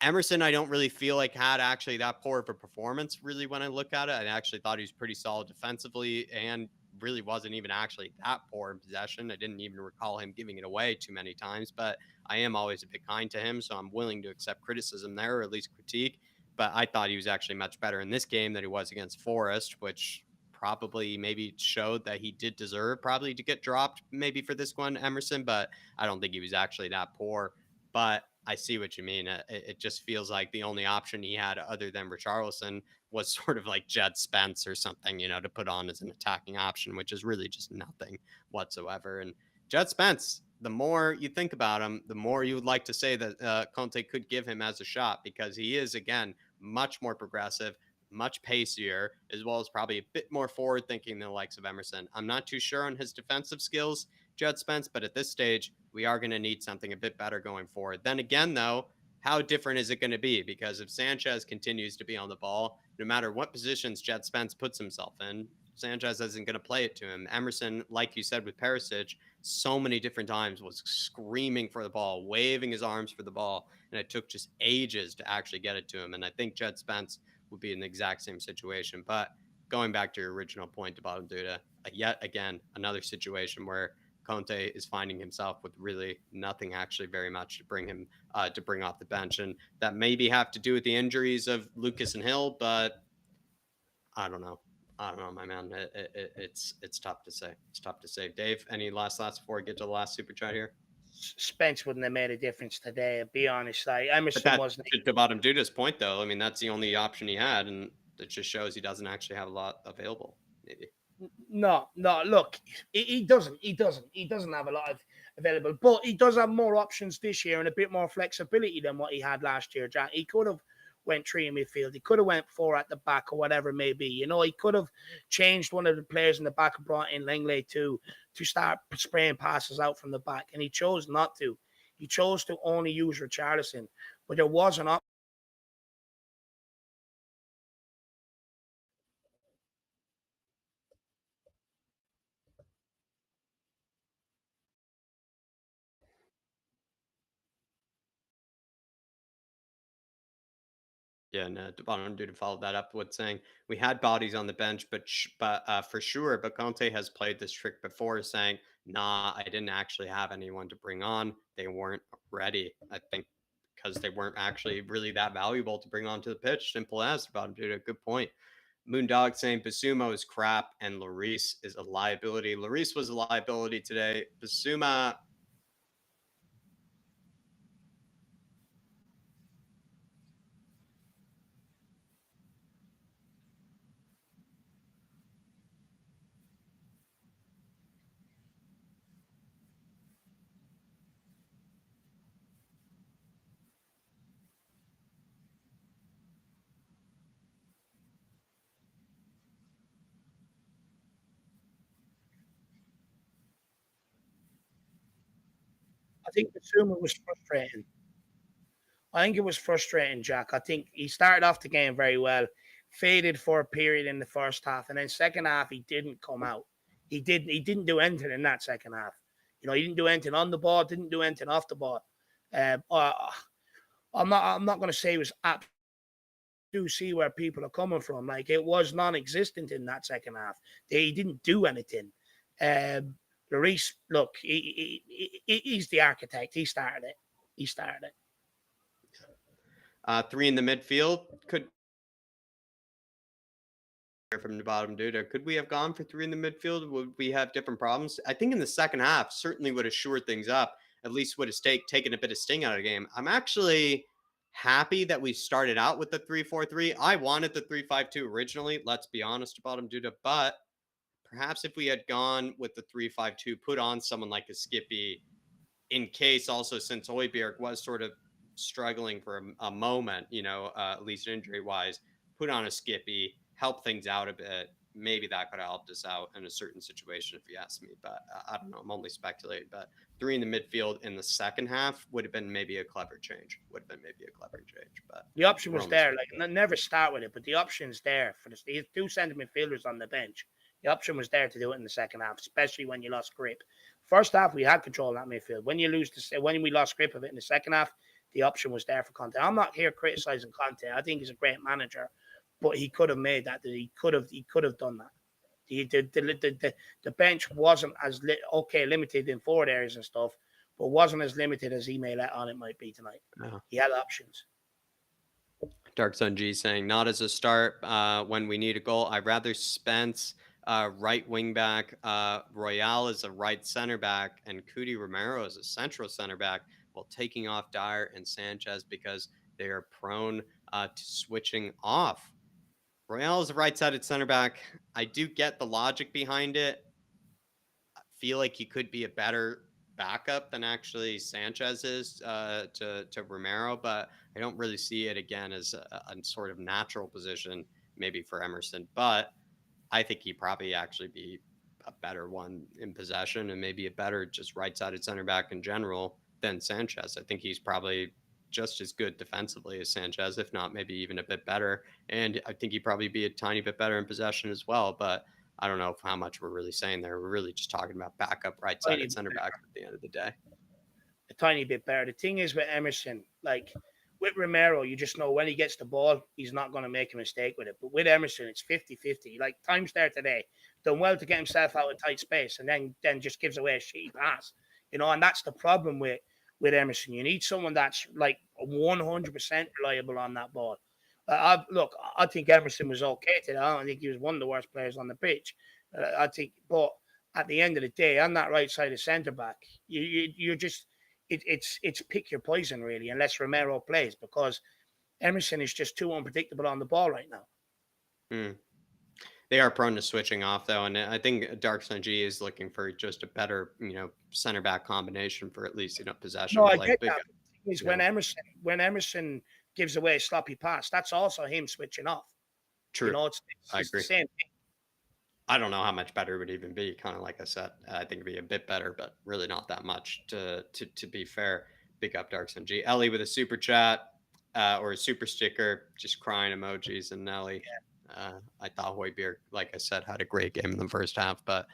Emerson, I don't really feel like had actually that poor of a performance, really, when I look at it. I actually thought he was pretty solid defensively and really wasn't even actually that poor in possession. I didn't even recall him giving it away too many times, but I am always a bit kind to him, so I'm willing to accept criticism there, or at least critique. But I thought he was actually much better in this game than he was against Forest, which probably maybe showed that he did deserve probably to get dropped maybe for this one, Emerson, but I don't think he was actually that poor. But I see what you mean. It just feels like the only option he had other than Richarlison was sort of like Jed Spence or something, to put on as an attacking option, which is really just nothing whatsoever. And Jed Spence, the more you think about him, the more you would like to say that Conte could give him as a shot, because he is, again, much more progressive, much pacier, as well as probably a bit more forward thinking than the likes of Emerson. I'm not too sure on his defensive skills, Jed Spence, but at this stage, we are going to need something a bit better going forward. Then again, though, how different is it going to be? Because if Sanchez continues to be on the ball, no matter what positions Jed Spence puts himself in, Sanchez isn't going to play it to him. Emerson, like you said with Perisic, so many different times was screaming for the ball, waving his arms for the ball, and it took just ages to actually get it to him. And I think Jed Spence would be in the exact same situation. But going back to your original point about Duda, yet again, another situation where Conte is finding himself with really nothing actually very much to bring him to bring off the bench. And that maybe have to do with the injuries of Lucas and Hill, but I don't know. I don't know, my man. It's tough to say. It's tough to say. Dave, any last thoughts before we get to the last super chat here? Spence wouldn't have made a difference today. I'll be honest. Emerson wasn't. To bottom Duda's point, though, I mean, that's the only option he had, and it just shows he doesn't actually have a lot available. Maybe. No. Look, he doesn't. He doesn't have a lot of available, but he does have more options this year and a bit more flexibility than what he had last year. Jack, he could have went 3 in midfield. He could have went 4 at the back or whatever it may be. He could have changed one of the players in the back and brought in Langley to start spraying passes out from the back, and he chose not to. He chose to only use Richarlison, but there was an option. Yeah, and Devon Duda followed that up with saying we had bodies on the bench, but for sure. But Conte has played this trick before, saying, "Nah, I didn't actually have anyone to bring on. They weren't ready. I think because they weren't actually really that valuable to bring onto the pitch. Simple as." Devon Duda, good point. Moondog saying Basuma is crap and Lloris is a liability. Lloris was a liability today. Basuma. I think Basuma was frustrating. I think it was frustrating, Jack. I think he started off the game very well, faded for a period in the first half, and then second half he didn't come out. He didn't do anything in that second half. He didn't do anything on the ball, didn't do anything off the ball. I'm not going to say it was up to see where people are coming from. Like, it was non-existent in that second half. He didn't do anything. Lloris, look, he's the architect. He started it. 3 in the midfield could from the bottom, dude. Could we have gone for 3 in the midfield? Would we have different problems? I think in the second half certainly would have shored things up. At least would have taken a bit of sting out of the game. I'm actually happy that we started out with the 3-4-3. I wanted the 3-5-2 originally. Let's be honest about him, dude. But perhaps if we had gone with the 3-5-2, put on someone like a Skippy, in case also since Højbjerg was sort of struggling for a moment, at least injury wise, put on a Skippy, help things out a bit. Maybe that could have helped us out in a certain situation, if you ask me. But I don't know. I'm only speculating. But 3 in the midfield in the second half would have been maybe a clever change. But the option was there. Like, never start with it, but the option's there for the 2 centre midfielders on the bench. The option was there to do it in the second half, especially when you lost grip. First half, we had control of that midfield. When we lost grip of it in the second half, the option was there for Conte. I'm not here criticizing Conte. I think he's a great manager, but he could have made that. He could have done that. The bench wasn't as limited in forward areas and stuff, but wasn't as limited as he may let on it might be tonight. No. He had options. Dark Sun G saying, not as a start when we need a goal. I'd rather Spence right wing back, Royale is a right center back, and Cuti Romero is a central center back, while taking off Dyer and Sanchez because they are prone to switching off. Royale is a right-sided center back. I do get the logic behind it. I feel like he could be a better backup than actually Sanchez is to Romero, but I don't really see it again as a sort of natural position maybe for Emerson. But I think he'd probably actually be a better one in possession and maybe a better just right-sided center back in general than Sanchez. I think he's probably just as good defensively as Sanchez, if not maybe even a bit better. And I think he'd probably be a tiny bit better in possession as well. But I don't know how much we're really saying there. We're really just talking about backup right-sided center back at the end of the day. A tiny bit better. The thing is with Emerson, like with Romero, you just know when he gets the ball, he's not going to make a mistake with it. But with Emerson, it's 50-50. Like times there today, done well to get himself out of tight space and then just gives away a shitty pass. And that's the problem with Emerson. You need someone that's like 100% reliable on that ball. I think Emerson was okay today. I don't think he was one of the worst players on the pitch. But at the end of the day, on that right side of centre back, you're just it's pick your poison really, unless Romero plays, because Emerson is just too unpredictable on the ball right now. They are prone to switching off, though, and I think Dark Sun G is looking for just a better, center back combination for at least possession. No, I get that. Is when Emerson gives away a sloppy pass, that's also him switching off. True, it's I agree. The same thing. I don't know how much better it would even be. Kind of like I said, I think it'd be a bit better, but really not that much. To be fair, big up Dark Sun G. Ellie with a super chat or a super sticker, just crying emojis, and Ellie. Yeah. I thought Højbjerg, like I said, had a great game in the first half, but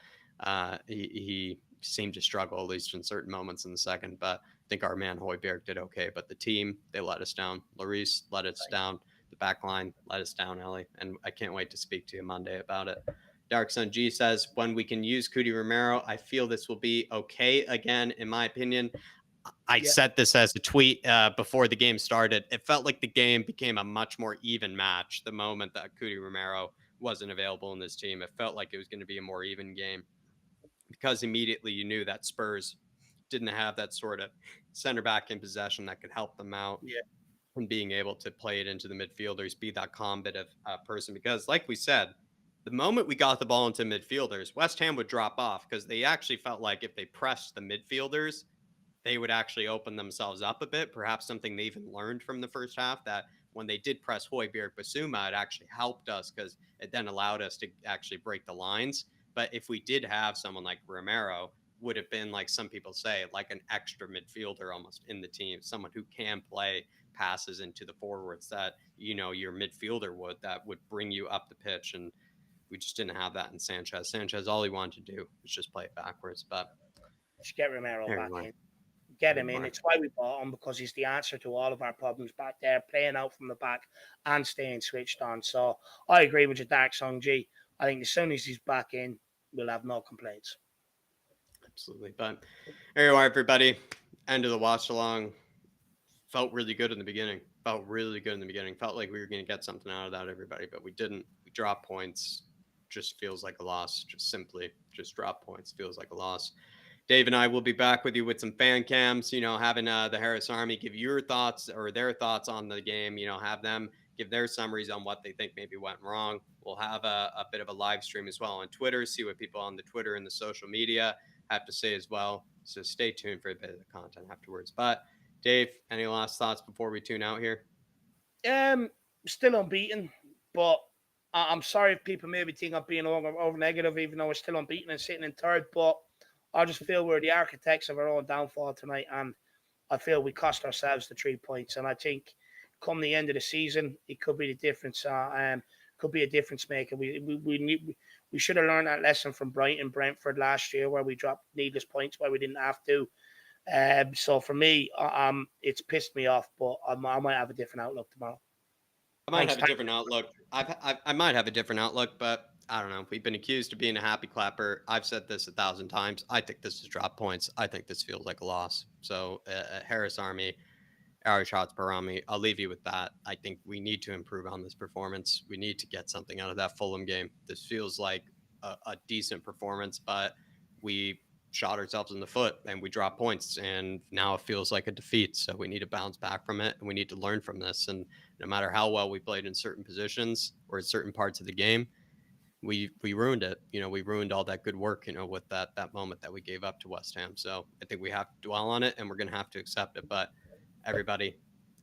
he seemed to struggle, at least in certain moments in the second. But I think our man Højbjerg did okay. But the team, they let us down. Lloris let us down. The back line let us down, Ellie. And I can't wait to speak to you Monday about it. Dark Sun G says, when we can use Cuti Romero, I feel this will be okay again, in my opinion. I set this as a tweet before the game started. It felt like the game became a much more even match the moment that Cuti Romero wasn't available in this team. It felt like it was going to be a more even game because immediately you knew that Spurs didn't have that sort of center back in possession that could help them out and being able to play it into the midfielders, be that combative person. Because like we said, the moment we got the ball into midfielders, West Ham would drop off because they actually felt like if they pressed the midfielders, they would actually open themselves up a bit. Perhaps something they even learned from the first half, that when they did press Højbjerg Basuma, it actually helped us because it then allowed us to actually break the lines. But if we did have someone like Romero, would have been, like some people say, like an extra midfielder almost in the team, someone who can play passes into the forwards that, your midfielder that would bring you up the pitch. And we just didn't have that in Sanchez. Sanchez, all he wanted to do was just play it backwards. But just get Romero back in. Get him in. It's why we bought him, because he's the answer to all of our problems back there, playing out from the back and staying switched on. So I agree with your Dark Sun G. I think as soon as he's back in, we'll have no complaints. Absolutely. But there you are, everybody. End of the watch along. Felt really good in the beginning. Felt like we were going to get something out of that, everybody, but we didn't. We dropped points. Just feels like a loss. Just drop points. Feels like a loss. Dave and I will be back with you with some fan cams, having the Harris Army give your thoughts or their thoughts on the game, have them give their summaries on what they think maybe went wrong. We'll have a bit of a live stream as well on Twitter, see what people on the Twitter and the social media have to say as well. So stay tuned for a bit of the content afterwards. But Dave, any last thoughts before we tune out here? Still unbeaten, but I'm sorry if people maybe think I'm being over negative, even though we're still unbeaten and sitting in third, but I just feel we're the architects of our own downfall tonight, and I feel we cost ourselves the 3 points. And I think come the end of the season, it could be the difference. Could be a difference maker. We should have learned that lesson from Brighton, Brentford last year, where we dropped needless points where we didn't have to. So for me, it's pissed me off, but I might have a different outlook tomorrow. I might have a different outlook. I might have a different outlook, but I don't know. We've been accused of being a happy clapper. I've said this 1,000 times. I think this is drop points. I think this feels like a loss. So Harris Army, IrishHotspur Army, I'll leave you with that. I think we need to improve on this performance. We need to get something out of that Fulham game. This feels like a decent performance, but we shot ourselves in the foot and we dropped points, and now it feels like a defeat. So we need to bounce back from it, and we need to learn from this. And no matter how well we played in certain positions or in certain parts of the game, we ruined it. We ruined all that good work, with that moment that we gave up to West Ham. So I think we have to dwell on it, and we're going to have to accept it. But everybody,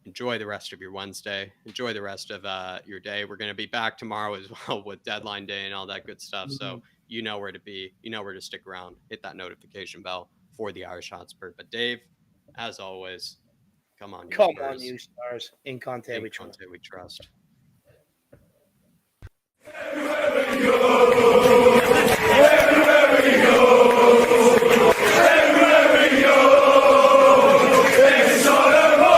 enjoy the rest of your Wednesday. Enjoy the rest of your day. We're going to be back tomorrow as well with deadline day and all that good stuff. So you know where to be. You know where to stick around. Hit that notification bell for the Irish Hotspur. But Dave, as always, come on, you Come Spurs. on, you Spurs. In Conte we trust. We trust.